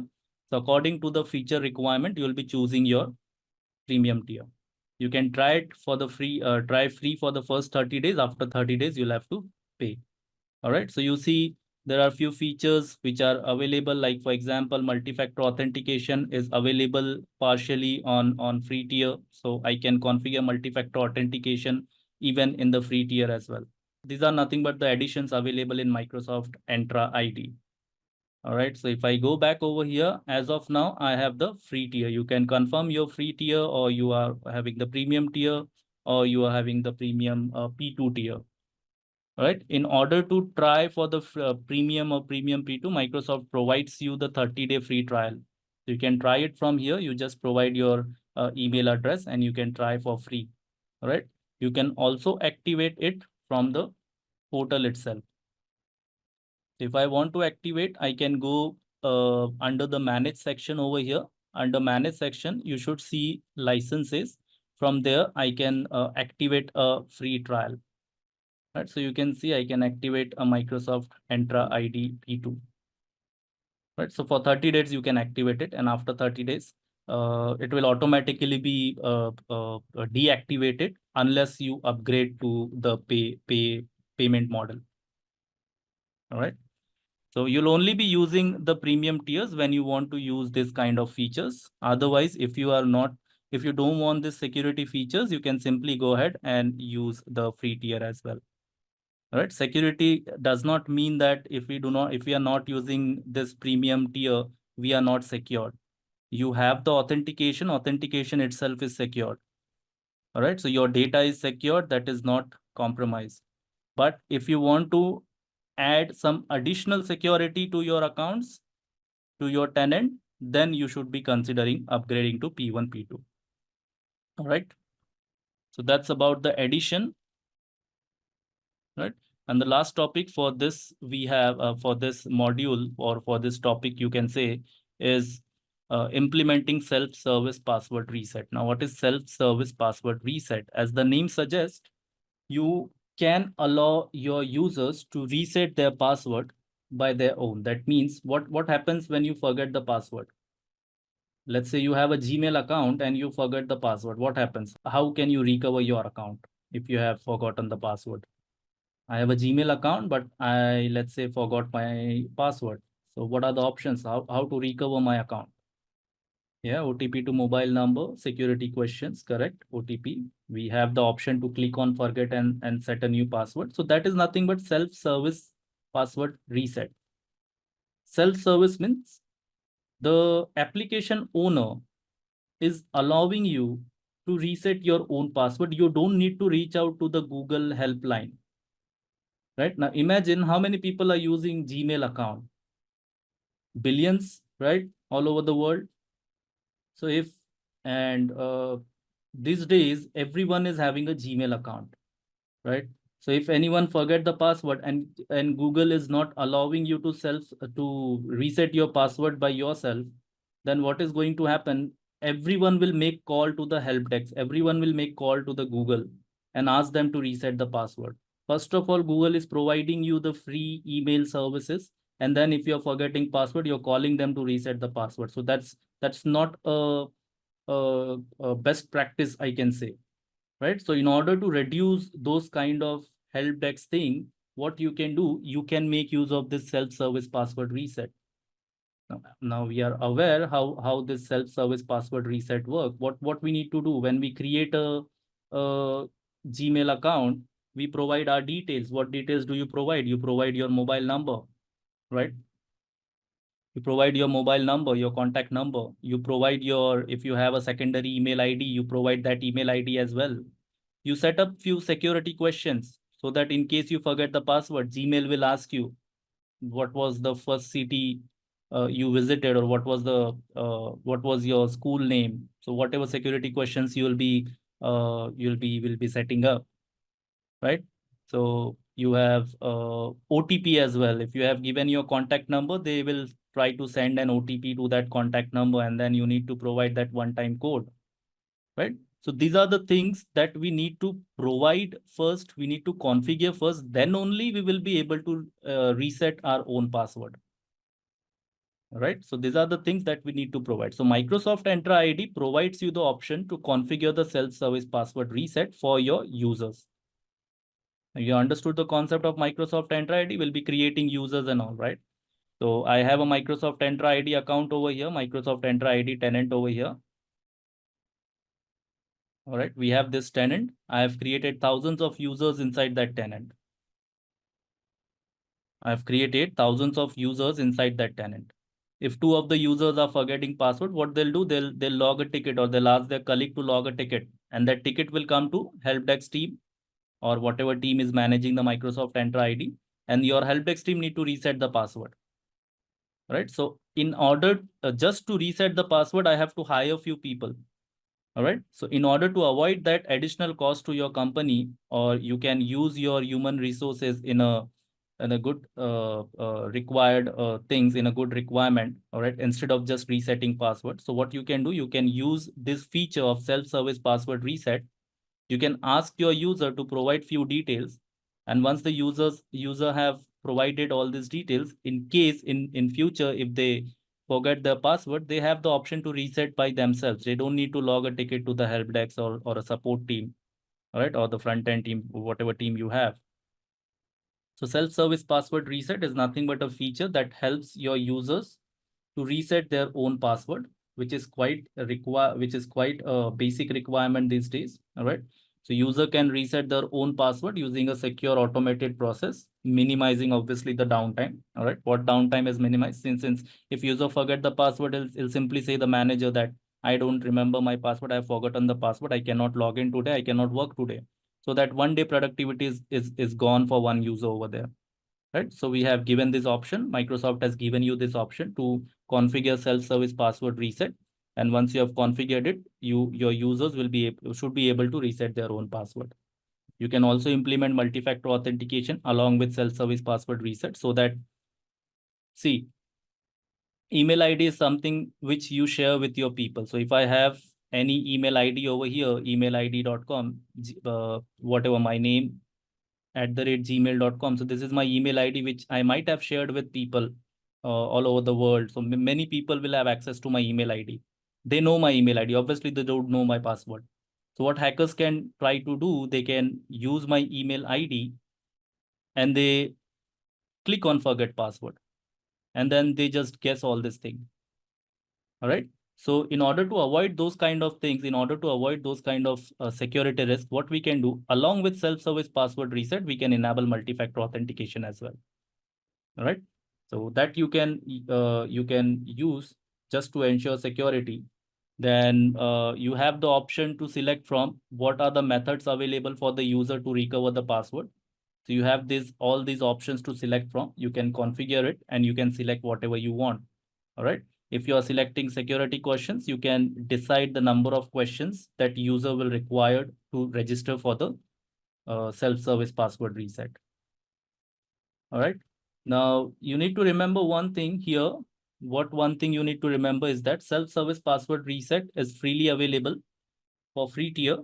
So according to the feature requirement, you will be choosing your premium tier. You can try it for the free, try free for the first 30 days. After 30 days, you'll have to pay. All right, so you see there are a few features which are available, like for example, multi-factor authentication is available partially on free tier. So I can configure multi-factor authentication even in the free tier as well. These are nothing but the additions available in Microsoft Entra ID. All right, so if I go back over here, as of now, I have the free tier. You can confirm your free tier, or you are having the premium tier, or you are having the premium P2 tier. All right, in order to try for the premium or premium P2, Microsoft provides you the 30-day free trial. So you can try it from here. You just provide your email address and you can try for free. All right, you can also activate it from the portal itself. If I want to activate, I can go under the manage section over here. Under manage section, you should see licenses. From there, I can activate a free trial. Right, so you can see I can activate a Microsoft Entra ID P2. Right, so for 30 days you can activate it, and after 30 days, it will automatically be deactivated unless you upgrade to the payment model. All right. So you'll only be using the premium tiers when you want to use this kind of features. Otherwise, if you don't want this security features, you can simply go ahead and use the free tier as well. All right, security does not mean that if we are not using this premium tier, we are not secured. You have the authentication itself is secured. All right, so your data is secured, that is not compromised. But if you want to add some additional security to your accounts, to your tenant, then you should be considering upgrading to P1, P2. All right. So that's about the addition. Right. And the last topic for this we have for this module, or for this topic, you can say, is implementing self-service password reset. Now, what is self-service password reset? As the name suggests, you can allow your users to reset their password by their own. That means what happens when you forget the password? Let's say you have a Gmail account and you forget the password. What happens? How can you recover your account if you have forgotten the password? I have a Gmail account, but I, let's say, forgot my password. So what are the options? How to recover my account? Yeah, OTP to mobile number, security questions, correct? OTP. We have the option to click on forget and set a new password. So that is nothing but self-service password reset. Self-service means the application owner is allowing you to reset your own password. You don't need to reach out to the Google helpline. Right now, imagine how many people are using Gmail account. Billions, right? All over the world. So if, and these days, everyone is having a Gmail account, right? So if anyone forget the password and Google is not allowing you to reset your password by yourself, then what is going to happen? Everyone will make call to the help desk. Everyone will make call to the Google and ask them to reset the password. First of all, Google is providing you the free email services. And then if you're forgetting password, you're calling them to reset the password. So that's not a best practice, I can say. Right. So in order to reduce those kind of help desk thing, what you can do, you can make use of this self-service password reset. Now we are aware how this self-service password reset work. What we need to do when we create a Gmail account, we provide our details. What details do you provide? You provide your mobile number, right? You provide your mobile number, your contact number. You provide your, if you have a secondary email ID, you provide that email ID as well. You set up few security questions so that in case you forget the password, Gmail will ask you what was the first city you visited, or what was your school name. So whatever security questions you will be setting up, right? So you have OTP as well. If you have given your contact number, they will try to send an OTP to that contact number, and then you need to provide that one-time code, right? So these are the things that we need to provide first. We need to configure first, then only we will be able to reset our own password. Right. So these are the things that we need to provide. So Microsoft Entra ID provides you the option to configure the self-service password reset for your users. You understood the concept of Microsoft Entra ID. We'll be creating users and all, right? So I have a Microsoft Entra ID account over here, Microsoft Entra ID tenant over here. All right, we have this tenant. I have created thousands of users inside that tenant. I have created thousands of users inside that tenant. If two of the users are forgetting password, what they'll do, they'll log a ticket, or they'll ask their colleague to log a ticket, and that ticket will come to help desk team, or whatever team is managing the Microsoft Entra ID, and your help desk team need to reset the password. Right. So in order just to reset the password, I have to hire a few people. All right. So in order to avoid that additional cost to your company, or you can use your human resources in a good required things, in a good requirement. All right. Instead of just resetting password. So what you can do, you can use this feature of self-service password reset. You can ask your user to provide few details. And once the user have provided all these details, in case in future, if they forget their password, they have the option to reset by themselves. They don't need to log a ticket to the help desk or a support team, all right, or the front end team, whatever team you have. So self-service password reset is nothing but a feature that helps your users to reset their own password, which is quite a basic requirement these days. All right. So user can reset their own password using a secure automated process, minimizing obviously the downtime. All right. What downtime is minimized? Since if user forget the password, he'll simply say the manager that I don't remember my password. I've forgotten the password. I cannot log in today. I cannot work today. so that one day productivity is gone for one user over there, right? So we have given this option. Microsoft has given you this option to configure self-service password reset. And once you have configured it, your users should be able to reset their own password. You can also implement multi-factor authentication along with self-service password reset, so that, see, email ID is something which you share with your people. So if I have any email ID over here, emailid.com, whatever my name, @gmail.com. So this is my email ID, which I might have shared with people all over the world. So many people will have access to my email ID. They know my email ID. Obviously, they don't know my password. So what hackers can try to do, they can use my email ID and they click on forget password. And then they just guess all this thing. All right. So in order to avoid those kind of things, in order to avoid those kind of security risk, what we can do, along with self-service password reset, we can enable multi-factor authentication as well. All right. So that you can use just to ensure security. Then you have the option to select from what are the methods available for the user to recover the password. So you have all these options to select from. You can configure it and you can select whatever you want. All right. If you are selecting security questions, you can decide the number of questions that user will require to register for the self-service password reset. All right. Now you need to remember one thing here. One thing you need to remember is that self-service password reset is freely available for free tier.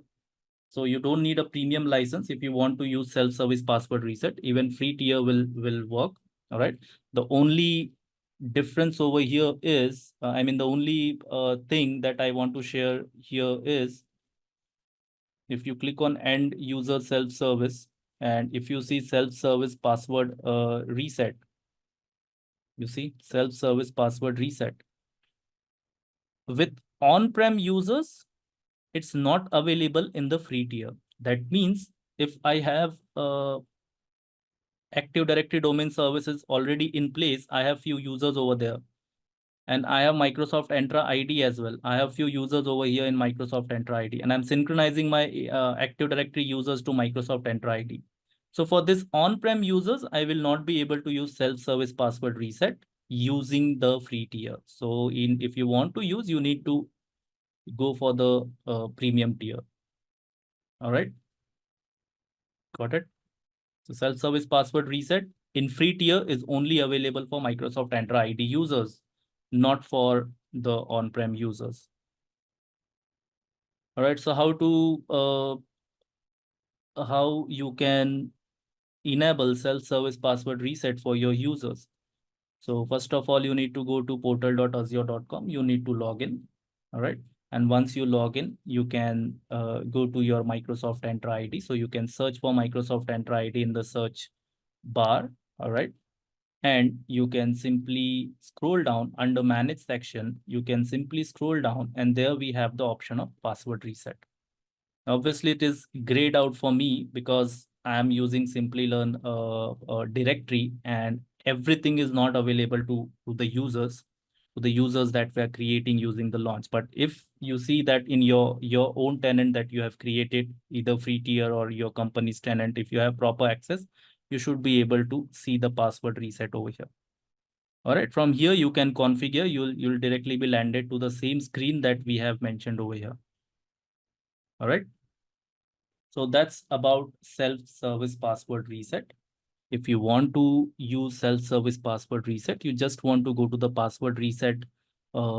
So you don't need a premium license if you want to use self-service password reset. Even free tier will work. All right. The only difference over here is, the only thing that I want to share here is, if you click on end user self-service and if you see self-service password reset, you see self-service password reset. With on-prem users, it's not available in the free tier. That means if I have Active Directory domain services already in place, I have few users over there. And I have Microsoft Entra ID as well. I have few users over here in Microsoft Entra ID, and I'm synchronizing my Active Directory users to Microsoft Entra ID. So for this on-prem users, I will not be able to use self-service password reset using the free tier. So if you want to use, you need to go for the premium tier. All right. Got it. So self-service password reset in free tier is only available for Microsoft Entra ID users, not for the on-prem users. All right. So how you can enable self-service password reset for your users. So first of all, you need to go to portal.azure.com. You need to log in. All right. And once you log in, you can go to your Microsoft Entra ID. So you can search for Microsoft Entra ID in the search bar. All right. And you can simply scroll down under manage section. You can simply scroll down and there we have the option of password reset. Obviously, it is grayed out for me because I am using Simplilearn directory and everything is not available to the users that we are creating using the launch. But if you see that in your own tenant that you have created, either free tier or your company's tenant, if you have proper access, you should be able to see the password reset over here. All right, from here you can configure, you'll directly be landed to the same screen that we have mentioned over here. All right. So that's about self-service password reset. If you want to use self-service password reset, you just want to go to the password reset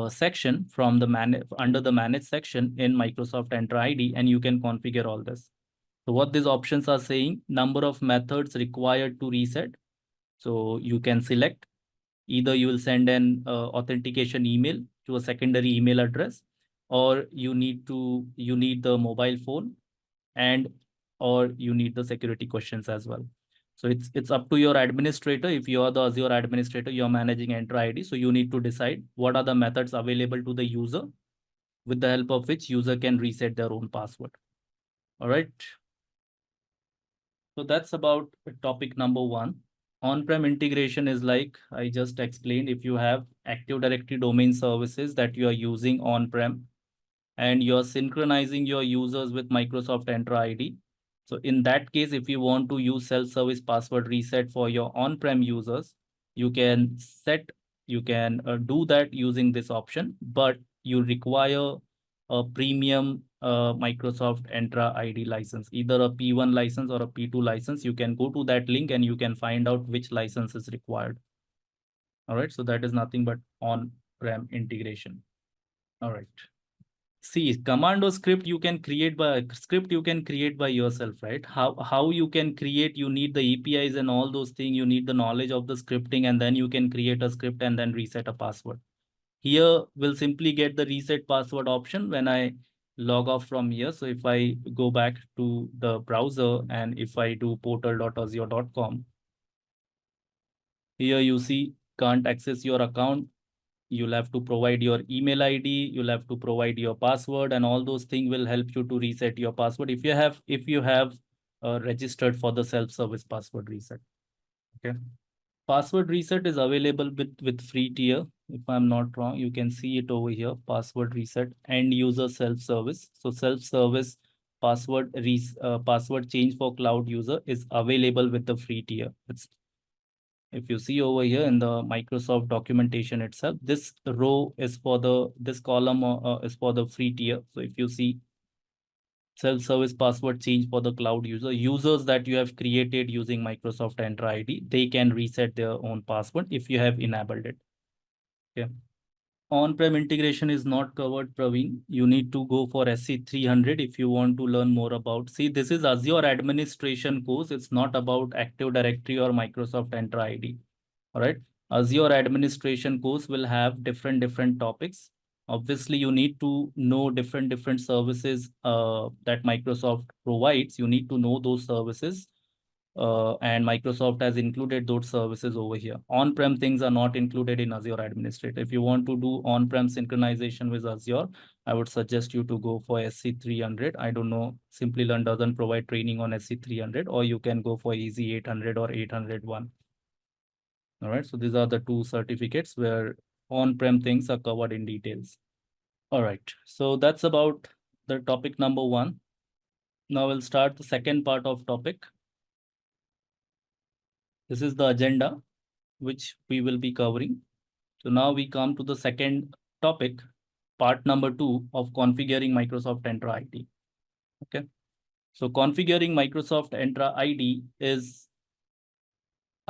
section from the under the manage section in Microsoft Entra ID, and you can configure all this. So what these options are saying, number of methods required to reset. So you can select either you will send an authentication email to a secondary email address, or you need the mobile phone, and or you need the security questions as well. So it's up to your administrator. If you are the Azure administrator, you're managing Entra ID. So you need to decide what are the methods available to the user with the help of which user can reset their own password. All right. So that's about topic number 1. On-prem integration is like I just explained. If you have Active Directory domain services that you are using on-prem and you're synchronizing your users with Microsoft Entra ID, So in that case, if you want to use self-service password reset for your on-prem users, you can do that using this option, but you require a premium Microsoft Entra ID license, either a P1 license or a P2 license. You can go to that link and you can find out which license is required. All right, so that is nothing but on-prem integration. All right. See, command or script you can create by yourself, right? How you can create, you need the APIs and all those things. You need the knowledge of the scripting, and then you can create a script and then reset a password. Here we'll simply get the reset password option when I log off from here. So if I go back to the browser and if I do portal.azure.com, here you see can't access your account. You'll have to provide your email ID, you'll have to provide your password, and all those things will help you to reset your password if you have registered for the self-service password reset. Okay. Password reset is available with free tier. If I'm not wrong, you can see it over here, password reset and user self-service. So self-service password change for cloud user is available with the free tier. If you see over here in the Microsoft documentation itself, this row is for this column is for the free tier. So if you see self-service password change for the cloud users that you have created using Microsoft Entra ID, they can reset their own password if you have enabled it. Okay. On-prem integration is not covered, Praveen. You need to go for SC300 if you want to learn more about. See, this is Azure Administration course. It's not about Active Directory or Microsoft Entra ID. All right. Azure Administration course will have different topics. Obviously, you need to know different services that Microsoft provides. You need to know those services. And Microsoft has included those services over here. On-prem things are not included in Azure Administrator. If you want to do on-prem synchronization with Azure, I would suggest you to go for SC300. I don't know, Simplilearn doesn't provide training on SC300, or you can go for AZ-800 or 801. All right, so these are the two certificates where on-prem things are covered in details. All right, so that's about the topic number 1. Now we'll start the second part of topic. This is the agenda which we will be covering. So now we come to the second topic, part number 2 of configuring Microsoft Entra ID. Okay. So configuring Microsoft Entra ID is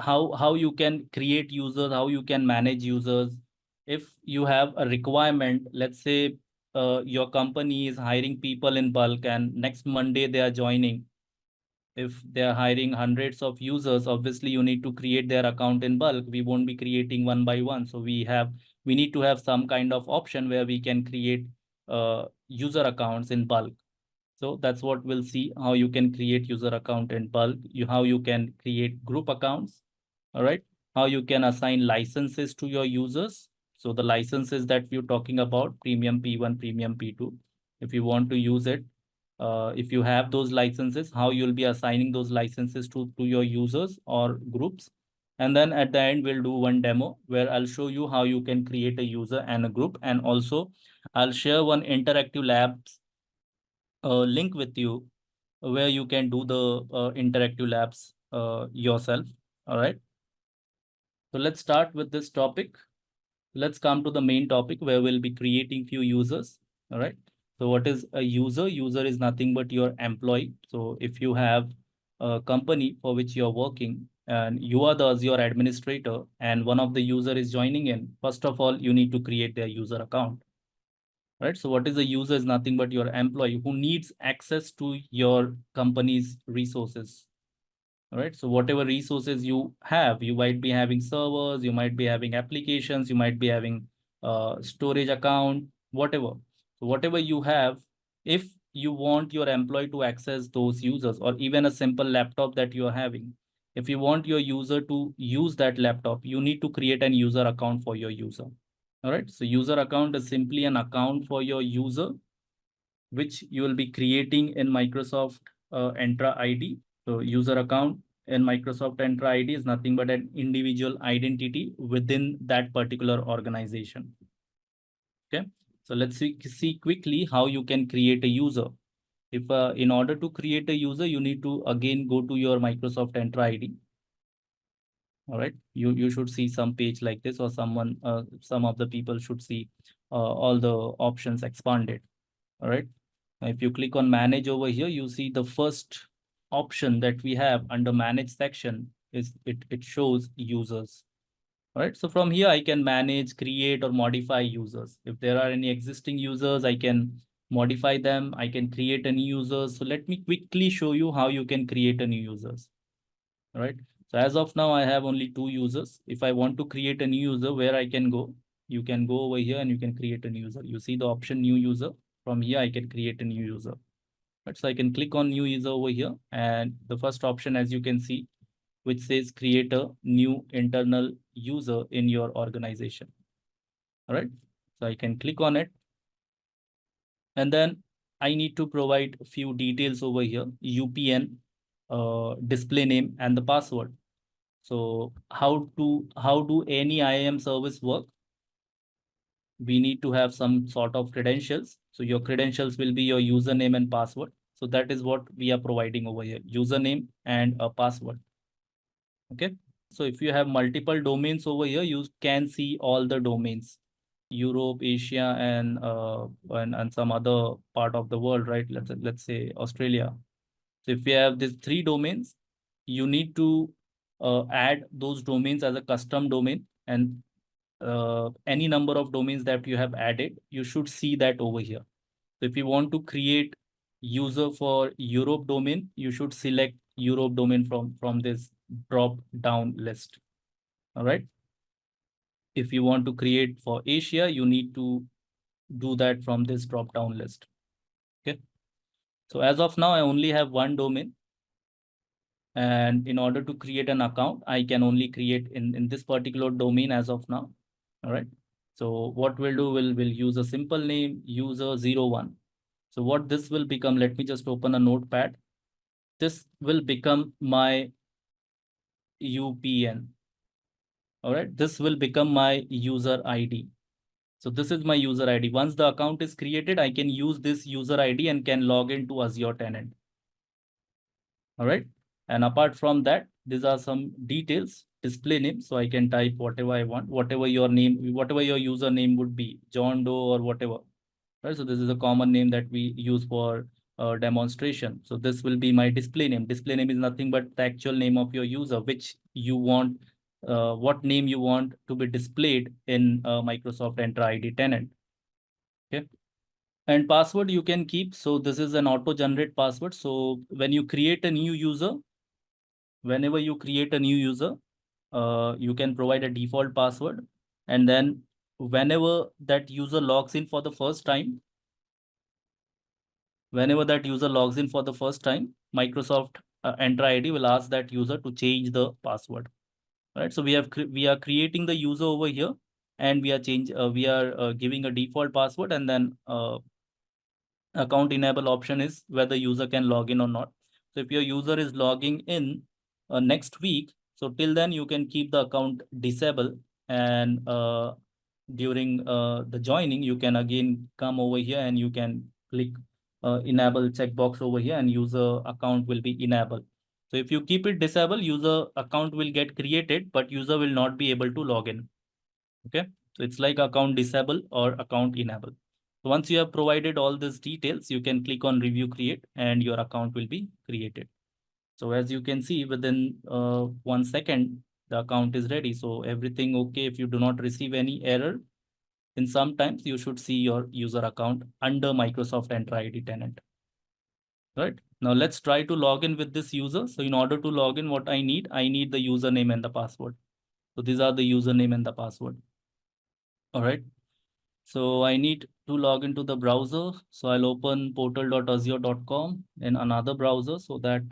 how you can create users, how you can manage users. If you have a requirement, let's say your company is hiring people in bulk and next Monday they are joining. If they are hiring hundreds of users, obviously you need to create their account in bulk. We won't be creating one by one. So we need to have some kind of option where we can create user accounts in bulk. So that's what we'll see, how you can create user account in bulk, how you can create group accounts. All right, how you can assign licenses to your users. So the licenses that we're talking about, premium P1, premium P2, if you want to use it, if you have those licenses, how you'll be assigning those licenses to your users or groups. And then at the end, we'll do one demo where I'll show you how you can create a user and a group. And also I'll share one interactive labs link with you where you can do the interactive labs yourself. All right. So let's start with this topic. Let's come to the main topic where we'll be creating few users. All right. So what is a user? User is nothing but your employee. So if you have a company for which you're working and you are the Azure administrator and one of the user is joining in, first of all, you need to create their user account. Right. So what is a user is nothing but your employee who needs access to your company's resources. All right. So whatever resources you have, you might be having servers, you might be having applications, you might be having storage account, whatever. So whatever you have, if you want your employee to access those users or even a simple laptop that you're having, if you want your user to use that laptop, you need to create an user account for your user. All right. So user account is simply an account for your user, which you will be creating in Microsoft Entra ID. So user account in Microsoft Entra ID is nothing but an individual identity within that particular organization. Okay. So let's see quickly how you can create a user. If in order to create a user, you need to again go to your Microsoft Entra ID. All right, you should see some page like this, or someone some of the people should see all the options expanded. All right, now if you click on manage over here, you see the first option that we have under manage section is it shows users. All right, so from here I can manage, create, or modify users. If there are any existing users, I can modify them. I can create a new user. So let me quickly show you how you can create a new users. All right, so as of now I have only 2 users. If I want to create a new user, where I can go, you can go over here and you can create a new user. You see the option new user. From here I can create a new user. Right, so I can click on new user over here, and the first option, as you can see, which says create a new internal user in your organization. All right, so I can click on it, and then I need to provide a few details over here: UPN, display name, and the password. So how do any IAM service work? We need to have some sort of credentials. So your credentials will be your username and password. So that is what we are providing over here: username and a password. Okay, so if you have multiple domains over here, you can see all the domains: Europe, Asia, and some other part of the world, right? Let's say Australia. So if you have these 3 domains, you need to add those domains as a custom domain, and any number of domains that you have added, you should see that over here. So if you want to create user for Europe domain, you should select Europe domain from this drop down list. All right. If you want to create for Asia, you need to do that from this drop down list. Okay. So as of now, I only have 1 domain. And in order to create an account, I can only create in this particular domain as of now. All right. So what we'll do, we'll use a simple name, user01. So what this will become, let me just open a notepad. This will become my UPN. All right, this will become my user ID. So this is my user ID. Once the account is created, I can use this user ID and can log into Azure tenant. All right, and apart from that, these are some details: display name. So I can type whatever I want, whatever your name, whatever your username would be, John Doe or whatever. Right, so this is a common name that we use for demonstration. So this will be my display name. Display name is nothing but the actual name of your user, which you want, what name you want to be displayed in Microsoft Entra ID tenant. Okay. And password you can keep. So this is an auto-generate password. So when you create a new user, whenever you create a new user, you can provide a default password. And then whenever that user logs in for the first time, Microsoft Entra ID will ask that user to change the password. All right, so we are creating the user over here, and we are giving a default password, and then account enable option is whether user can log in or not. So if your user is logging in next week, so till then you can keep the account disabled, and during the joining, you can again come over here and you can click enable checkbox over here, and user account will be enabled. So if you keep it disabled, user account will get created, but user will not be able to log in. Okay, so it's like account disable or account enable. So once you have provided all these details, you can click on review create, and your account will be created. So as you can see, within 1 second, the account is ready. So everything okay. If you do not receive any error, then sometimes you should see your user account under Microsoft Entra ID tenant. Right, now let's try to log in with this user. So in order to log in, what I need the username and the password. So these are the username and the password. All right, so I need to log into the browser. So I'll open portal.azure.com in another browser so that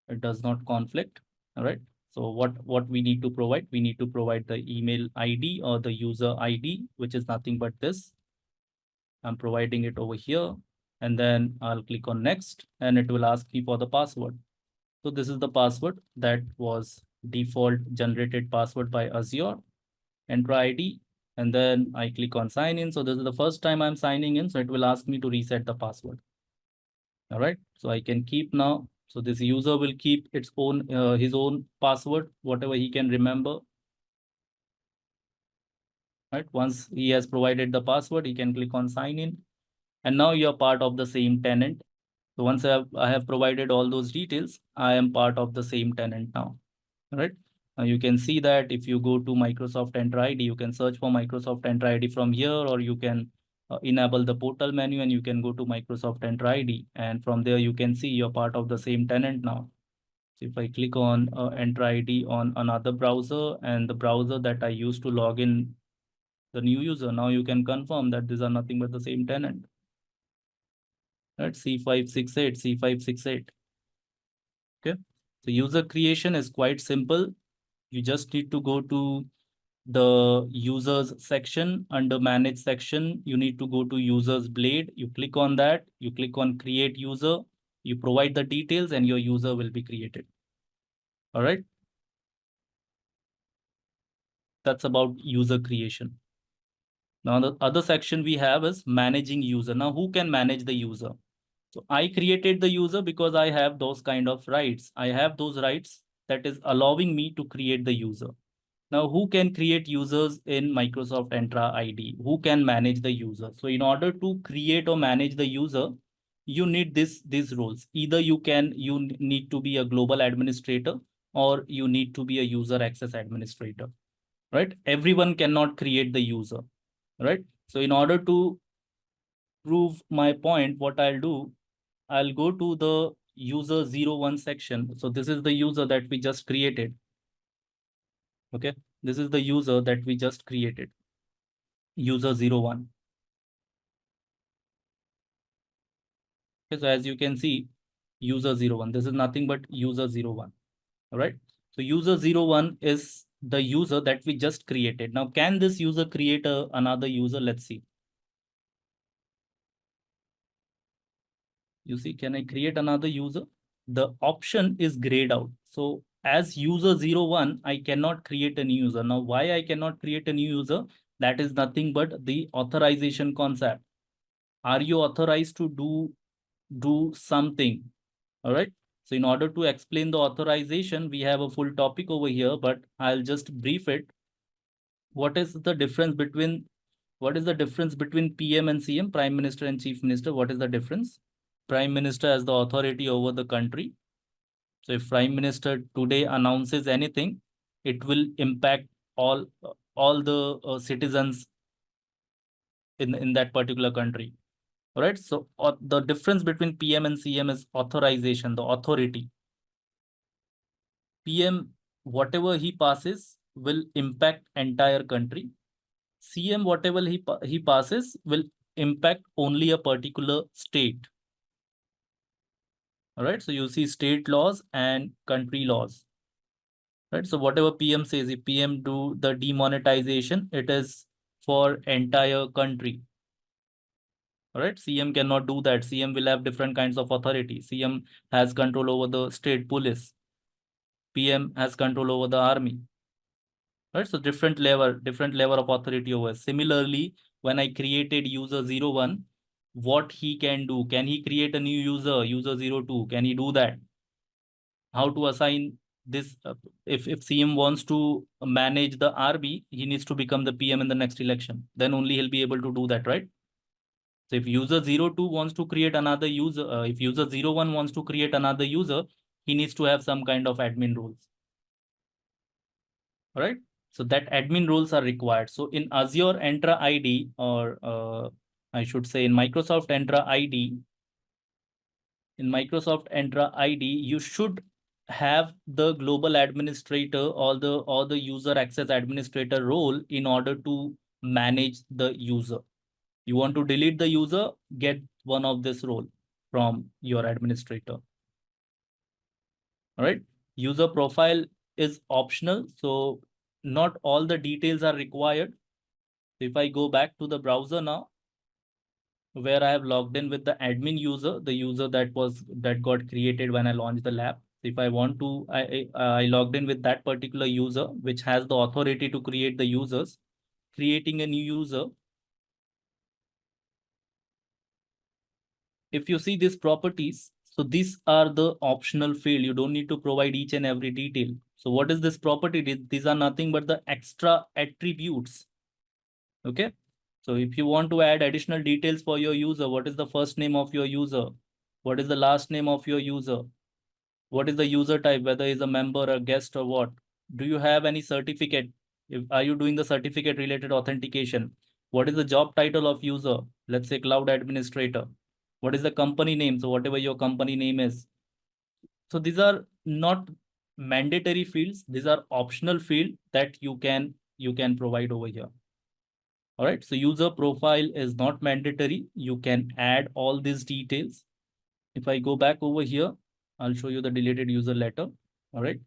it does not conflict. All right, so what we need to provide, we need to provide the email ID or the user ID, which is nothing but this. I'm providing it over here, and then I'll click on next, and it will ask me for the password. So this is the password that was default generated password by Azure Entra ID, and then I click on sign in. So this is the first time I'm signing in, so it will ask me to reset the password. All right, so I can keep now. So this user will keep its own his own password, whatever he can remember. Right, once he has provided the password, he can click on sign in, and now you're part of the same tenant. So once I have provided all those details, I am part of the same tenant now. All right. Now you can see that if you go to Microsoft Entra ID, you can search for Microsoft Entra ID from here, or you can enable the portal menu and you can go to Microsoft Entra ID. And from there, you can see you're part of the same tenant now. So if I click on Entra ID on another browser and the browser that I used to log in the new user, now you can confirm that these are nothing but the same tenant. Right, C568, C568. Okay. So user creation is quite simple. You just need to go to the users section. Under manage section, you need to go to users blade. You click on that, you click on create user, you provide the details and your user will be created. All right. That's about user creation. Now the other section we have is managing user. Now who can manage the user? So I created the user because I have those kind of rights. I have those rights that is allowing me to create the user. Now, who can create users in Microsoft Entra ID? Who can manage the user? So in order to create or manage the user, you need these roles. Either you need to be a global administrator or you need to be a user access administrator, right? Everyone cannot create the user, right? So in order to prove my point, what I'll do, I'll go to the user 01 section. So this is the user that we just created. Okay, this is the user that we just created, user 01. Okay, so as you can see, user 01, this is nothing but user 01. All right, so user 01 is the user that we just created. Now, can this user create another user? Let's see. You see, can I create another user? The option is grayed out. So as user 01, I cannot create a new user. Now, why I cannot create a new user? That is nothing but the authorization concept. Are you authorized to do something? All right. So in order to explain the authorization, we have a full topic over here, but I'll just brief it. What is the difference between PM and CM, Prime Minister and Chief Minister? What is the difference? Prime Minister has the authority over the country. So if Prime Minister today announces anything, it will impact all the citizens in that particular country. All right. So the difference between PM and CM is authorization, the authority. PM, whatever he passes will impact entire country. CM, whatever he passes will impact only a particular state. All right, so you see state laws and country laws. Right, so whatever PM says, if PM do the demonetization, it is for entire country. All right, CM cannot do that. CM will have different kinds of authority. CM has control over the state police. PM has control over the army. Right, so different level of authority over. Similarly, when I created user 01, what he can do? Can he create a new user 02? Can he do that? How to assign this? If CM wants to manage the RB, he needs to become the PM in the next election. Then only he'll be able to do that, right? So if user 02 wants to create another user, if user 01 wants to create another user, he needs to have some kind of admin rules. All right. So that admin rules are required. So in Azure Entra ID, or I should say in Microsoft Entra ID, you should have the global administrator or the user access administrator role in order to manage the user. You want to delete the user, get one of this role from your administrator. All right. User profile is optional, so not all the details are required. If I go back to the browser now, where I have logged in with the admin user, the user that got created when I launched the lab. If I want to, I logged in with that particular user, which has the authority to create the users. Creating a new user. if you see these properties, so these are the optional field. You don't need to provide each and every detail. So what is this property? These are nothing but the extra attributes. Okay. So if you want to add additional details for your user, what is the first name of your user? What is the last name of your user? What is the user type, whether he's a member, a guest, or what? Do you have any certificate? Are you doing the certificate related authentication? What is the job title of user? Let's say cloud administrator. What is the company name? So whatever your company name is. So these are not mandatory fields. These are optional field that you can provide over here. All right. So user profile is not mandatory. You can add all these details. If I go back over here, I'll show you the deleted user letter. All right.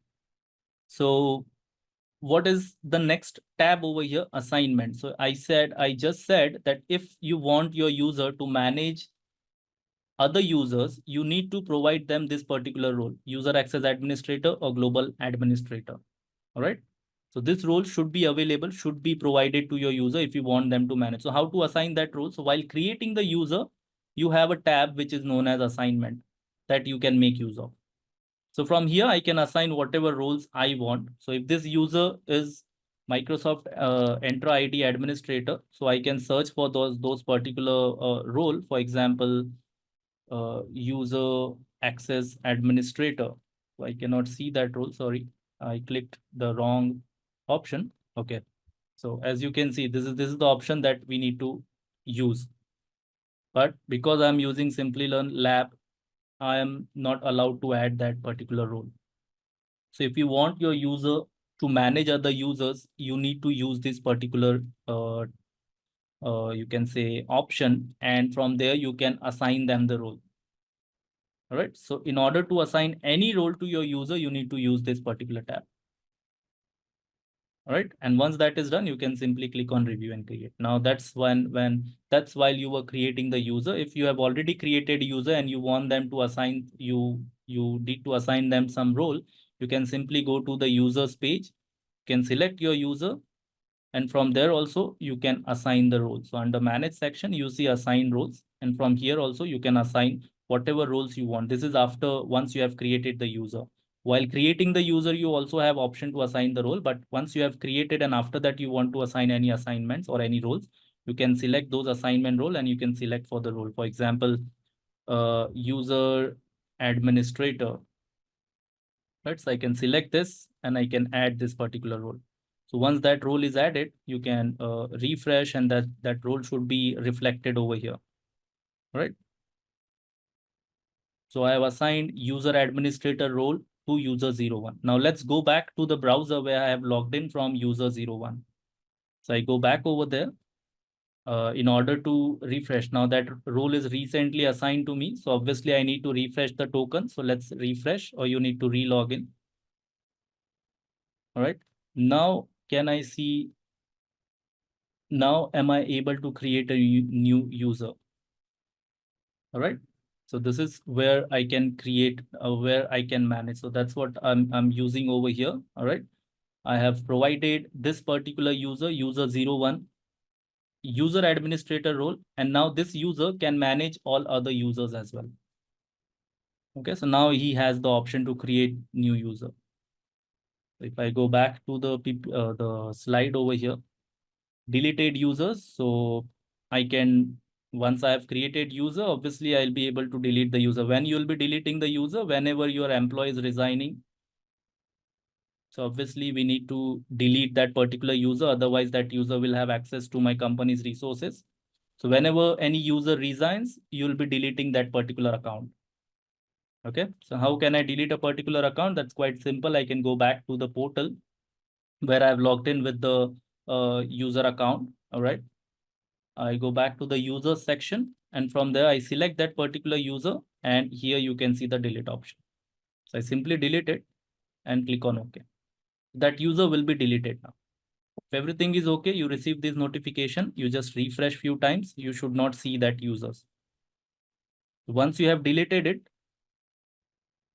So what is the next tab over here? Assignment. So I just said that if you want your user to manage other users, you need to provide them this particular role, user access administrator or global administrator. All right. So this role should be available, should be provided to your user if you want them to manage. So how to assign that role? So while creating the user, you have a tab which is known as assignment that you can make use of. So from here, I can assign whatever roles I want. So if this user is Microsoft Entra ID administrator, so I can search for those particular role. For example, user access administrator. So I cannot see that role. Sorry, I clicked the wrong option. Okay. So as you can see, this is the option that we need to use. But because I'm using Simplilearn lab, I am not allowed to add that particular role. So if you want your user to manage other users, you need to use this particular you can say option, and from there you can assign them the role. All right. So in order to assign any role to your user, you need to use this particular tab. All right. And once that is done, you can simply click on review and create. Now that's that's while you were creating the user. If you have already created a user and you want them to assign you need to assign them some role, you can simply go to the users page, you can select your user, and from there also you can assign the role. So under manage section, you see assign roles, and from here also you can assign whatever roles you want. This is after once you have created the user. While creating the user, you also have option to assign the role, but once you have created and after that you want to assign any assignments or any roles, you can select those assignment role and you can select for the role. For example, user administrator. Right, so I can select this and I can add this particular role. So once that role is added, you can refresh, and that role should be reflected over here. Right. So I have assigned user administrator role to user 01. Now let's go back to the browser where I have logged in from user 01. So I go back over there in order to refresh. Now that role is recently assigned to me. So obviously I need to refresh the token. So let's refresh, or you need to re-log in. All right. Now can I see? Now am I able to create a new user? All right. So this is where I can create, where I can manage. So that's what I'm using over here. All right. I have provided this particular user 01 user administrator role, and now this user can manage all other users as well. Okay. So now he has the option to create new user. If I go back to the slide over here, deleted users. So I can, once I have created user, obviously I'll be able to delete the user. When you'll be deleting the user, whenever your employee is resigning. So obviously we need to delete that particular user. Otherwise that user will have access to my company's resources. So whenever any user resigns, you'll be deleting that particular account. Okay. So how can I delete a particular account? That's quite simple. I can go back to the portal where I've logged in with the user account. All right. I go back to the user section, and from there I select that particular user, and here you can see the delete option. So I simply delete it and click on OK. That user will be deleted now. If everything is okay, you receive this notification, you just refresh few times, you should not see that users. Once you have deleted it,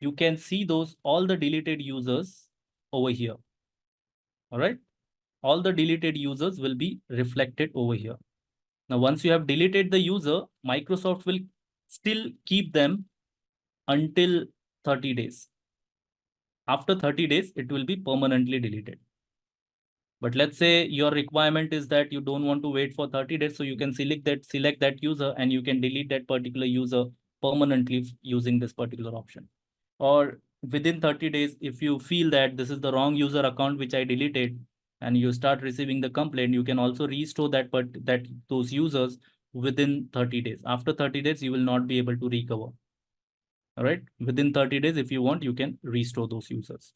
you can see all the deleted users over here. All right. All the deleted users will be reflected over here. Now, once you have deleted the user, Microsoft will still keep them until 30 days. After 30 days, it will be permanently deleted. But let's say your requirement is that you don't want to wait for 30 days, so you can select that user and you can delete that particular user permanently using this particular option. Or within 30 days, if you feel that this is the wrong user account which I deleted, and you start receiving the complaint, you can also restore those users within 30 days. After 30 days, you will not be able to recover. All right. Within 30 days, if you want, you can restore those users.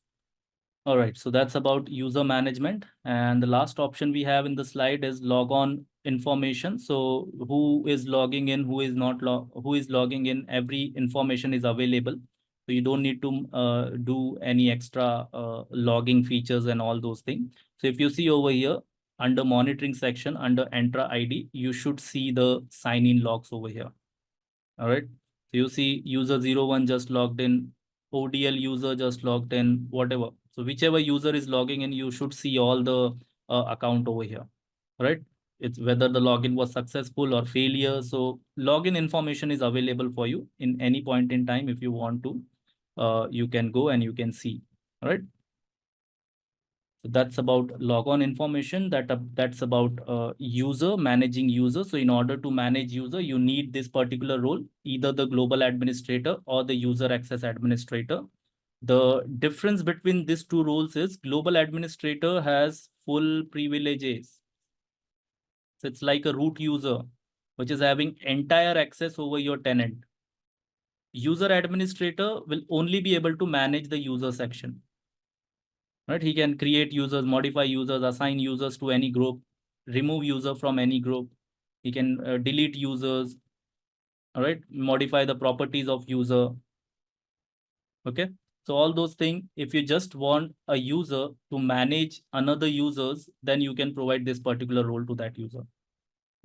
All right, so that's about user management. And the last option we have in the slide is log on information. So who is logging in, who is not who is logging in, every information is available. So you don't need to do any extra logging features and all those things. So if you see over here under monitoring section, under Entra ID, you should see the sign in logs over here. All right. So you see user 01 just logged in, ODL user just logged in, whatever. So whichever user is logging in, you should see all the account over here, right? It's whether the login was successful or failure. So login information is available for you in any point in time. If you want to, you can go and you can see, all right? So that's about logon information. That's about user, managing user. So in order to manage user, you need this particular role, either the global administrator or the user access administrator. The difference between these two roles is global administrator has full privileges. So it's like a root user, which is having entire access over your tenant. User administrator will only be able to manage the user section. Right? He can create users, modify users, assign users to any group, remove user from any group. He can delete users, all right, modify the properties of user. Okay. So all those things, if you just want a user to manage another users, then you can provide this particular role to that user.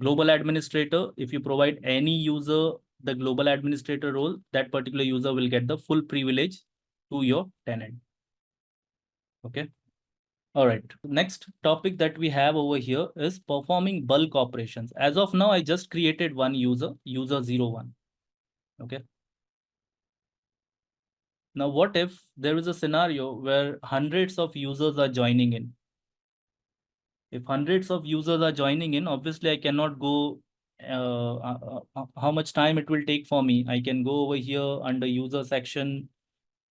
Global administrator, if you provide any user the global administrator role, that particular user will get the full privilege to your tenant. Okay. All right, next topic that we have over here is performing bulk operations. As of now, I just created one user, user 01. Okay. Now, what if there is a scenario where hundreds of users are joining in? If hundreds of users are joining in, obviously I cannot go, how much time it will take for me. I can go over here under user section.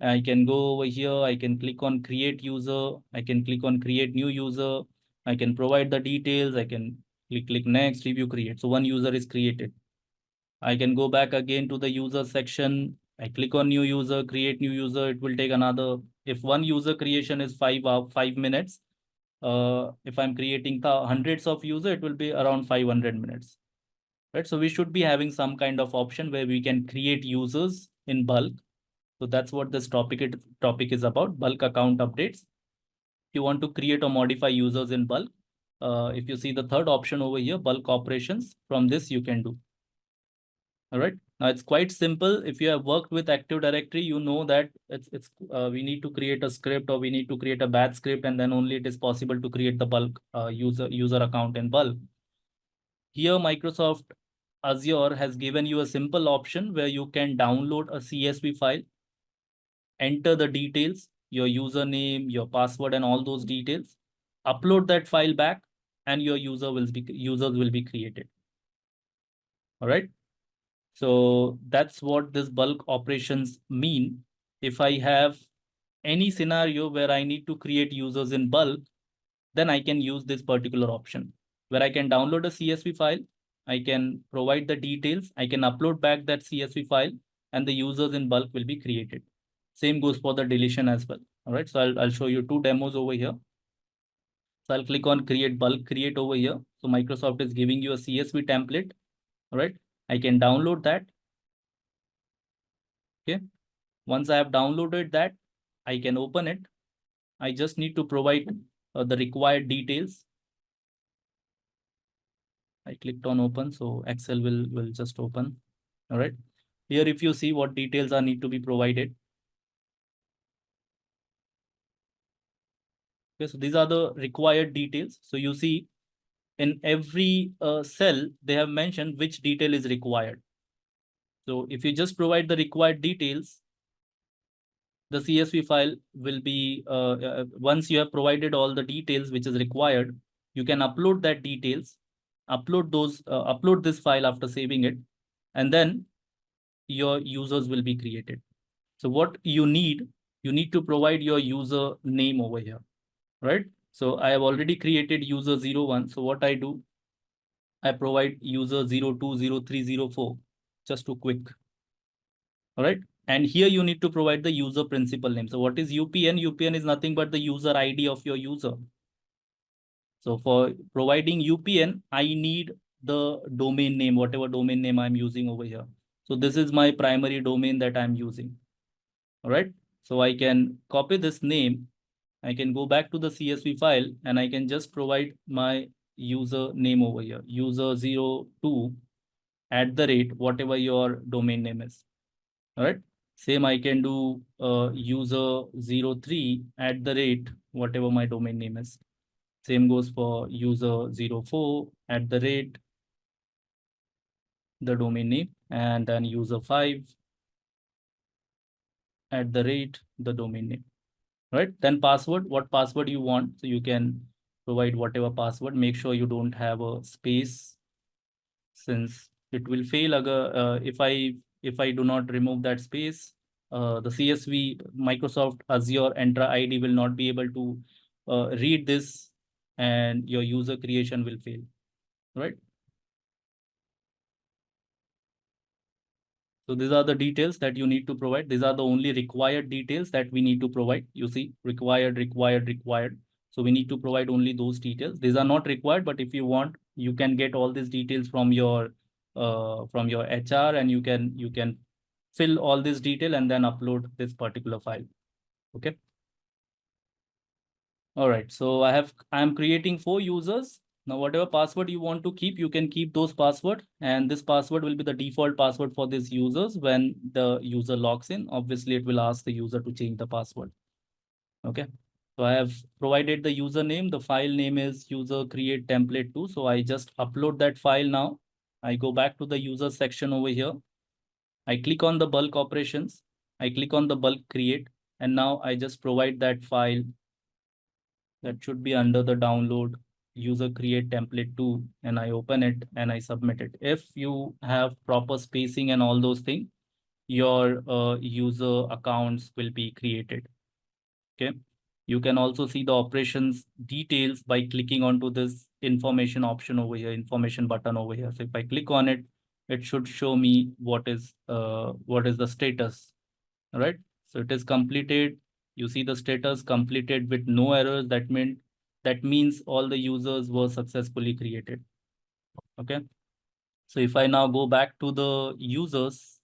I can go over here, I can click on create user, I can click on create new user, I can provide the details, I can click next, review create. So one user is created. I can go back again to the user section. I click on new user, create new user. It will take another, if one user creation is 5 minutes, if I'm creating hundreds of user, it will be around 500 minutes. Right? So we should be having some kind of option where we can create users in bulk. So that's what this topic is about, bulk account updates. If you want to create or modify users in bulk, if you see the third option over here, bulk operations, from this you can do. All right. Now it's quite simple. If you have worked with Active Directory, you know that we need to create a script or we need to create a batch script, and then only it is possible to create the bulk user account in bulk. Here, Microsoft Azure has given you a simple option where you can download a CSV file, enter the details, your username, your password, and all those details, upload that file back, and your users will be created. All right. So that's what this bulk operations mean. If I have any scenario where I need to create users in bulk, then I can use this particular option where I can download a CSV file. I can provide the details. I can upload back that CSV file, and the users in bulk will be created. Same goes for the deletion as well. All right. So I'll show you two demos over here. So I'll click on create bulk create over here. So Microsoft is giving you a CSV template. All right. I can download that. Okay. Once I have downloaded that, I can open it. I just need to provide the required details. I clicked on open, so Excel will just open. All right. Here, if you see what details are need to be provided. Okay, so these are the required details. So you see in every cell, they have mentioned which detail is required. So if you just provide the required details, the CSV file will be, once you have provided all the details which is required, you can upload that details, upload this file after saving it, and then your users will be created. So what you need to provide your user name over here, right? So I have already created user 01. So what I do, I provide user 02, 03, 04, just to quick. All right. And here you need to provide the user principal name. So what is UPN? UPN is nothing but the user ID of your user. So for providing UPN, I need the domain name, whatever domain name I'm using over here. So this is my primary domain that I'm using. All right. So I can copy this name. I can go back to the CSV file and I can just provide my user name over here, user02 @ whatever your domain name is. All right. Same I can do user03 @ whatever my domain name is. Same goes for user04 @ the domain name, and then user5 @ the domain name. Right. Then password, what password you want. So you can provide whatever password. Make sure you don't have a space, since it will fail if I do not remove that space. The CSV Microsoft Azure Entra ID will not be able to read this, and your user creation will fail, right? So these are the details that you need to provide. These are the only required details that we need to provide. You see, required, required, required. So we need to provide only those details. These are not required, but if you want, you can get all these details from your HR, and you can fill all this detail and then upload this particular file. Okay. All right. So I'm creating 4 users. Now, whatever password you want to keep, you can keep those password, and this password will be the default password for these users. When the user logs in, obviously it will ask the user to change the password. Okay. So I have provided the username. The file name is user create template 2. So I just upload that file now. I go back to the user section over here. I click on the bulk operations. I click on the bulk create, and now I just provide that file that should be under the download user create template 2, and I open it and I submit it. If you have proper spacing and all those things, your user accounts will be created. Okay. You can also see the operations details by clicking onto this information option over here, information button over here. So if I click on it, it should show me what is the status. All right. So it is completed. You see the status completed with no errors. That means all the users were successfully created. Okay. So if I now go back to the users,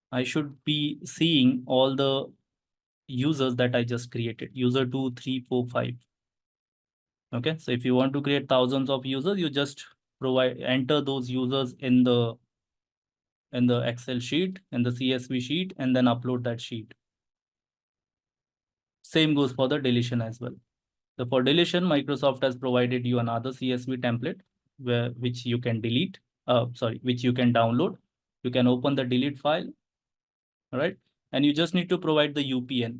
I should be seeing all the users that I just created, user 2, 3, 4, 5. Okay. So if you want to create thousands of users, you just enter those users in the Excel sheet, in the CSV sheet, and then upload that sheet. Same goes for the deletion as well. So for deletion, Microsoft has provided you another CSV template which you can delete, which you can download. You can open the delete file, all right? And you just need to provide the UPN.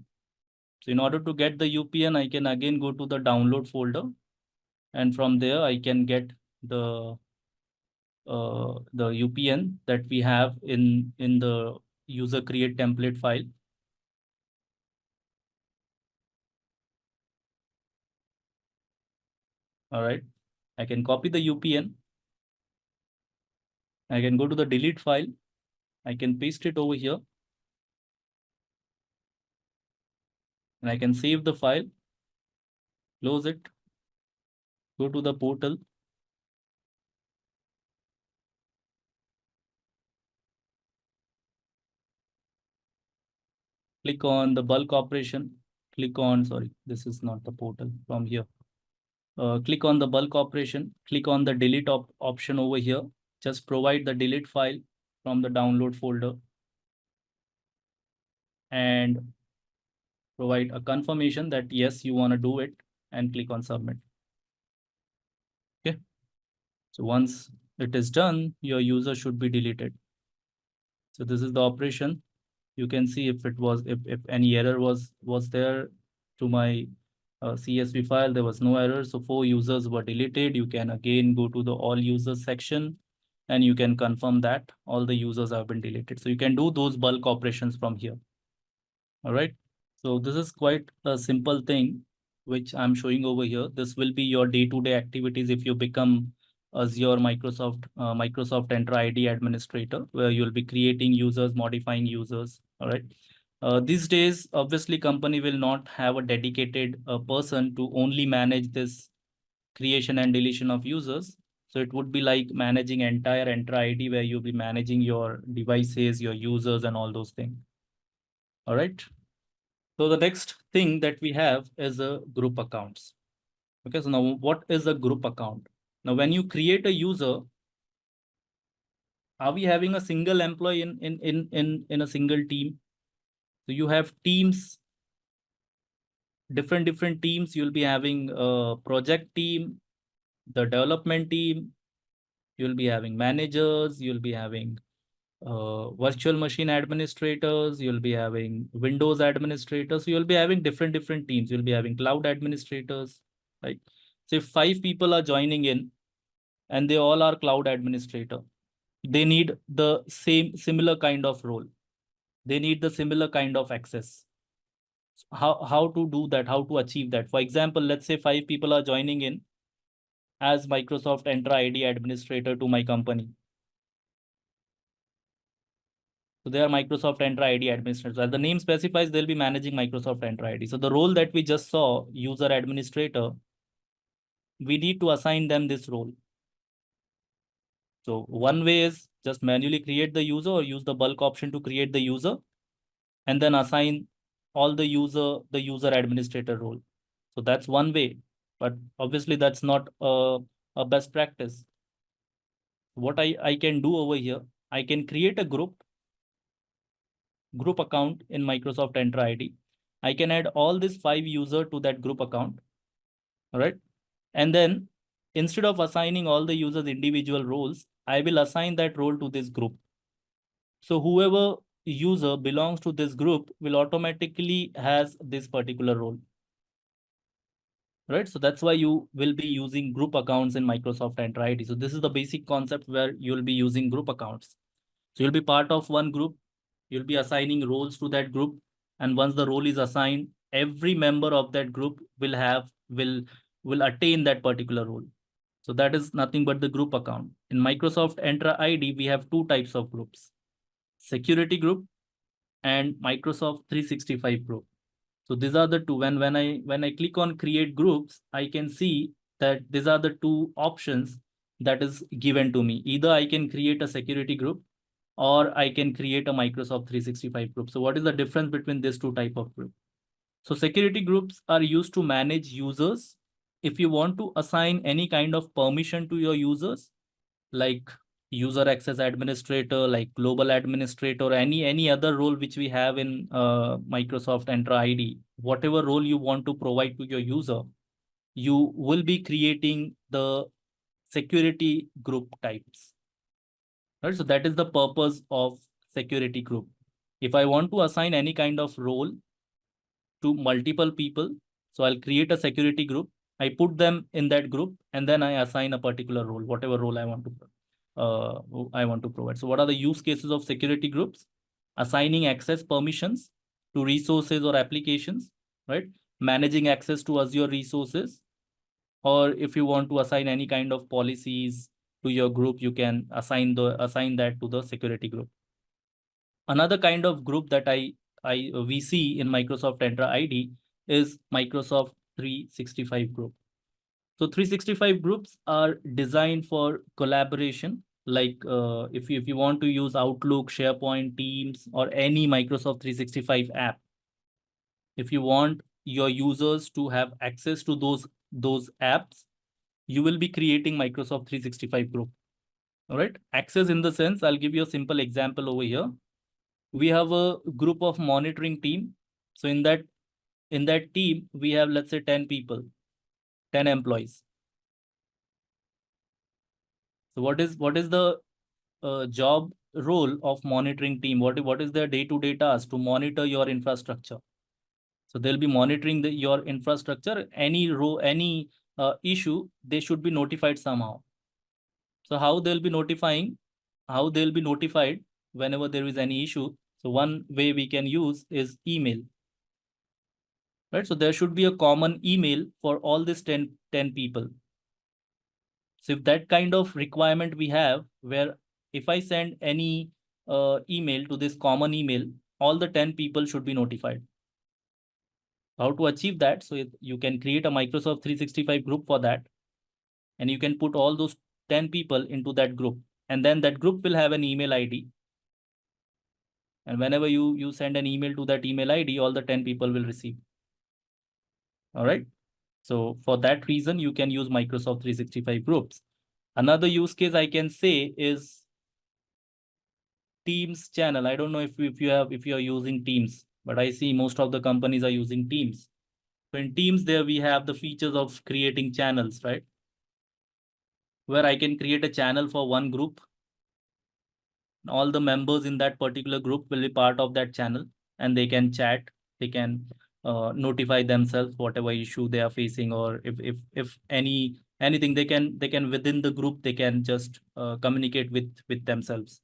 So in order to get the UPN, I can again go to the download folder, and from there I can get the UPN that we have in the user create template file. All right. I can copy the UPN. I can go to the delete file. I can paste it over here. And I can save the file, close it, go to the portal. Click on the bulk operation. Click on, sorry, this is not the portal from here. Click on the bulk operation. Click on the delete option over here. Just provide the delete file from the download folder and provide a confirmation that yes, you want to do it, and click on submit. Okay. So once it is done, your user should be deleted. So this is the operation. You can see if any error was there to my CSV file, there was no error. So 4 users were deleted. You can again go to the all users section and you can confirm that all the users have been deleted. So you can do those bulk operations from here. All right. So this is quite a simple thing, which I'm showing over here. This will be your day-to-day activities if you become Azure Microsoft Entra ID Administrator, where you'll be creating users, modifying users. All right. These days, obviously, company will not have a dedicated person to only manage this creation and deletion of users. So it would be like managing entire Entra ID, where you'll be managing your devices, your users, and all those things. All right. So the next thing that we have is a group accounts. Okay, so now what is a group account? Now, when you create a user, are we having a single employee in a single team? So you have teams, different teams. You'll be having a project team, the development team. You'll be having managers. You'll be having virtual machine administrators. You'll be having Windows administrators. So you'll be having different teams. You'll be having cloud administrators, right? So if 5 people are joining in and they all are cloud administrator, they need the similar kind of role. They need the similar kind of access. How to do that? How to achieve that? For example, let's say 5 people are joining in as Microsoft Entra ID administrator to my company. So they are Microsoft Entra ID administrators. As the name specifies, they'll be managing Microsoft Entra ID. So the role that we just saw, user administrator, we need to assign them this role. So one way is just manually create the user or use the bulk option to create the user and then assign all the user administrator role. So that's one way, but obviously that's not a best practice. What I can do over here, I can create a group account in Microsoft Entra ID. I can add all these 5 users to that group account. All right. And then instead of assigning all the users individual roles, I will assign that role to this group. So whoever user belongs to this group will automatically has this particular role. Right. So that's why you will be using group accounts in Microsoft Entra ID. So this is the basic concept where you'll be using group accounts. So you'll be part of one group. You'll be assigning roles to that group. And once the role is assigned, every member of that group will attain that particular role. So that is nothing but the group account. In Microsoft Entra ID, we have 2 types of groups: security group and Microsoft 365 group. So these are the 2. When I click on create groups, I can see that these are the 2 options that is given to me. Either I can create a security group or I can create a Microsoft 365 group. So what is the difference between these 2 type of group? So security groups are used to manage users. If you want to assign any kind of permission to your users, like user access administrator, like global administrator, any other role which we have in Microsoft Entra ID, whatever role you want to provide to your user, you will be creating the security group types. Right? So that is the purpose of security group. If I want to assign any kind of role to multiple people, so I'll create a security group. I put them in that group and then I assign a particular role, whatever role I want to provide. So what are the use cases of security groups? Assigning access permissions to resources or applications, right? Managing access to Azure resources, or if you want to assign any kind of policies to your group, you can assign that to the security group. Another kind of group that we see in Microsoft Entra ID is Microsoft 365 group. So 365 groups are designed for collaboration. Like if you want to use Outlook, SharePoint, Teams, or any Microsoft 365 app, if you want your users to have access to those apps, you will be creating Microsoft 365 group. All right. Access in the sense, I'll give you a simple example over here. We have a group of monitoring team. So in that team, we have, let's say, 10 people, 10 employees. So what is the job role of monitoring team? What is their day-to-day task to monitor your infrastructure? So they'll be monitoring your infrastructure. Any issue, they should be notified somehow. So how they'll be notifying? How they'll be notified whenever there is any issue? So one way we can use is email. Right? So there should be a common email for all these 10 people. So if that kind of requirement we have, where if I send any email to this common email, all the 10 people should be notified. How to achieve that? So you can create a Microsoft 365 group for that, and you can put all those 10 people into that group, and then that group will have an email ID. And whenever you send an email to that email ID, all the 10 people will receive. All right. So for that reason, you can use Microsoft 365 groups. Another use case I can say is Teams channel. I don't know if you are using Teams, but I see most of the companies are using Teams. So in Teams, there we have the features of creating channels, right? Where I can create a channel for one group. All the members in that particular group will be part of that channel, and they can chat. They can notify themselves whatever issue they are facing, or if anything, they can within the group, they can just communicate with themselves.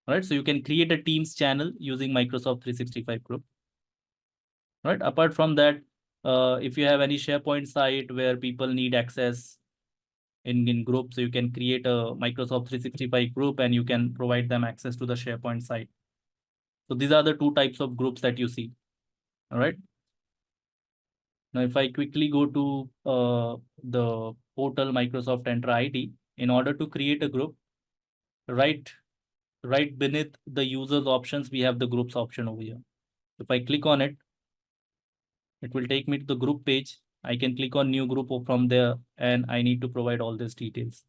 All right. So you can create a Teams channel using Microsoft 365 group. Right. Apart from that, if you have any SharePoint site where people need access in group, so you can create a Microsoft 365 group and you can provide them access to the SharePoint site. So these are the two types of groups that you see. All right. Now, if I quickly go to the portal Microsoft Entra ID, in order to create a group, right beneath the users options, we have the groups option over here. If I click on it, it will take me to the group page. I can click on new group from there, and I need to provide all these details.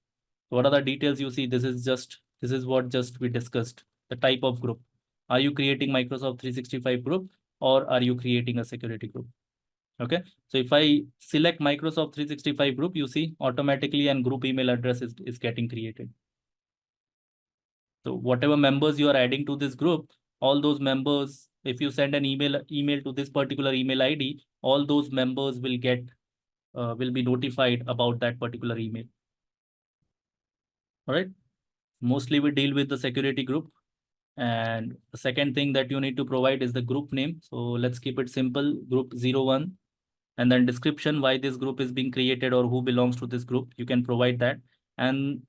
So what are the details you see? This is what just we discussed, the type of group. Are you creating Microsoft 365 group, or are you creating a security group? Okay. So if I select Microsoft 365 group, you see automatically and group email address is getting created. So whatever members you are adding to this group, all those members, if you send an email to this particular email ID, all those members will be notified about that particular email. All right. Mostly we deal with the security group. And the second thing that you need to provide is the group name. So let's keep it simple, group 01, and then description, why this group is being created or who belongs to this group. You can provide that. And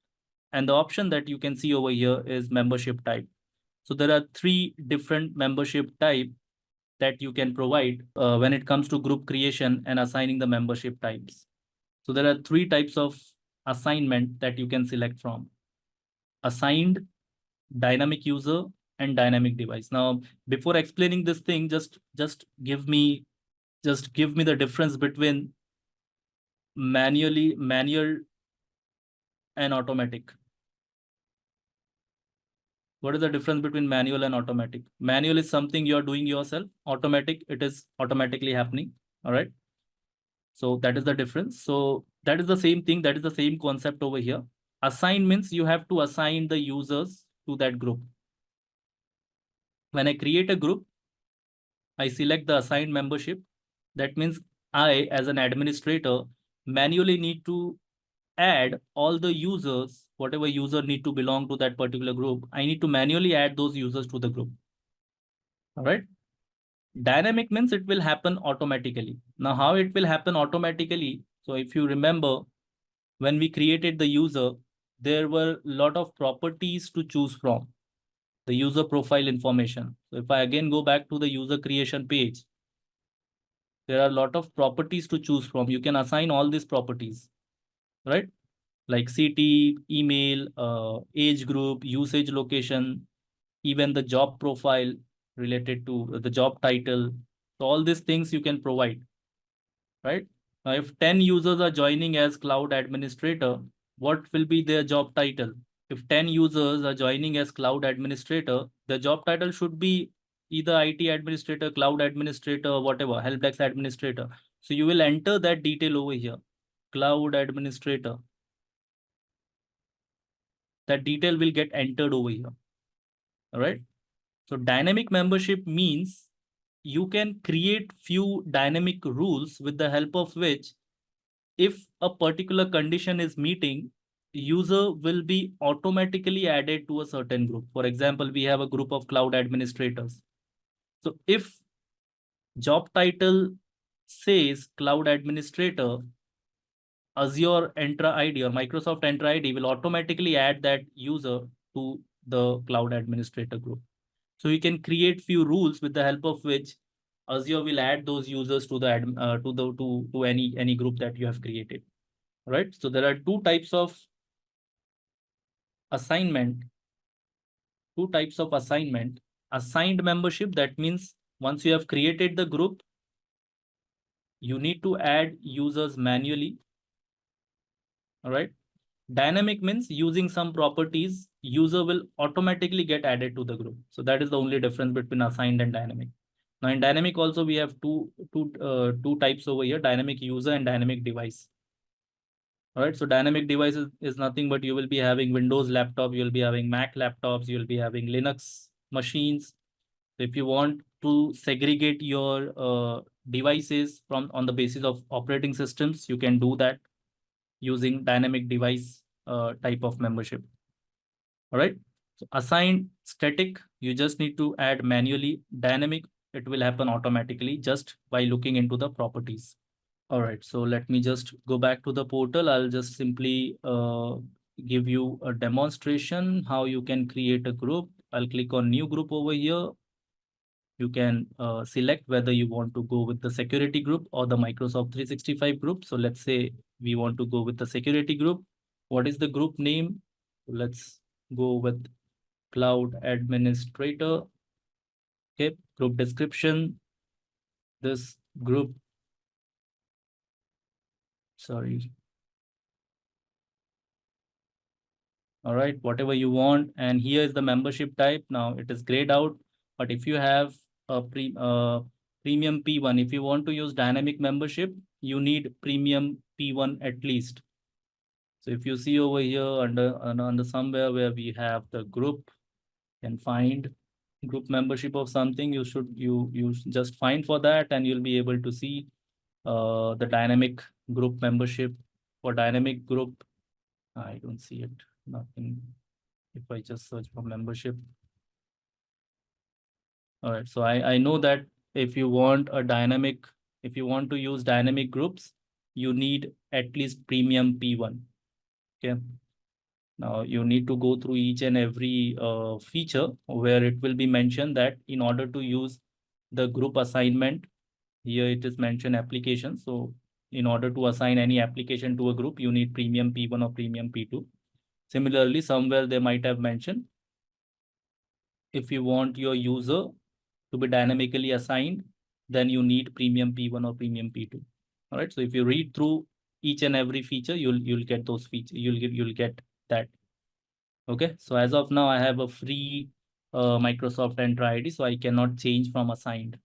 the option that you can see over here is membership type. So there are 3 different membership type that you can provide when it comes to group creation and assigning the membership types. So there are 3 types of assignment that you can select from: assigned, dynamic user, and dynamic device. Now, before explaining this thing, just give me the difference between manual and automatic. What is the difference between manual and automatic? Manual is something you are doing yourself. Automatic, it is automatically happening. All right. So that is the difference. So that is the same thing. That is the same concept over here. Assign means you have to assign the users to that group. When I create a group, I select the assigned membership. That means I, as an administrator, manually need to add all the users, whatever user need to belong to that particular group. I need to manually add those users to the group. All right. Dynamic means it will happen automatically. Now, how it will happen automatically? So if you remember, when we created the user, there were a lot of properties to choose from. The user profile information. So if I again go back to the user creation page, there are a lot of properties to choose from. You can assign all these properties, right? Like city, email, age group, usage location, even the job profile related to the job title. So all these things you can provide, right? Now, if 10 users are joining as cloud administrator, what will be their job title? If 10 users are joining as cloud administrator, the job title should be either IT administrator, cloud administrator, or whatever, help desk administrator. So you will enter that detail over here, cloud administrator. that detail will get entered over here. All right. So dynamic membership means you can create few dynamic rules with the help of which, if a particular condition is meeting, user will be automatically added to a certain group. For example, we have a group of cloud administrators. So if job title says cloud administrator, Azure Entra ID or Microsoft Entra ID will automatically add that user to the cloud administrator group. So you can create few rules with the help of which Azure will add those users to the to any group that you have created. Right. So there are two types of assignment. Assigned membership, that means once you have created the group, you need to add users manually. All right. Dynamic means using some properties, user will automatically get added to the group. So that is the only difference between assigned and dynamic. Now in dynamic also we have two types over here: dynamic user and dynamic device. All right. So dynamic device is nothing but you will be having Windows laptop, you will be having Mac laptops, you will be having Linux machines. So if you want to segregate your devices from on the basis of operating systems, you can do that using dynamic device type of membership. All right. So assigned static, you just need to add manually. Dynamic, it will happen automatically just by looking into the properties. All right. So let me just go back to the portal. I'll just simply give you a demonstration how you can create a group. I'll click on new group over here. You can select whether you want to go with the security group or the Microsoft 365 group. So let's say we want to go with the security group. What is the group name? Let's go with Cloud Administrator. Okay, group description. This group, sorry. All right, whatever you want. And here is the membership type. Now it is grayed out. But if you have a premium P1, if you want to use dynamic membership, you need premium P1 at least. So if you see over here under somewhere where we have the group, you can find group membership of something, you just find for that and you'll be able to see the dynamic group membership. For dynamic group, I don't see it, nothing. If I just search for membership. All right, so I know that if you want to use dynamic groups, you need at least premium P1. Okay. Now you need to go through each and every feature where it will be mentioned that in order to use the group assignment, here it is mentioned application. So in order to assign any application to a group, you need premium P1 or premium P2. Similarly, somewhere they might have mentioned if you want your user to be dynamically assigned, then you need premium P1 or premium P2. All right. So if you read through each and every feature, you'll get those features. You'll get that. Okay. So as of now, I have a free Microsoft Entra ID, so I cannot change from assigned.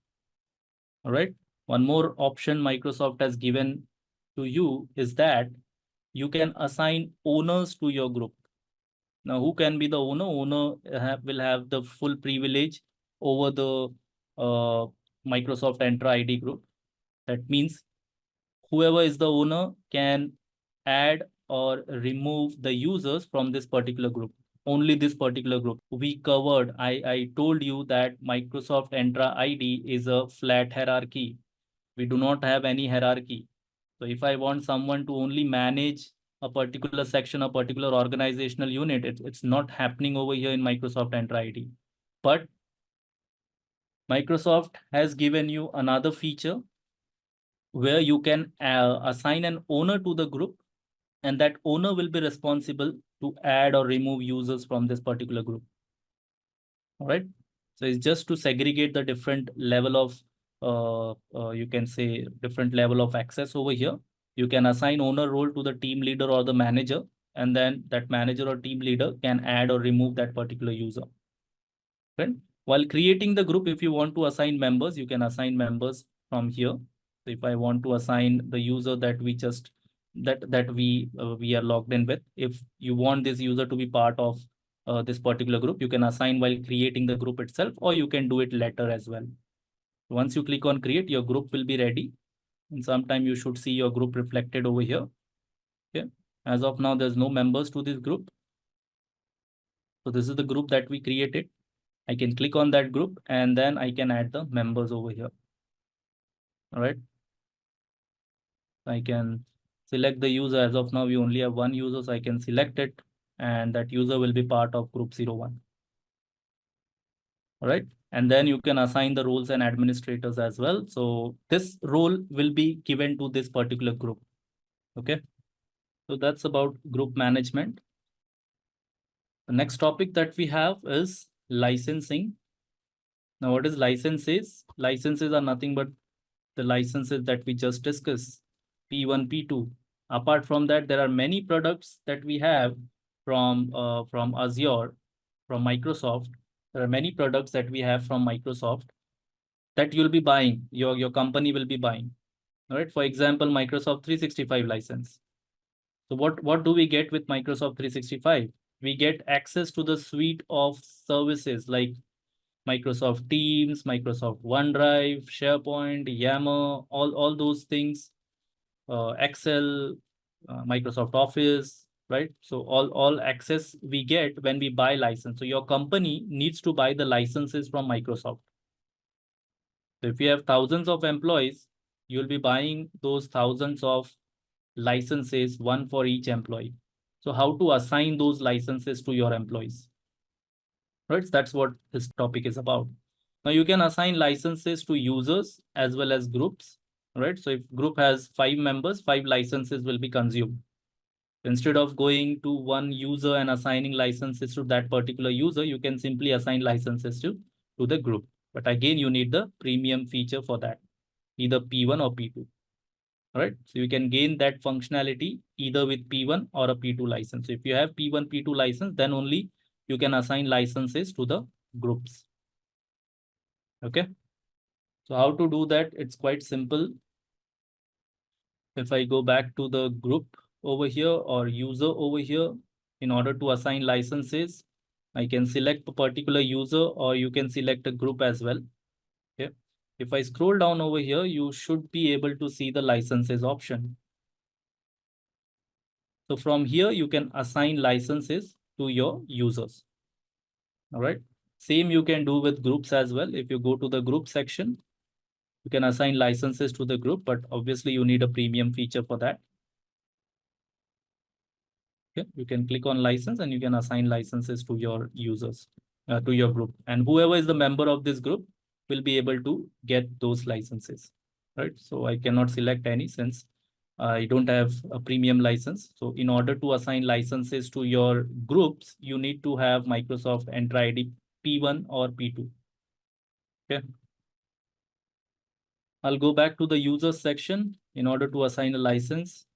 All right. One more option Microsoft has given to you is that you can assign owners to your group. Now, who can be the owner? Owner will have the full privilege over the Microsoft Entra ID group. That means whoever is the owner can add or remove the users from this particular group. Only this particular group. We covered, I told you that Microsoft Entra ID is a flat hierarchy. We do not have any hierarchy. So if I want someone to only manage a particular section, a particular organizational unit, it's not happening over here in Microsoft Entra ID. But Microsoft has given you another feature where you can assign an owner to the group, and that owner will be responsible to add or remove users from this particular group. All right. So it's just to segregate the different level of, you can say, different level of access over here. You can assign owner role to the team leader or the manager, and then that manager or team leader can add or remove that particular user. Right? While creating the group, if you want to assign members, you can assign members from here. So if I want to assign the user that we just that we are logged in with. If you want this user to be part of this particular group, you can assign while creating the group itself, or you can do it later as well. Once you click on create, your group will be ready. And sometime you should see your group reflected over here. Okay. As of now, there's no members to this group. So this is the group that we created. I can click on that group and then I can add the members over here. All right. I can select the user. As of now, we only have one user, so I can select it, and that user will be part of group 01. All right. And then you can assign the roles and administrators as well. So this role will be given to this particular group. Okay. So that's about group management. The next topic that we have is licensing. Now, what is licenses? Licenses are nothing but the licenses that we just discussed, P1, P2. Apart from that, there are many products that we have from Azure, from Microsoft. There are many products that we have from Microsoft that you'll be buying, your company will be buying. All right. For example, Microsoft 365 license. So what do we get with Microsoft 365? We get access to the suite of services like Microsoft Teams, Microsoft OneDrive, SharePoint, Yammer, all those things, Excel, Microsoft Office, right? So all access we get when we buy license. So your company needs to buy the licenses from Microsoft. So if you have thousands of employees, you'll be buying those thousands of licenses, one for each employee. So how to assign those licenses to your employees? Right, that's what this topic is about. Now you can assign licenses to users as well as groups, right? So if group has 5 members, 5 licenses will be consumed. Instead of going to one user and assigning licenses to that particular user, you can simply assign licenses to the group. But again, you need the premium feature for that, either P1 or P2. All right, so you can gain that functionality either with P1 or a P2 license. So if you have P1, P2 license, then only you can assign licenses to the groups. Okay. So how to do that? It's quite simple. If I go back to the group over here or user over here, in order to assign licenses, I can select a particular user or you can select a group as well. Okay. If I scroll down over here, you should be able to see the licenses option. So from here, you can assign licenses to your users. All right. Same you can do with groups as well. If you go to the group section, you can assign licenses to the group, but obviously you need a premium feature for that. Okay. You can click on license and you can assign licenses to your users, to your group. And whoever is the member of this group will be able to get those licenses. Right. So I cannot select any since I don't have a premium license. So in order to assign licenses to your groups, you need to have Microsoft Entra ID P1 or P2. Okay. I'll go back to the users section in order to assign a license.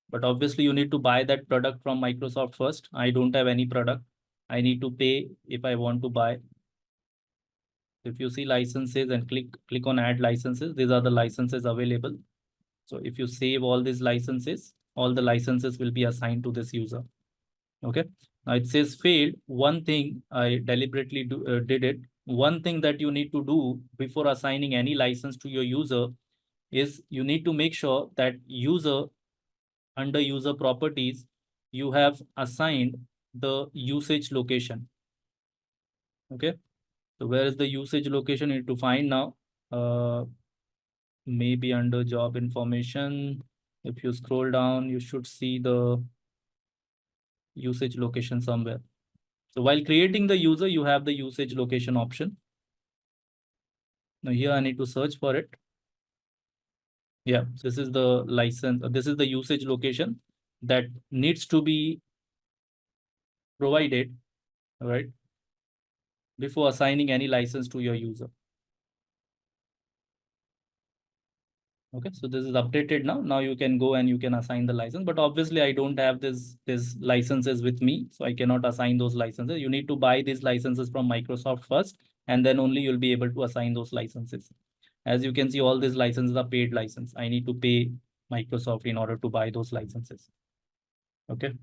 But obviously you need to buy that product from Microsoft first. I don't have any product. I need to pay if I want to buy. If you see licenses and click on add licenses, these are the licenses available. So if you save all these licenses, all the licenses will be assigned to this user. Okay. Now it says failed. One thing I deliberately did it. One thing that you need to do before assigning any license to your user is you need to make sure that user, under user properties, you have assigned the usage location. Okay. So where is the usage location? You need to find now. Maybe under job information. If you scroll down, you should see the usage location somewhere. So while creating the user, you have the usage location option. Now here I need to search for it. Yeah, this is the license. This is the usage location that needs to be provided, right, before assigning any license to your user. Okay, so this is updated now. Now you can go and you can assign the license, but obviously I don't have this licenses with me, so I cannot assign those licenses. You need to buy these licenses from Microsoft first, and then only you'll be able to assign those licenses. As you can see, all these licenses are paid license. I need to pay Microsoft in order to buy those licenses. Okay.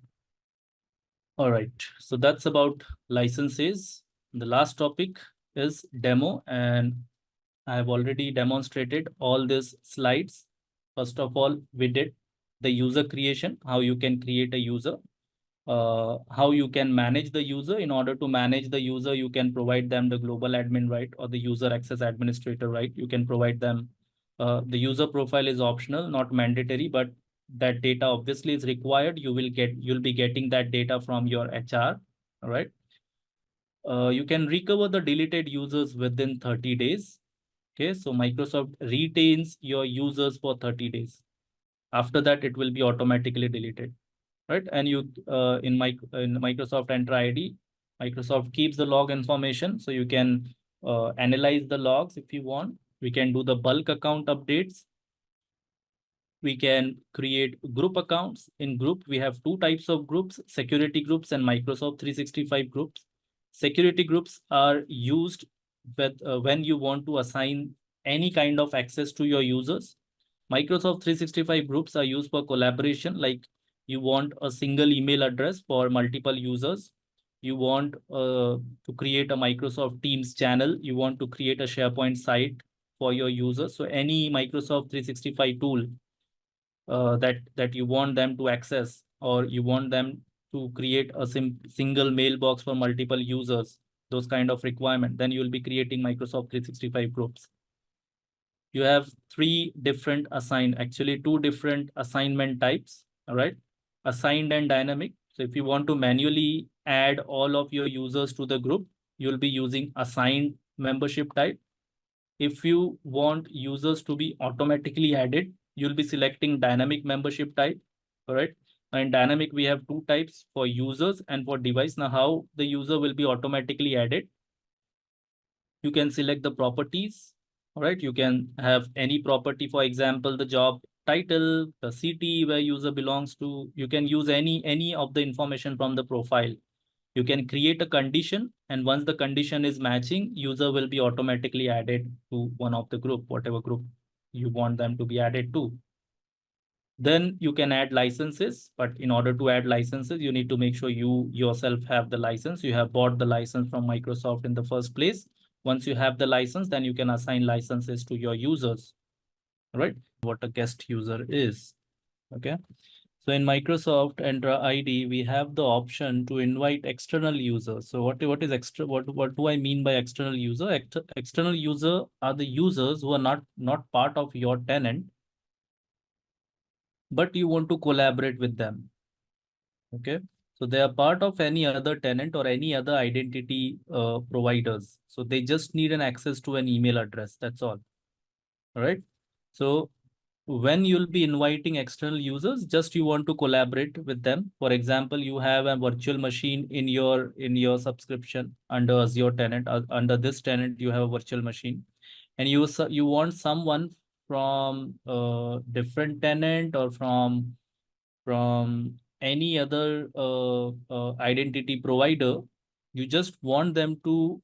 All right. So that's about licenses. The last topic is demo, and I have already demonstrated all these slides. First of all, we did the user creation, how you can create a user, how you can manage the user. In order to manage the user, you can provide them the global admin right or the user access administrator right. You can provide them the user profile is optional, not mandatory, but that data obviously is required. You'll be getting that data from your HR. All right. You can recover the deleted users within 30 days. Okay, so Microsoft retains your users for 30 days. After that, it will be automatically deleted, right? And you in Microsoft Entra ID, Microsoft keeps the log information, so you can analyze the logs if you want. We can do the bulk account updates. We can create group accounts. In group, we have two types of groups: security groups and Microsoft 365 groups. Security groups are used when you want to assign any kind of access to your users. Microsoft 365 groups are used for collaboration, like you want a single email address for multiple users. You want to create a Microsoft Teams channel. You want to create a SharePoint site for your users. So any Microsoft 365 tool that you want them to access, or you want them to create a single mailbox for multiple users, those kind of requirement, then you will be creating Microsoft 365 groups. You have two different assignment types. All right, assigned and dynamic. So if you want to manually add all of your users to the group, you'll be using assigned membership type. If you want users to be automatically added, you'll be selecting dynamic membership type. All right. In dynamic, we have two types, for users and for device. Now, how the user will be automatically added? You can select the properties. All right. You can have any property, for example, the job title, the city where user belongs to. You can use any of the information from the profile. You can create a condition, and once the condition is matching, user will be automatically added to one of the group, whatever group you want them to be added to. Then you can add licenses, but in order to add licenses, you need to make sure you yourself have the license. You have bought the license from Microsoft in the first place. Once you have the license, then you can assign licenses to your users, right? What a guest user is, okay? So in Microsoft Entra ID, we have the option to invite external users. So what is extra? What do I mean by external user? External user are the users who are not part of your tenant, but you want to collaborate with them. Okay. So they are part of any other tenant or any other identity providers. So they just need an access to an email address. That's all. All right. So when you'll be inviting external users, just you want to collaborate with them. For example, you have a virtual machine in your subscription under Azure tenant. Under this tenant, you have a virtual machine, and you want someone from different tenant or from any other identity provider. You just want them to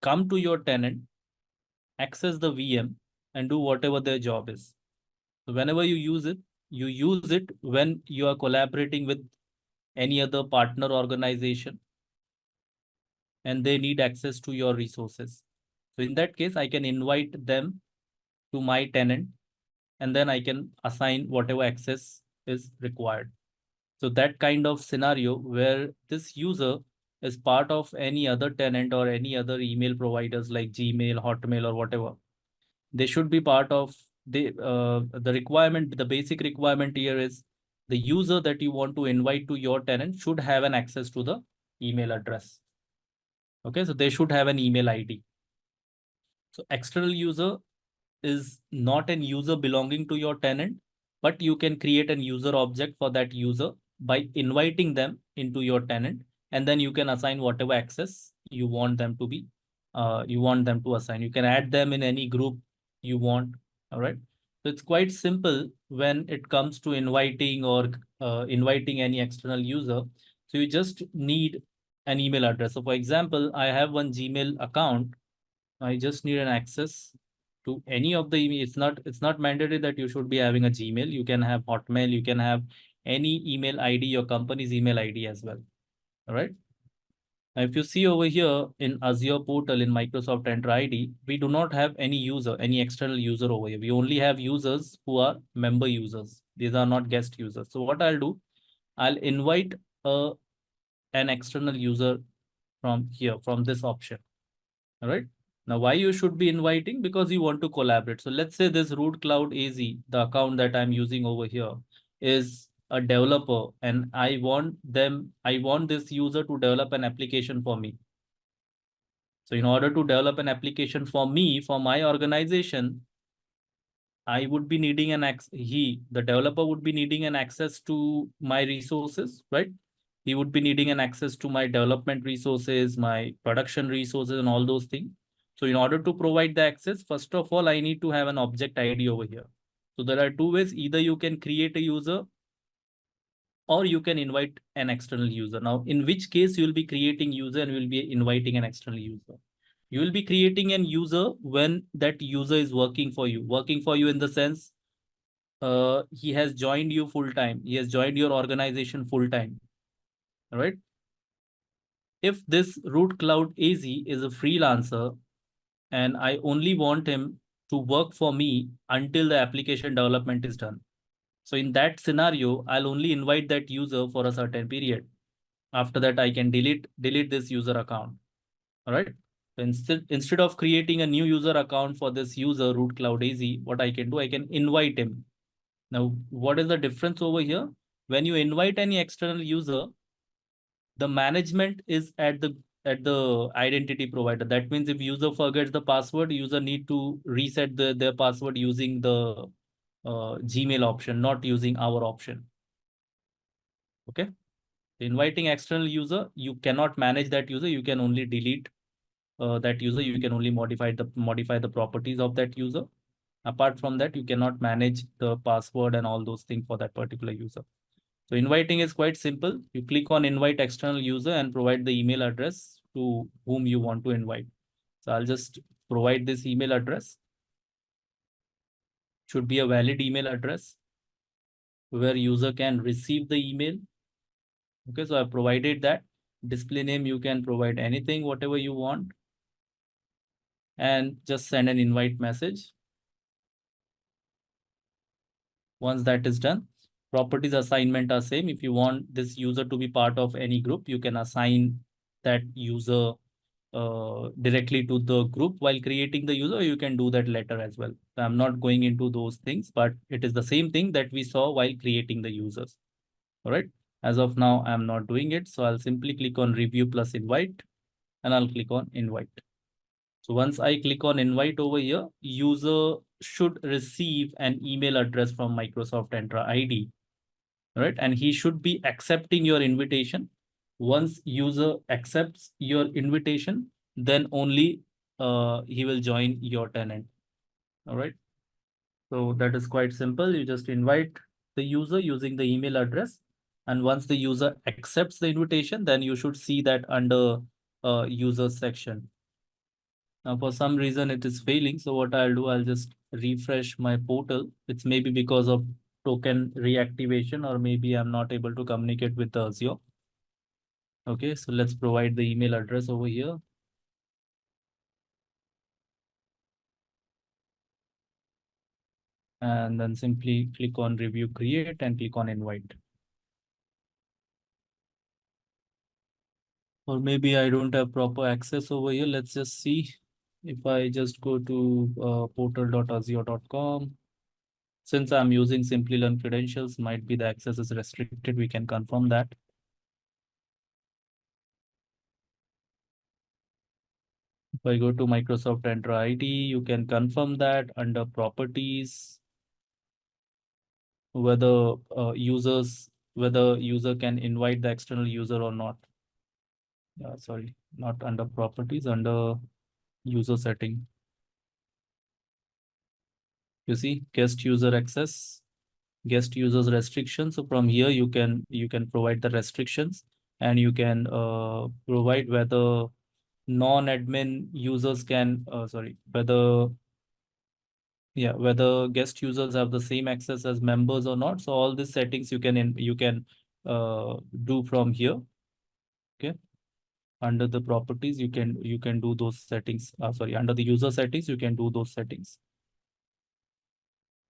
come to your tenant, access the VM, and do whatever their job is. So whenever you use it when you are collaborating with any other partner organization and they need access to your resources. So in that case, I can invite them to my tenant, and then I can assign whatever access is required. So that kind of scenario where this user is part of any other tenant or any other email providers like Gmail, Hotmail, or whatever, they should be part of the requirement. The basic requirement here is the user that you want to invite to your tenant should have an access to the email address. Okay, so they should have an email ID. So external user is not an user belonging to your tenant, but you can create an user object for that user by inviting them into your tenant, and then you can assign whatever access you want them to be. You want them to assign. You can add them in any group you want. All right. So it's quite simple when it comes to inviting or inviting any external user. So you just need an email address. So for example, I have one Gmail account. I just need an access to any of the email. It's not mandatory that you should be having a Gmail. You can have Hotmail, you can have any email ID, your company's email ID as well. All right. Now, if you see over here in Azure portal in Microsoft Entra ID, we do not have any user, any external user over here. We only have users who are member users. These are not guest users. So what I'll do, I'll invite an external user from here, from this option. All right. Now, why you should be inviting? Because you want to collaborate. So let's say this root cloud AZ, the account that I'm using over here, is a developer, and I want this user to develop an application for me. So in order to develop an application for me, for my organization, I would be needing the developer would be needing an access to my resources, right? He would be needing an access to my development resources, my production resources, and all those things. So in order to provide the access, first of all, I need to have an object ID over here. So there are two ways. Either you can create a user or you can invite an external user. Now, in which case you will be creating user and will be inviting an external user. You will be creating an user when that user is working for you in the sense he has joined you full time. He has joined your organization full time. All right. If this root cloud AZ is a freelancer and I only want him to work for me until the application development is done. So in that scenario, I'll only invite that user for a certain period. After that, I can delete this user account. All right. So instead of creating a new user account for this user root cloud AZ, what I can do, I can invite him. Now, what is the difference over here? When you invite any external user, the management is at the identity provider. That means if user forgets the password, user need to reset their password using the Gmail option, not using our option. Okay. Inviting external user, you cannot manage that user. You can only delete that user. You can only modify the properties of that user. Apart from that, you cannot manage the password and all those things for that particular user. So inviting is quite simple. You click on invite external user and provide the email address to whom you want to invite. So I'll just provide this email address. Should be a valid email address where user can receive the email. Okay, so I provided that. Display name, you can provide anything, whatever you want. And just send an invite message. Once that is done, properties assignment are same. If you want this user to be part of any group, you can assign that user directly to the group while creating the user. You can do that later as well. So I'm not going into those things, but it is the same thing that we saw while creating the users. All right. As of now, I'm not doing it. So I'll simply click on review plus invite and I'll click on invite. So once I click on invite over here, user should receive an email address from Microsoft Entra ID, right? And he should be accepting your invitation. Once user accepts your invitation, then only he will join your tenant. All right. So that is quite simple. You just invite the user using the email address. And once the user accepts the invitation, then you should see that under user section. Now, for some reason, it is failing. So what I'll do, I'll just refresh my portal. It's maybe because of token reactivation, or maybe I'm not able to communicate with the Azure. Okay, so let's provide the email address over here. And then simply click on review create and click on invite. Or maybe I don't have proper access over here. Let's just see. If I just go to portal.azure.com, since I'm using Simplilearn credentials, might be the access is restricted. We can confirm that. If I go to Microsoft Entra ID, you can confirm that under properties, whether user can invite the external user or not. Sorry, not under properties, under user setting. You see guest user access, guest users restrictions. So from here you can provide the restrictions, and you can provide whether non-admin users can whether yeah, whether guest users have the same access as members or not. So all these settings you can do from here. Okay, under the properties you can do those settings. Sorry, under the user settings you can do those settings.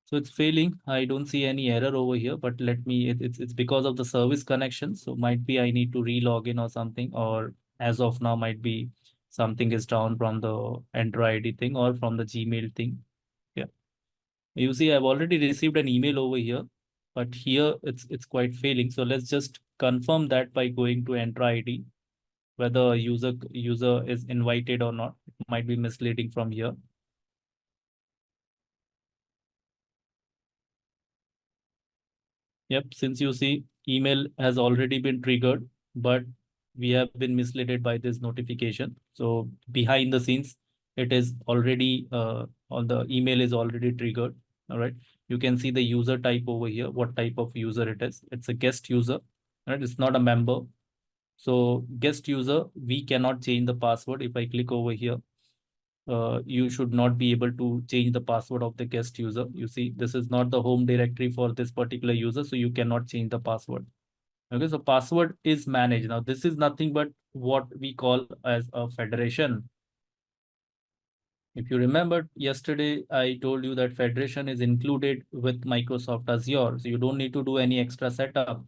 So it's failing. I don't see any error over here, but it's because of the service connection. So might be I need to re-log in or something, or as of now might be something is down from the Entra ID thing or from the Gmail thing. Yeah. You see, I've already received an email over here, but here it's quite failing. So let's just confirm that by going to Entra ID, whether user is invited or not. It might be misleading from here. Yep, since you see email has already been triggered, but we have been misled by this notification. So behind the scenes, it is already on the email is already triggered. All right. You can see the user type over here, what type of user it is. It's a guest user, right? It's not a member. So guest user, we cannot change the password. If I click over here, you should not be able to change the password of the guest user. You see, this is not the home directory for this particular user, so you cannot change the password. Okay, so password is managed. Now, this is nothing but what we call as a federation. If you remember yesterday, I told you that federation is included with Microsoft Azure, so you don't need to do any extra setup.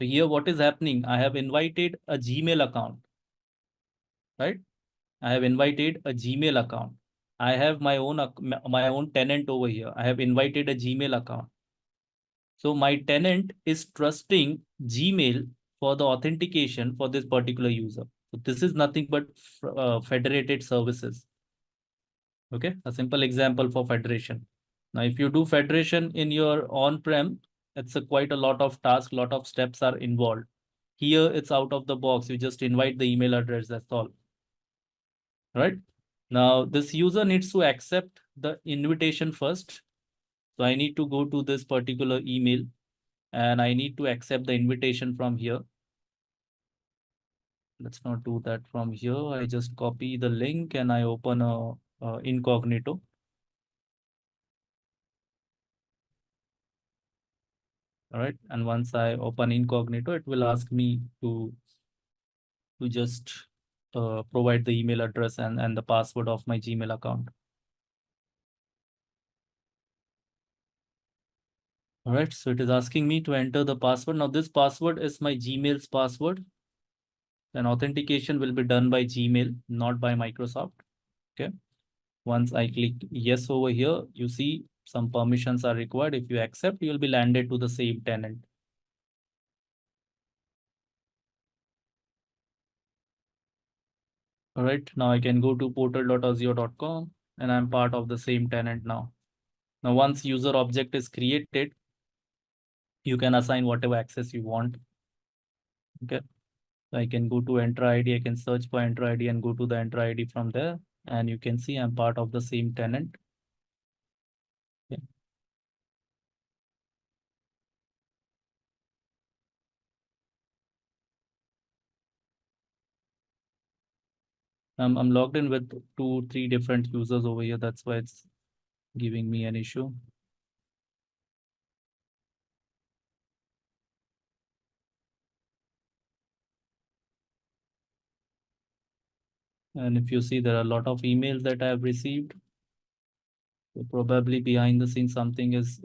So here, what is happening? I have invited a Gmail account, right? I have invited a Gmail account. I have my own tenant over here. I have invited a Gmail account. So my tenant is trusting Gmail for the authentication for this particular user. So this is nothing but federated services. Okay, a simple example for federation. Now, if you do federation in your on-prem, it's a quite a lot of tasks, lot of steps are involved. Here, it's out of the box. You just invite the email address. That's all. Right? Now, this user needs to accept the invitation first. So I need to go to this particular email and I need to accept the invitation from here. Let's not do that from here. I just copy the link and I open a incognito. All right. And once I open incognito, it will ask me to just provide the email address and the password of my Gmail account. All right. So it is asking me to enter the password. Now this password is my Gmail's password. Then authentication will be done by Gmail, not by Microsoft. Okay. Once I click yes over here, you see some permissions are required. If you accept, you will be landed to the same tenant. All right, now I can go to portal.azure.com and I'm part of the same tenant now. Now, once user object is created, you can assign whatever access you want. Okay, so I can go to Entra ID, I can search for Entra ID and go to the Entra ID from there. And you can see I'm part of the same tenant. Okay. I'm logged in with 2-3 different users over here. That's why it's giving me an issue. And if you see, there are a lot of emails that I have received. So probably behind the scenes, something is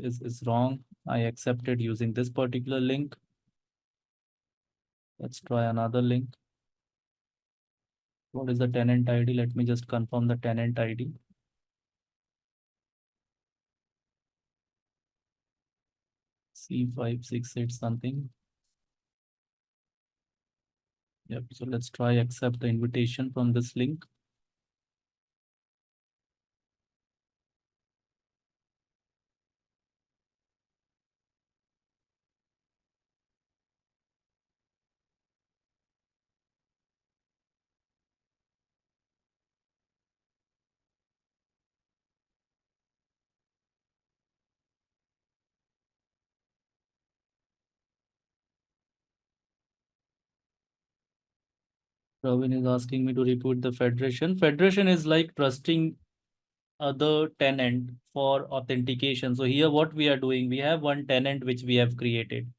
wrong. I accepted using this particular link. Let's try another link. What is the tenant ID? Let me just confirm the tenant ID. C568 something. Yep. So let's try accept the invitation from this link. Praveen is asking me to report the federation. Federation is like trusting other tenant for authentication. So here what we are doing, we have one tenant which we have created.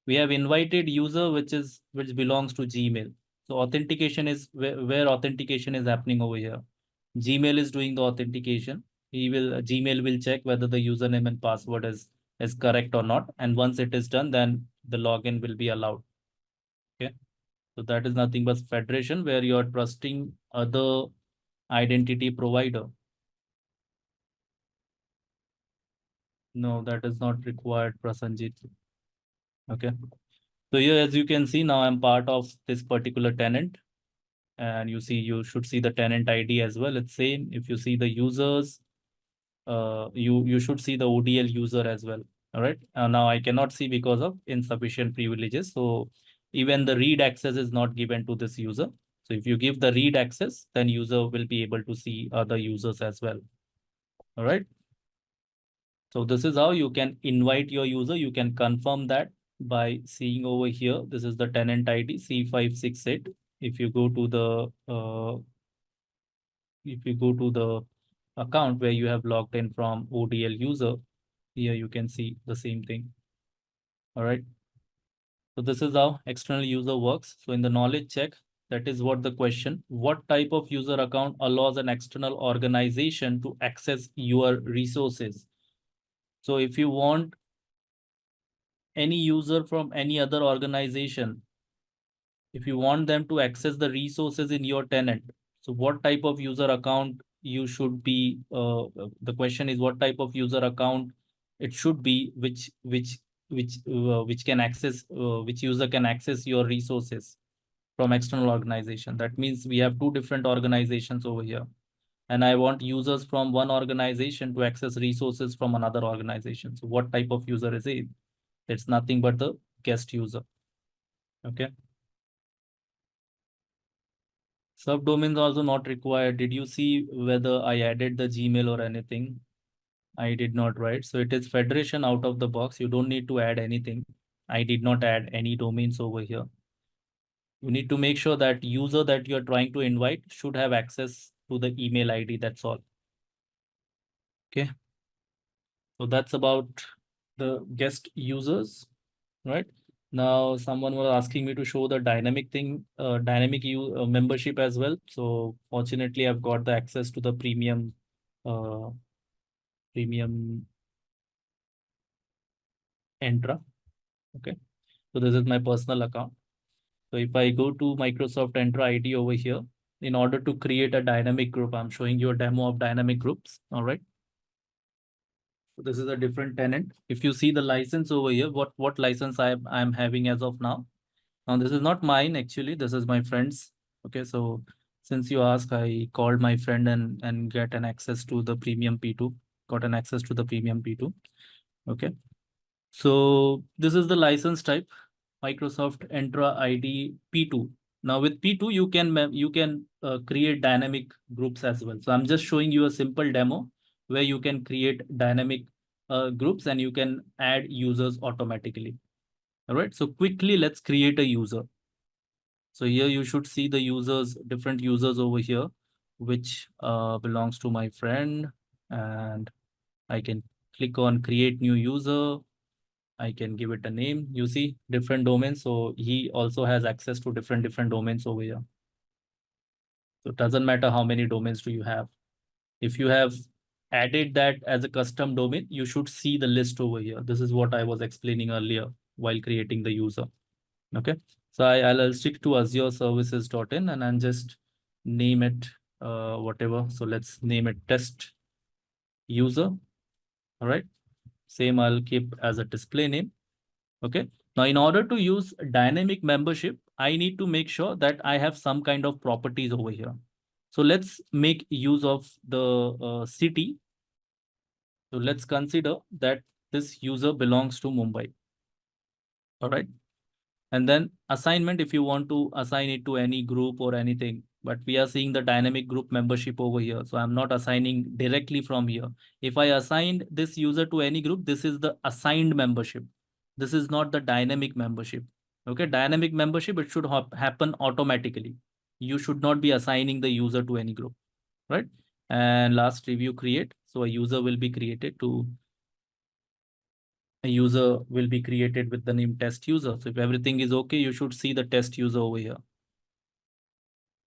We have invited user which belongs to Gmail. So authentication is where authentication is happening over here. Gmail is doing the authentication. Gmail will check whether the username and password is correct or not. And once it is done, then the login will be allowed. Okay. So that is nothing but federation where you are trusting other identity provider. No, that is not required, Prasanjit. Okay. So here, as you can see, now I'm part of this particular tenant. And you should see the tenant ID as well. It's same. If you see the users, you should see the ODL user as well. All right. Now I cannot see because of insufficient privileges. So even the read access is not given to this user. So if you give the read access, then user will be able to see other users as well. All right. So this is how you can invite your user. You can confirm that by seeing over here. This is the tenant ID C568. If you go to the account where you have logged in from ODL user, here you can see the same thing. All right. So this is how external user works. So in the knowledge check, that is what the question, what type of user account allows an external organization to access your resources? So if you want any user from any other organization, if you want them to access the resources in your tenant, so what type of user account you should be, the question is what type of user account it should be, which can access, which user can access your resources from external organization. That means we have two different organizations over here. And I want users from one organization to access resources from another organization. So what type of user is it? It's nothing but the guest user. Okay. Subdomains also not required. Did you see whether I added the Gmail or anything? I did not, right? So it is federation out of the box. You don't need to add anything. I did not add any domains over here. You need to make sure that user that you're trying to invite should have access to the email ID. That's all. Okay. So that's about the guest users, right? Now someone was asking me to show the dynamic thing, membership as well. So fortunately, I've got the access to the premium Entra. Okay. So this is my personal account. So if I go to Microsoft Entra ID over here, in order to create a dynamic group, I'm showing you a demo of dynamic groups. All right. So this is a different tenant. If you see the license over here, what license I'm having as of now. Now this is not mine actually. This is my friend's. Okay. So since you ask, I called my friend and get an access to the premium P2. Got an access to the premium P2. Okay. So this is the license type, Microsoft Entra ID P2. Now with P2, you can create dynamic groups as well. So I'm just showing you a simple demo where you can create dynamic groups and you can add users automatically. All right. So quickly, let's create a user. So here you should see the users, different users over here, which belongs to my friend, and I can click on create new user. I can give it a name. You see different domains. So he also has access to different domains over here. So it doesn't matter how many domains do you have. If you have added that as a custom domain, you should see the list over here. This is what I was explaining earlier while creating the user. Okay. So I'll stick to Azure services.in and I'll just name it whatever. So let's name it test user. All right. Same I'll keep as a display name. Okay. Now, in order to use dynamic membership, I need to make sure that I have some kind of properties over here. So let's make use of the city. So let's consider that this user belongs to Mumbai. All right. And then assignment, if you want to assign it to any group or anything, but we are seeing the dynamic group membership over here. So I'm not assigning directly from here. If I assigned this user to any group, this is the assigned membership. This is not the dynamic membership. Okay, dynamic membership, it should happen automatically. You should not be assigning the user to any group, right? And last review create. So a user will be created with the name test user. So if everything is okay, you should see the test user over here.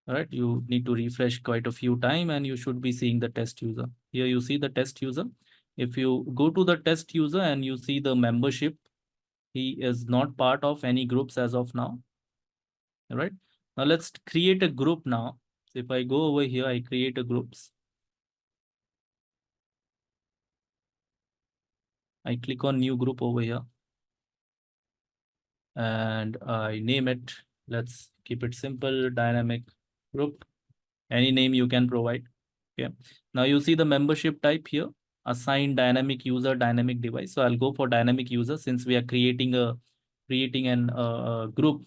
All right, you need to refresh quite a few times and you should be seeing the test user. Here you see the test user. If you go to the test user and you see the membership, he is not part of any groups as of now. All right, now let's create a group now. So if I go over here, I create a groups. I click on new group over here and I name it. Let's keep it simple, dynamic group. Any name you can provide. Okay. Now you see the membership type here, assign dynamic user, dynamic device. So I'll go for dynamic user since we are creating an group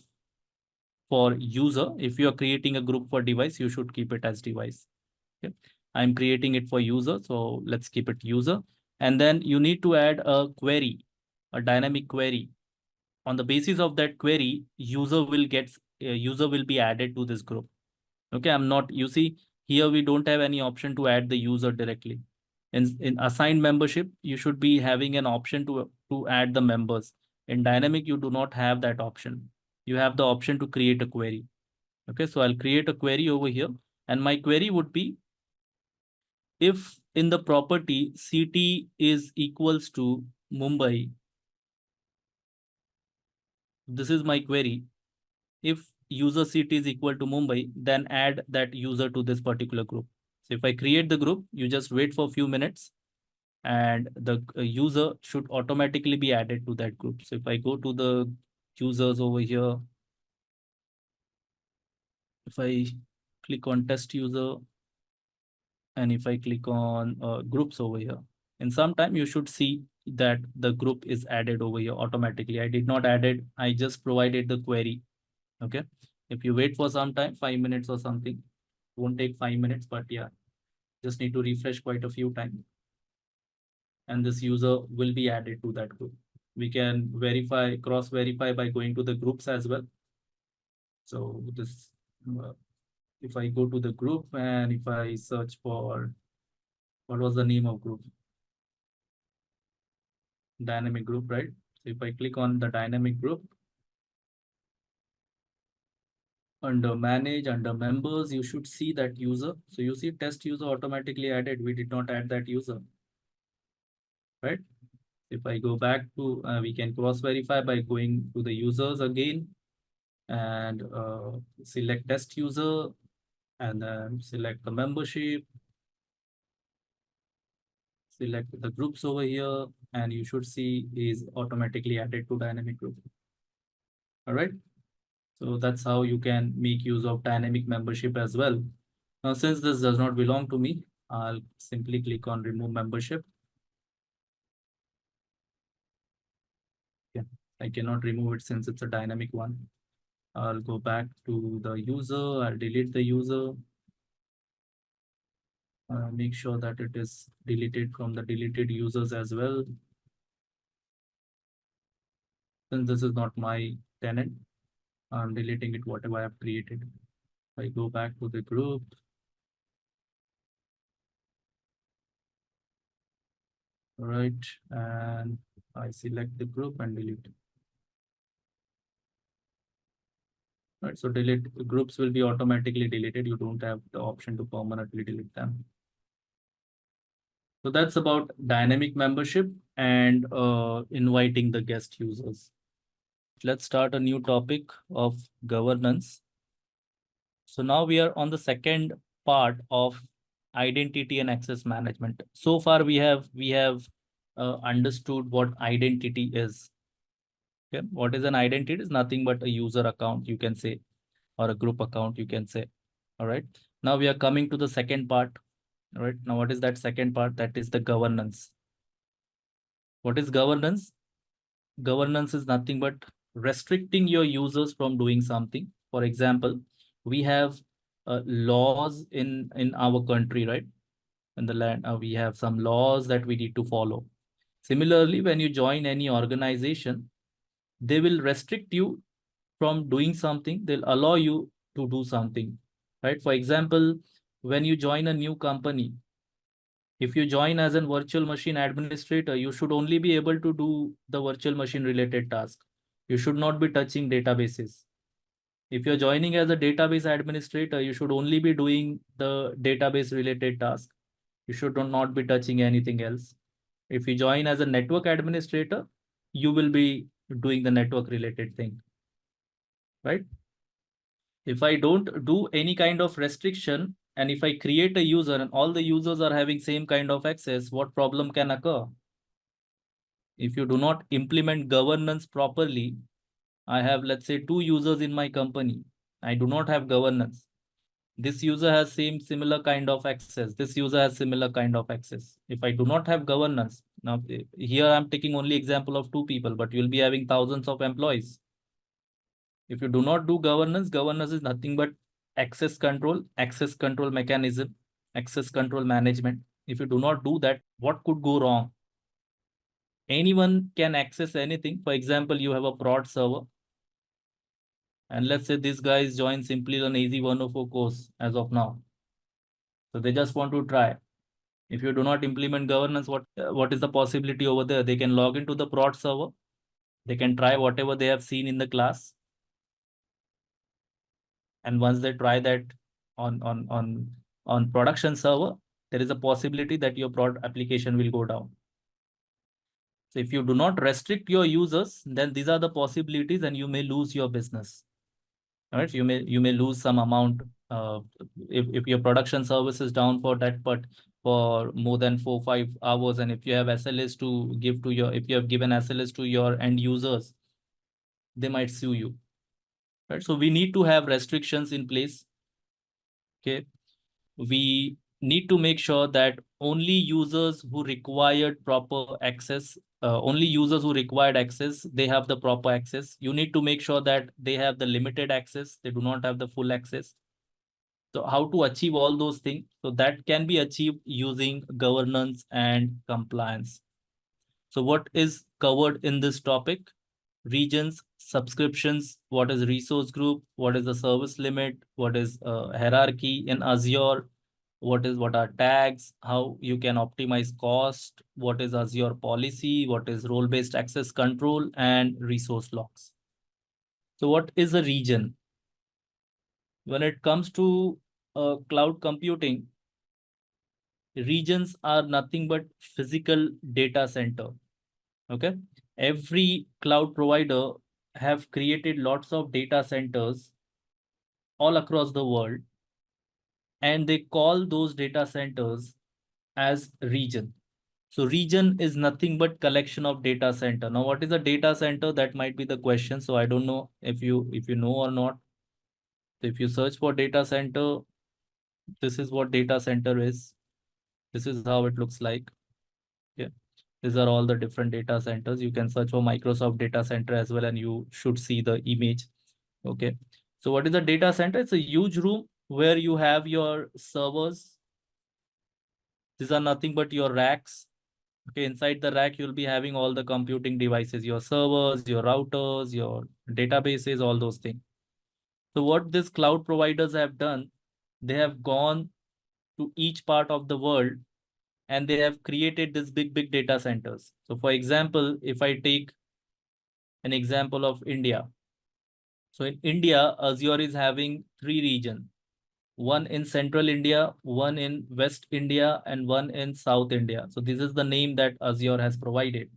for user. If you are creating a group for device, you should keep it as device. Okay. I'm creating it for user. So let's keep it user. And then you need to add a query, a dynamic query. On the basis of that query, user will be added to this group. Okay, you see here we don't have any option to add the user directly. In assigned membership, you should be having an option to add the members. In dynamic, you do not have that option. You have the option to create a query. Okay, so I'll create a query over here, and my query would be if in the property city is equals to Mumbai. This is my query. If user city is equal to Mumbai, then add that user to this particular group. So if I create the group, you just wait for a few minutes and the user should automatically be added to that group. So if I go to the users over here, if I click on test user, and if I click on groups over here, in some time you should see that the group is added over here automatically. I did not add it. I just provided the query. Okay. If you wait for some time, 5 minutes or something, won't take 5 minutes, but yeah, just need to refresh quite a few times. And this user will be added to that group. We can cross verify by going to the groups as well. So this, if I go to the group and if I search for, what was the name of group? Dynamic group, right? So if I click on the dynamic group, under manage, under members, you should see that user. So you see test user automatically added. We did not add that user, right? If I go back to, we can cross verify by going to the users again and select test user and then select the membership, select the groups over here, and you should see is automatically added to dynamic group. All right. So that's how you can make use of dynamic membership as well. Now, since this does not belong to me, I'll simply click on remove membership. Yeah, I cannot remove it since it's a dynamic one. I'll go back to the user. I'll delete the user. Make sure that it is deleted from the deleted users as well. Since this is not my tenant, I'm deleting it, whatever I have created. I go back to the group. All right, and I select the group and delete. Right, so delete groups will be automatically deleted. You don't have the option to permanently delete them. So that's about dynamic membership and inviting the guest users. Let's start a new topic of governance. So now we are on the second part of identity and access management. So far we have understood what identity is. Okay, what is an identity? Is nothing but a user account, you can say, or a group account, you can say. All right. Now we are coming to the second part. All right. Now what is that second part? That is the governance. What is governance? Governance is nothing but restricting your users from doing something. For example, we have laws in our country, right? In the land, we have some laws that we need to follow. Similarly, when you join any organization, they will restrict you from doing something. They'll allow you to do something, right? For example, when you join a new company, If you join as a virtual machine administrator, you should only be able to do the virtual machine related task. You should not be touching databases. If you're joining as a database administrator, you should only be doing the database related task. You should not be touching anything else. If you join as a network administrator, you will be doing the network related thing, right? If I don't do any kind of restriction, and if I create a user and all the users are having same kind of access, what problem can occur? If you do not implement governance properly, I have, let's say, 2 users in my company. I do not have governance. This user has similar kind of access. This user has similar kind of access. If I do not have governance, now here I'm taking only example of 2 people, but you'll be having thousands of employees. If you do not do governance, governance is nothing but access control mechanism, access control management. If you do not do that, what could go wrong? Anyone can access anything. For example, you have a prod server, and let's say this guy is joined Simplilearn AZ-104 course as of now. So they just want to try. If you do not implement governance, what is the possibility over there? They can log into the prod server. They can try whatever they have seen in the class. And once they try that on production server, there is a possibility that your prod application will go down. So if you do not restrict your users, then these are the possibilities, and you may lose your business. All right, you may lose some amount. If your production service is down for that, but for more than 4-5 hours, and if you have SLAs to give to your, if you have given SLAs to your end users, they might sue you. Right, so we need to have restrictions in place. Okay, we need to make sure that only users who required proper access, only users who required access, they have the proper access. You need to make sure that they have the limited access, they do not have the full access. So how to achieve all those things? So that can be achieved using governance and compliance. So what is covered in this topic? Regions, subscriptions, what is resource group, what is the service limit, what is hierarchy in Azure, what are tags, how you can optimize cost, what is Azure policy, what is role-based access control, and resource logs. So what is a region? When it comes to cloud computing, regions are nothing but physical data center. Okay, every cloud provider have created lots of data centers all across the world, and they call those data centers as region. So region is nothing but collection of data center. Now, what is a data center? That might be the question. So I don't know if you know or not. So if you search for data center, this is what data center is. This is how it looks like. Yeah, these are all the different data centers. You can search for Microsoft data center as well, and you should see the image. Okay, so what is a data center? It's a huge room where you have your servers. These are nothing but your racks. Okay, inside the rack, you'll be having all the computing devices, your servers, your routers, your databases, all those things. So what these cloud providers have done, they have gone to each part of the world, and they have created this big data centers. So for example, if I take an example of India. So in India, Azure is having 3 regions. One in Central India, one in West India, and one in South India. So this is the name that Azure has provided.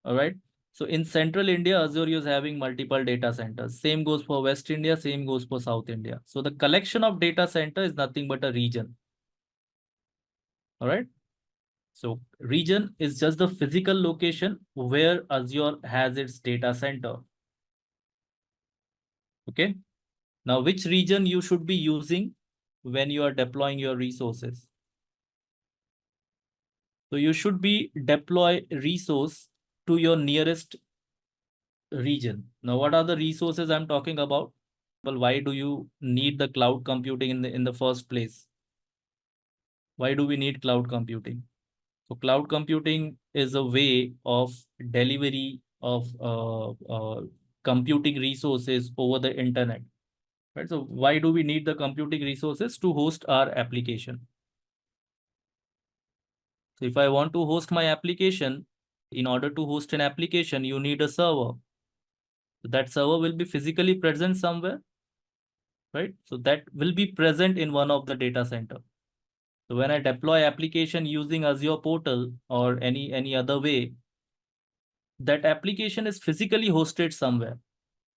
All right. So in Central India, Azure is having multiple data centers. Same goes for West India, same goes for South India. So the collection of data center is nothing but a region. All right. So region is just the physical location where Azure has its data center. Okay. Now, which region you should be using when you are deploying your resources? So you should be deploy resource to your nearest region. Now, what are the resources I'm talking about? Well, why do you need the cloud computing in the first place? Why do we need cloud computing? So cloud computing is a way of delivery of computing resources over the internet. Right? So why do we need the computing resources? To host our application. So if I want to host my application, in order to host an application, you need a server. So that server will be physically present somewhere, right? So that will be present in one of the data center. So when I deploy application using Azure portal or any other way, that application is physically hosted somewhere.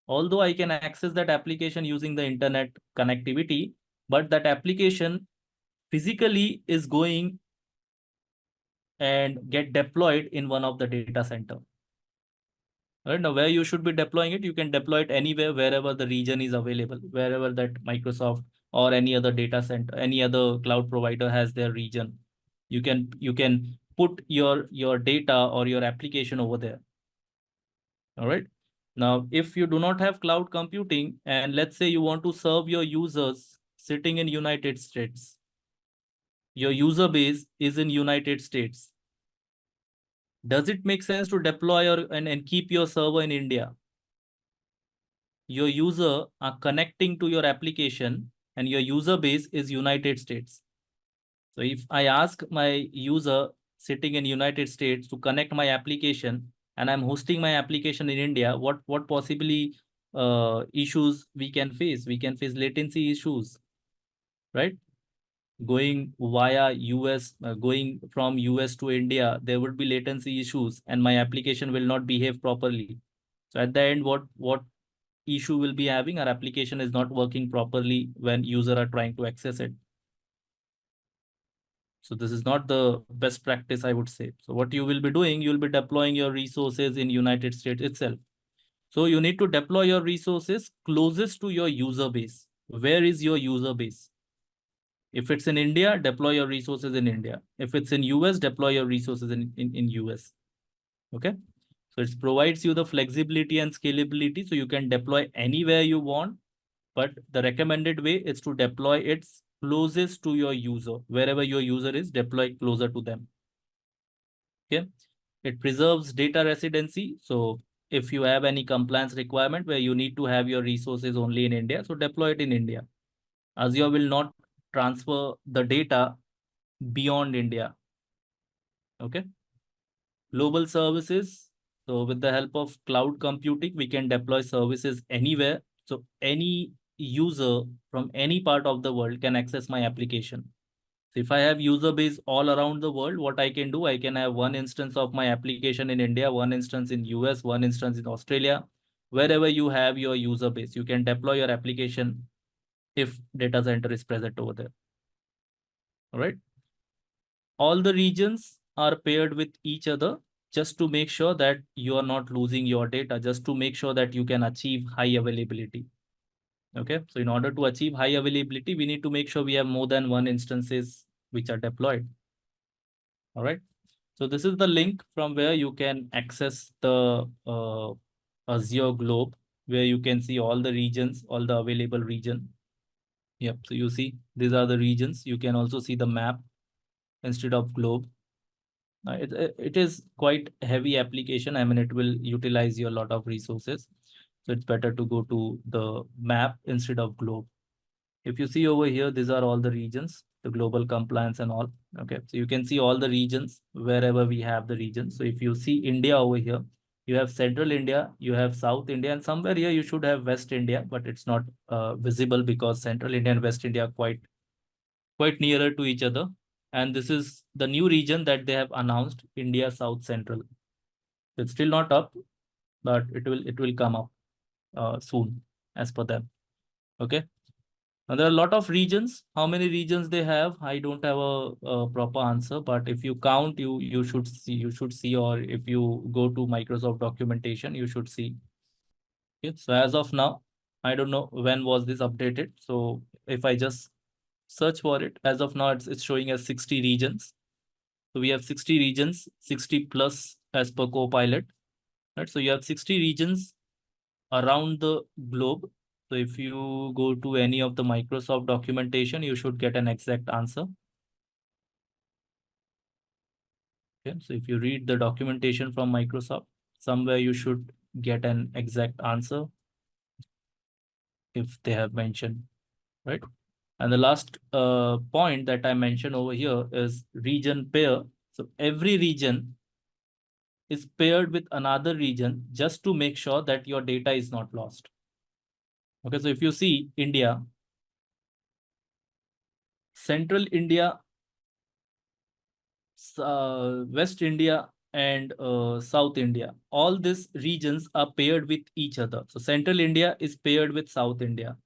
Although I can access that application using the internet connectivity, but that application physically is going and get deployed in one of the data center. Right now, where you should be deploying it, you can deploy it anywhere, wherever the region is available, wherever that Microsoft or any other data center, any other cloud provider has their region. You can put your data or your application over there. All right. Now, if you do not have cloud computing, and let's say you want to serve your users sitting in United States, your user base is in United States. Does it make sense to deploy and keep your server in India? Your user are connecting to your application and your user base is United States. So if I ask my user sitting in United States to connect my application and I'm hosting my application in India, what possibly issues we can face? We can face latency issues, right? Going via US, going from US to India, there would be latency issues and my application will not behave properly. So at the end, what issue will be having? Our application is not working properly when user are trying to access it. So this is not the best practice, I would say. So what you will be doing, you will be deploying your resources in United States itself. So you need to deploy your resources closest to your user base. Where is your user base? If it's in India, deploy your resources in India. If it's in US, deploy your resources in US. Okay. So it provides you the flexibility and scalability so you can deploy anywhere you want, but the recommended way is to deploy it closest to your user. Wherever your user is, deploy closer to them. Okay. It preserves data residency. So if you have any compliance requirement where you need to have your resources only in India, so deploy it in India. Azure will not transfer the data beyond India. Okay. Global services. So with the help of cloud computing, we can deploy services anywhere. So any user from any part of the world can access my application. So if I have user base all around the world, what I can do, I can have one instance of my application in India, one instance in US, one instance in Australia. Wherever you have your user base, you can deploy your application if data center is present over there. All right. All the regions are paired with each other just to make sure that you are not losing your data, just to make sure that you can achieve high availability. Okay, so in order to achieve high availability, we need to make sure we have more than one instances which are deployed. All right, so this is the link from where you can access the Azure globe, where you can see all the regions, all the available region. Yep, so you see these are the regions. You can also see the map instead of globe. It is quite heavy application. I mean, it will utilize you a lot of resources. So it's better to go to the map instead of globe. If you see over here, these are all the regions, the global compliance and all. Okay, so you can see all the regions wherever we have the regions. So if you see India over here, you have Central India, you have South India, and somewhere here you should have West India, but it's not visible because Central India and West India are quite nearer to each other. And this is the new region that they have announced, India South Central. It's still not up, but it will come up soon as per them. Okay. Now there are a lot of regions. How many regions they have? I don't have a proper answer, but if you count, you should see, or if you go to Microsoft documentation, you should see. Okay. So as of now, I don't know when was this updated. So if I just search for it, as of now, it's showing as 60 regions. So we have 60 regions, 60 plus as per Copilot. Right? So you have 60 regions around the globe. So if you go to any of the Microsoft documentation, you should get an exact answer. Okay, so if you read the documentation from Microsoft, somewhere you should get an exact answer if they have mentioned, right? And the last point that I mentioned over here is region pair. So every region is paired with another region just to make sure that your data is not lost. Okay, so if you see India, Central India, West India, and South India, all these regions are paired with each other. So Central India is paired with South India.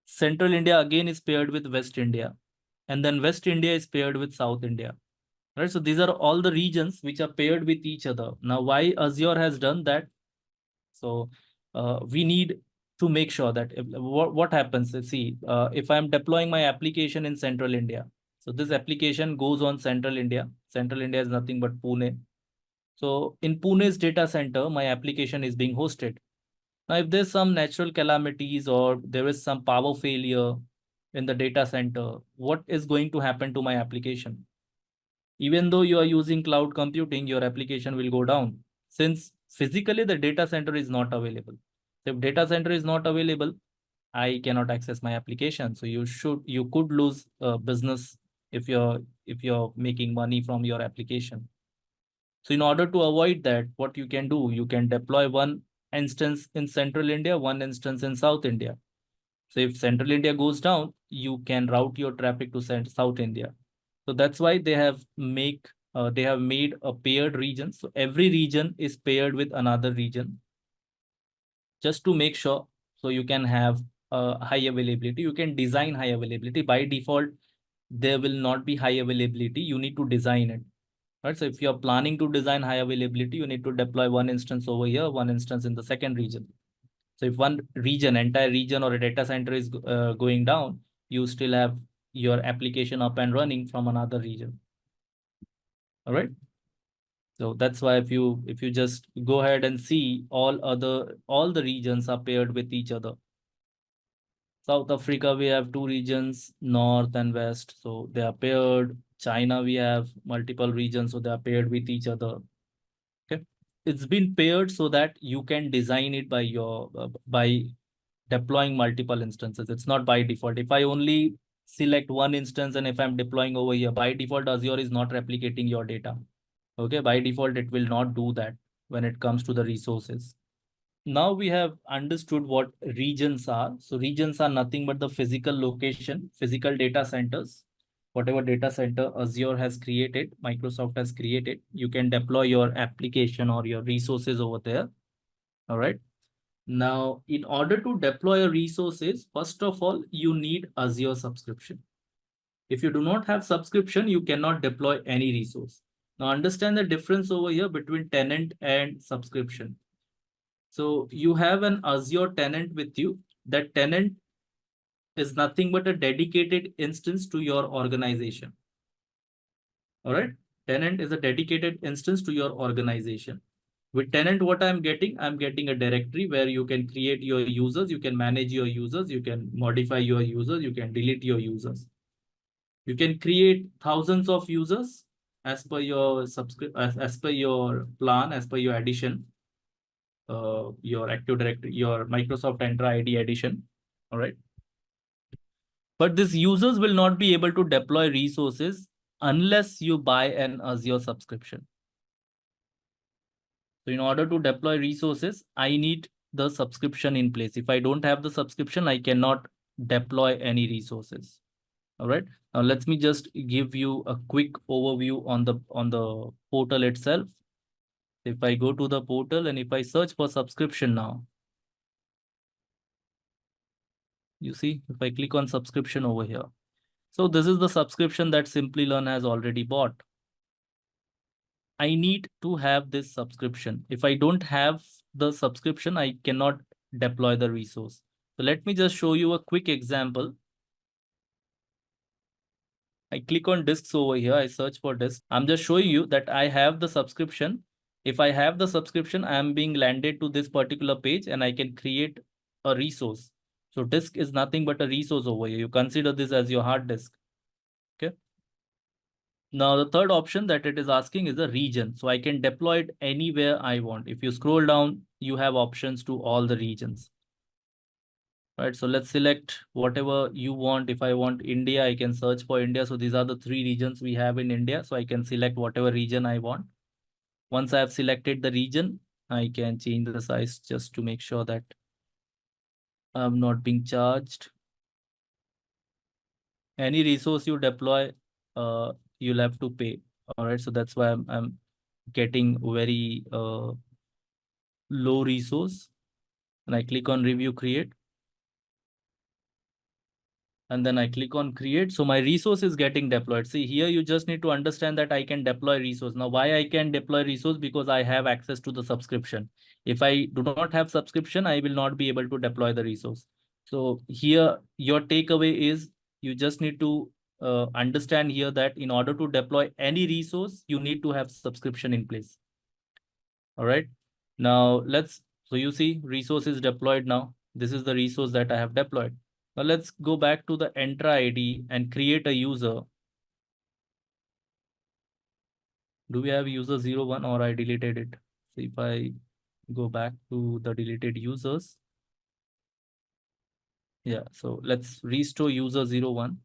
Central India again is paired with West India. And then West India is paired with South India. Right? So these are all the regions which are paired with each other. Now, why Azure has done that? So we need to make sure that what happens, let's see, if I'm deploying my application in Central India, so this application goes on Central India. Central India is nothing but Pune. So in Pune's data center, my application is being hosted. Now, if there's some natural calamities or there is some power failure in the data center, what is going to happen to my application? Even though you are using cloud computing, your application will go down since physically the data center is not available. If data center is not available, I cannot access my application. So you could lose business if you're making money from your application. So in order to avoid that, what you can do, you can deploy one instance in Central India, one instance in South India. So if Central India goes down, you can route your traffic to South India. So that's why they have made a paired region. So every region is paired with another region just to make sure. So you can have high availability. You can design high availability. By default, there will not be high availability. You need to design it. Right. So if you're planning to design high availability, you need to deploy one instance over here, one instance in the second region. So if one region, entire region or a data center is going down, you still have your application up and running from another region. All right. So that's why if you just go ahead and see all the regions are paired with each other. South Africa, we have two regions, north and west. So they are paired. China, we have multiple regions, so they are paired with each other. Okay. It's been paired so that you can design it by deploying multiple instances. It's not by default. If I only select one instance and if I'm deploying over here, by default, Azure is not replicating your data. Okay, by default, it will not do that when it comes to the resources. Now we have understood what regions are. So regions are nothing but the physical location, physical data centers. Whatever data center Azure has created, Microsoft has created, you can deploy your application or your resources over there. All right. Now, in order to deploy your resources, first of all, you need Azure subscription. If you do not have subscription, you cannot deploy any resource. Now, understand the difference over here between tenant and subscription. So you have an Azure tenant with you. That tenant is nothing but a dedicated instance to your organization. All right. Tenant is a dedicated instance to your organization. With tenant, what I'm getting a directory where you can create your users, you can manage your users, you can modify your users, you can delete your users. You can create thousands of users as per your as per your plan, as per your addition, your Active Directory, your Microsoft Entra ID addition. All right. But these users will not be able to deploy resources unless you buy an Azure subscription. So in order to deploy resources, I need the subscription in place. If I don't have the subscription, I cannot deploy any resources. All right. Now let me just give you a quick overview on the portal itself. If I go to the portal and if I search for subscription now, you see, if I click on subscription over here. So this is the subscription that Simplilearn has already bought. I need to have this subscription. If I don't have the subscription, I cannot deploy the resource. So let me just show you a quick example. I click on disks over here. I search for disk. I'm just showing you that I have the subscription. If I have the subscription, I am being landed to this particular page and I can create a resource. So disk is nothing but a resource over here. You consider this as your hard disk. Okay. Now, the third option that it is asking is a region. So I can deploy it anywhere I want. If you scroll down, you have options to all the regions. right? So let's select whatever you want. If I want India, I can search for India. So these are the 3 regions we have in India. So I can select whatever region I want. Once I have selected the region, I can change the size just to make sure that I'm not being charged. Any resource you deploy, you'll have to pay. All right, so that's why I'm getting very low resource, and I click on review create, and then I click on create. So my resource is getting deployed. See here, you just need to understand that I can deploy resource. Now why I can deploy resource? Because I have access to the subscription. If I do not have subscription, I will not be able to deploy the resource. So here your takeaway is you just need to understand here that in order to deploy any resource, you need to have subscription in place. All right. Now so you see resource is deployed now. This is the resource that I have deployed. Now let's go back to the Entra ID and create a user. Do we have user 01 or I deleted it? So if I go back to the deleted users. Yeah, so let's restore user 01.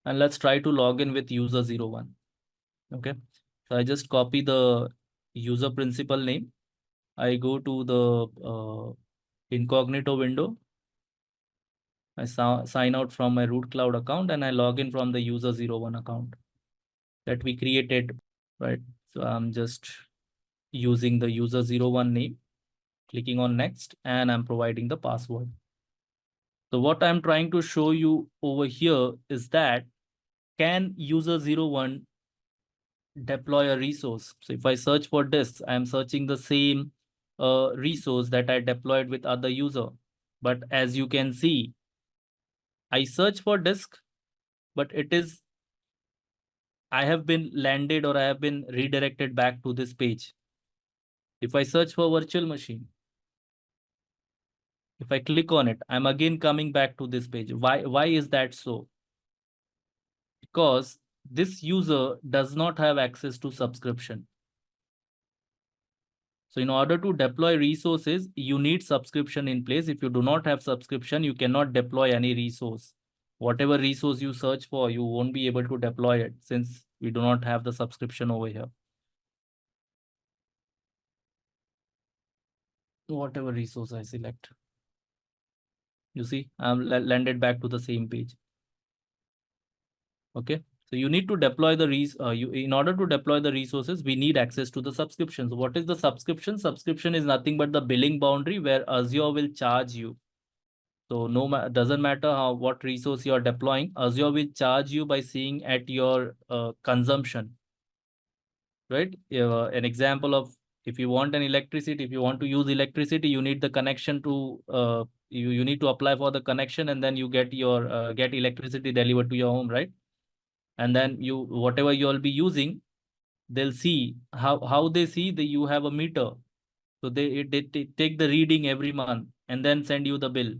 And let's try to log in with user 01. Okay, so I just copy the user principal name. I go to the incognito window. I sign out from my root cloud account and I log in from the user 01 account that we created, right? So I'm just using the user 01 name, clicking on next, and I'm providing the password. So what I'm trying to show you over here is that can user 01 deploy a resource? So if I search for disks, I'm searching the same resource that I deployed with other user. But as you can see, I search for disk, but I have been landed or I have been redirected back to this page. If I search for virtual machine, if I click on it, I'm again coming back to this page. Why is that so? Because this user does not have access to subscription. So in order to deploy resources, you need subscription in place. If you do not have subscription, you cannot deploy any resource. Whatever resource you search for, you won't be able to deploy it since we do not have the subscription over here. Whatever resource I select. You see, I'm landed back to the same page. Okay. So you need to deploy the in order to deploy the resources, we need access to the subscriptions. What is the subscription? Subscription is nothing but the billing boundary where Azure will charge you. So doesn't matter what resource you are deploying, Azure will charge you by seeing at your consumption, right? An example of if you want if you want to use electricity, you need the connection to you need to apply for the connection, and then you get your get electricity delivered to your home, right? And then whatever you'll be using, they'll see how they see that you have a meter. So they take the reading every month and then send you the bill.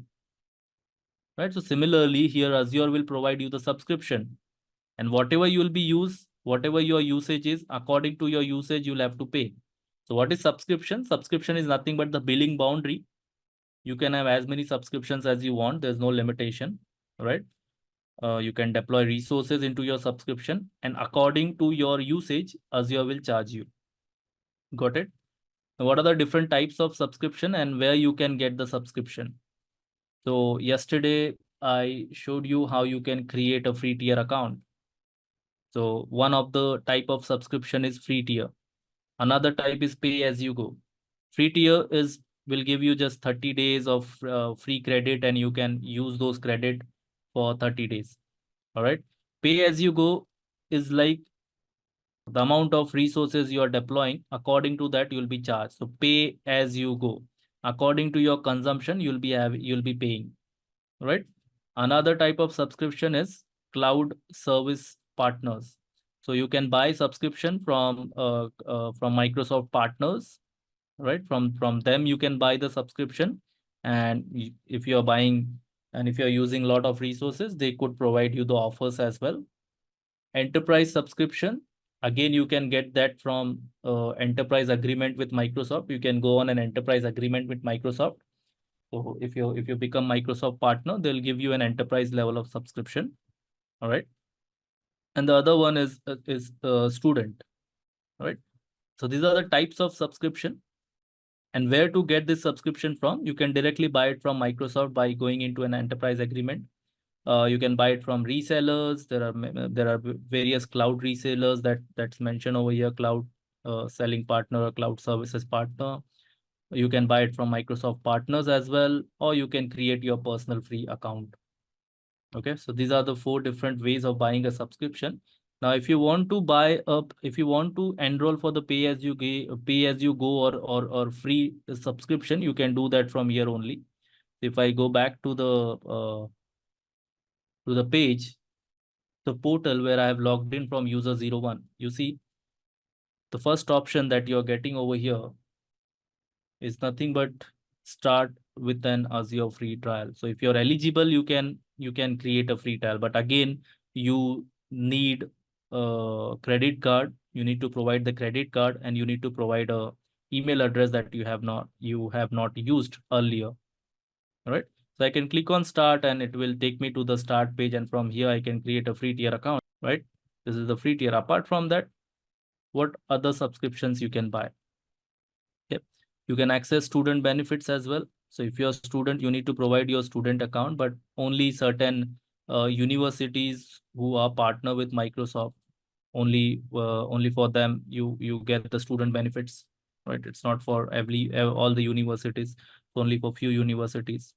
Right. So similarly, here Azure will provide you the subscription, and whatever you will be whatever your usage is, according to your usage, you'll have to pay. So what is subscription? Subscription is nothing but the billing boundary. You can have as many subscriptions as you want. There's no limitation, right? You can deploy resources into your subscription, and according to your usage, Azure will charge you. Got it? Now, what are the different types of subscription and where you can get the subscription? So yesterday I showed you how you can create a free tier account. So one of the type of subscription is free tier. Another type is pay as you go. Free tier will give you just 30 days of free credit, and you can use those credit for 30 days. All right. Pay as you go is like the amount of resources you are deploying. According to that, you'll be charged. So pay as you go. According to your consumption, you'll be paying. Right. Another type of subscription is cloud service partners. So you can buy subscription from Microsoft partners, right? From them you can buy the subscription, and if you're buying and if you're using a lot of resources, they could provide you the offers as well. Enterprise subscription, again you can get that from enterprise agreement with Microsoft. You can go on an enterprise agreement with Microsoft, So if you become Microsoft partner, they'll give you an enterprise level of subscription. All right. And the other one is student. All right. So these are the types of subscription. And where to get this subscription from? You can directly buy it from Microsoft by going into an enterprise agreement. You can buy it from resellers. There are various cloud resellers that's mentioned over here. Cloud selling partner, cloud services partner. You can buy it from Microsoft partners as well, or you can create your personal free account. Okay, so these are the 4 different ways of buying a subscription. Now, if you want to enroll for the pay as you go or free subscription, you can do that from here only. If I go back to the page, the portal where I have logged in from user 01, you see the first option that you're getting over here is nothing but start with an Azure free trial. So if you're eligible, you can create a free trial. But again, you need a credit card. You need to provide the credit card, and you need to provide a email address that you have not used earlier. All right. So I can click on start, and it will take me to the start page. And from here, I can create a free tier account. Right. This is the free tier. Apart from that, what other subscriptions you can buy? Yep. You can access student benefits as well. So if you're a student, you need to provide your student account, but only certain universities who are partner with Microsoft, only for them you get the student benefits, right? It's not for all the universities. It's only for few universities,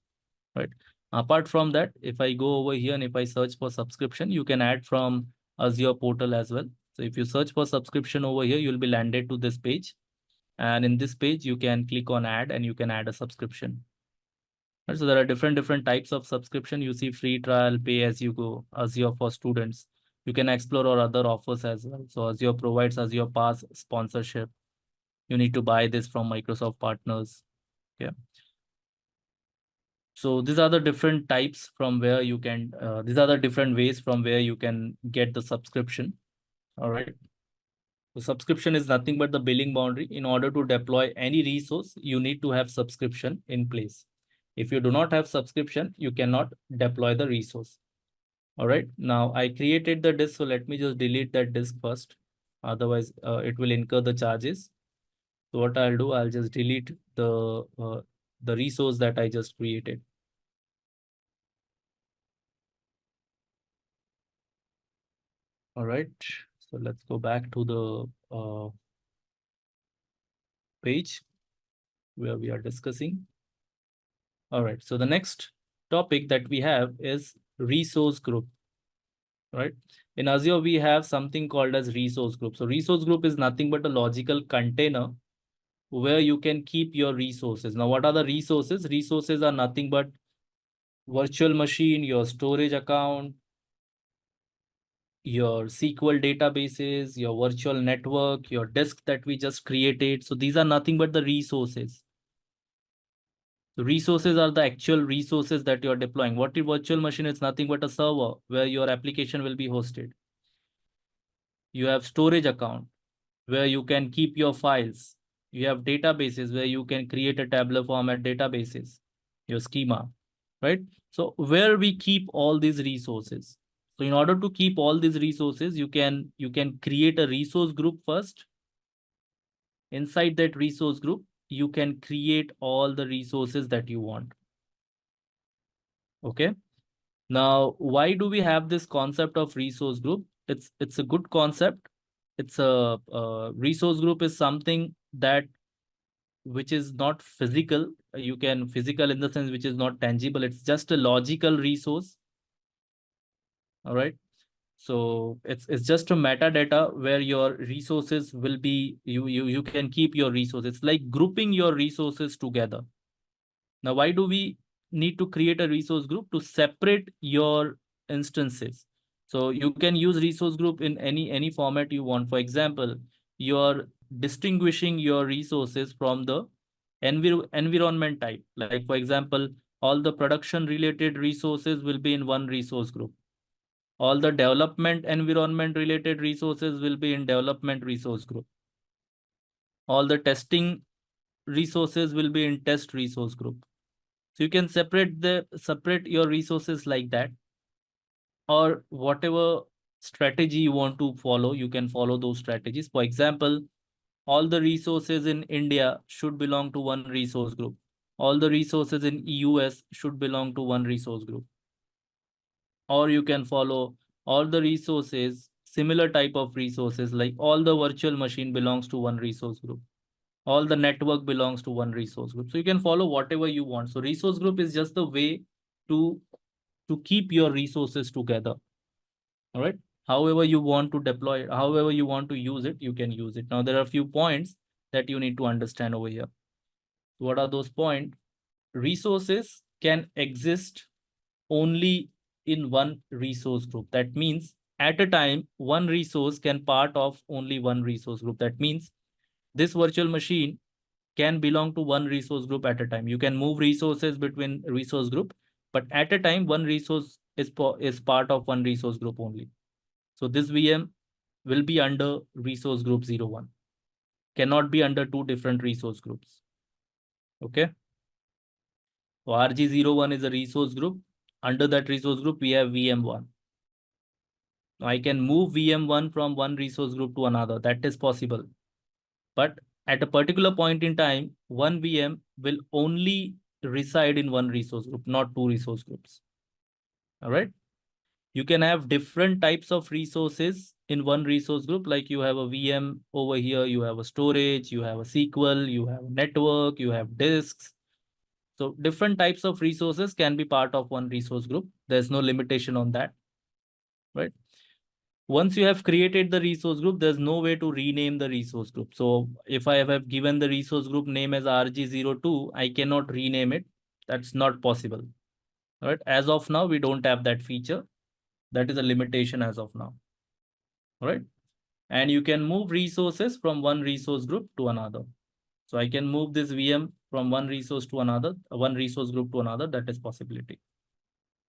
right? Apart from that, if I go over here and if I search for subscription, you can add from Azure portal as well. So if you search for subscription over here, you'll be landed to this page. And in this page, you can click on add and you can add a subscription. Right, so there are different types of subscription. You see free trial, pay as you go, Azure for students. You can explore our other offers as well. So Azure provides Azure Pass sponsorship. You need to buy this from Microsoft partners. Okay. So these are the different types from where you can, these are the different ways from where you can get the subscription. All right. So subscription is nothing but the billing boundary. In order to deploy any resource, you need to have subscription in place. If you do not have subscription, you cannot deploy the resource. All right. Now I created the disk, so let me just delete that disk first. Otherwise, it will incur the charges. So what I'll do, I'll just delete the resource that I just created. All right. So let's go back to the page where we are discussing. All right. So the next topic that we have is resource group. Right. In Azure, we have something called as resource group. So resource group is nothing but a logical container where you can keep your resources. Now, what are the resources? Resources are nothing but virtual machine, your storage account, your SQL databases, your virtual network, your disk that we just created. So these are nothing but the resources. The resources are the actual resources that you're deploying. What is virtual machine? It's nothing but a server where your application will be hosted. You have storage account where you can keep your files. You have databases where you can create a tabular format databases, your schema, right? So where we keep all these resources. So in order to keep all these resources, you can create a resource group first. Inside that resource group, you can create all the resources that you want. Okay. Now, why do we have this concept of resource group? It's a good concept. It's a resource group is something that which is not physical. You can physical in the sense which is not tangible. It's just a logical resource. All right. So it's just a metadata where your resources will be, you can keep your resources. It's like grouping your resources together. Now, why do we need to create a resource group? To separate your instances. So you can use resource group in any format you want. For example, you're distinguishing your resources from the environment type. Like for example, all the production related resources will be in one resource group. All the development environment related resources will be in development resource group. All the testing resources will be in test resource group. So you can separate your resources like that, or whatever strategy you want to follow, you can follow those strategies. For example, all the resources in India should belong to one resource group. All the resources in US should belong to one resource group. Or you can follow all the resources, similar type of resources, like all the virtual machine belongs to one resource group. All the network belongs to one resource group. So you can follow whatever you want. So resource group is just the way to keep your resources together. All right. However you want to deploy it, however you want to use it, you can use it. Now there are a few points that you need to understand over here. What are those points? Resources can exist only in one resource group. That means at a time, one resource can part of only one resource group. That means this virtual machine can belong to one resource group at a time. You can move resources between resource group, but at a time, one resource is part of one resource group only. So this VM will be under resource group 01. Cannot be under two different resource groups. Okay. So RG01 is a resource group. Under that resource group, we have VM1. Now I can move VM1 from one resource group to another. That is possible. But at a particular point in time, one VM will only reside in one resource group, not two resource groups. All right. You can have different types of resources in one resource group. Like you have a VM over here, you have a storage, you have a SQL, you have a network, you have disks. So different types of resources can be part of one resource group. There's no limitation on that, right? Once you have created the resource group, there's no way to rename the resource group. So if I have given the resource group name as RG02, I cannot rename it. That's not possible. All right. As of now, we don't have that feature. That is a limitation as of now. All right. And you can move resources from one resource group to another. So I can move this VM from one resource to another, one resource group to another. That is possibility.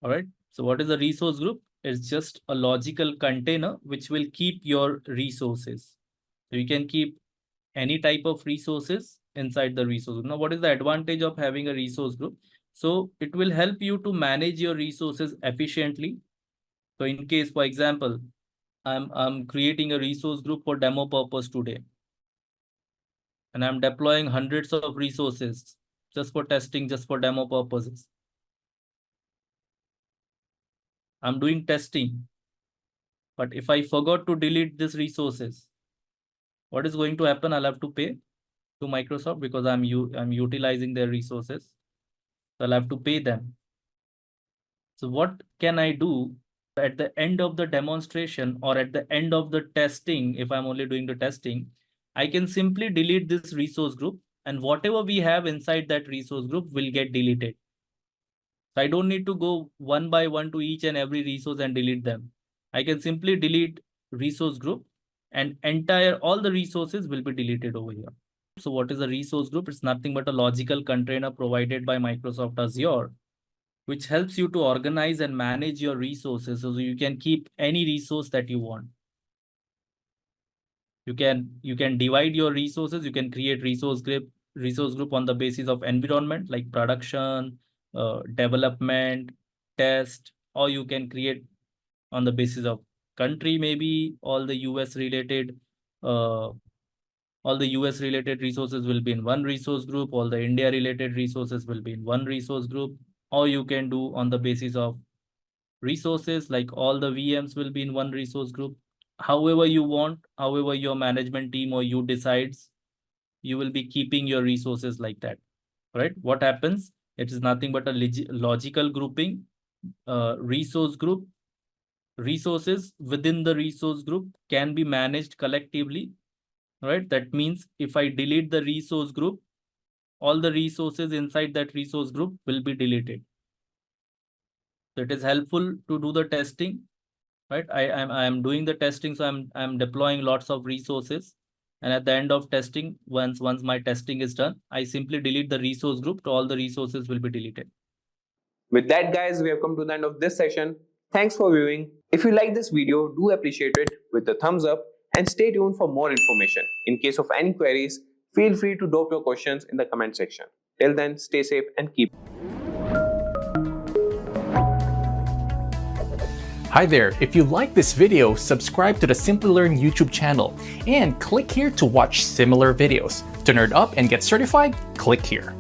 All right. So what is a resource group? It's just a logical container which will keep your resources. So you can keep any type of resources inside the resource group. Now, what is the advantage of having a resource group? So it will help you to manage your resources efficiently. So in case, for example, I'm creating a resource group for demo purpose today, and I'm deploying hundreds of resources just for testing, just for demo purposes. I'm doing testing, but if I forgot to delete these resources, what is going to happen? I'll have to pay to Microsoft because I'm utilizing their resources. So I'll have to pay them. So what can I do at the end of the demonstration or at the end of the testing? If I'm only doing the testing, I can simply delete this resource group, and whatever we have inside that resource group will get deleted. So I don't need to go one by one to each and every resource and delete them. I can simply delete resource group, and all the resources will be deleted over here. So what is a resource group? It's nothing but a logical container provided by Microsoft Azure, which helps you to organize and manage your resources so you can keep any resource that you want. You can divide your resources. You can create resource group on the basis of environment like production, development, test, or you can create on the basis of country, maybe all the US related resources will be in one resource group. All the India related resources will be in one resource group. Or you can do on the basis of resources, like all the VMs will be in one resource group. However you want, however your management team or you decides, you will be keeping your resources like that, right? What happens? It is nothing but a logical grouping, resource group. Resources within the resource group can be managed collectively, right? That means if I delete the resource group, all the resources inside that resource group will be deleted. So it is helpful to do the testing, right? I'm doing the testing, so I'm deploying lots of resources, and at the end of testing, once my testing is done, I simply delete the resource group. To all the resources will be deleted. With that, guys, we have come to the end of this session. Thanks for viewing. If you like this video, do appreciate it with a thumbs up and stay tuned for more information. In case of any queries, feel free to drop your questions in the comment section. Till then, stay safe and keep Hi there, if you like this video, subscribe to the Simplilearn YouTube channel and click here to watch similar videos. To nerd up and get certified, click here.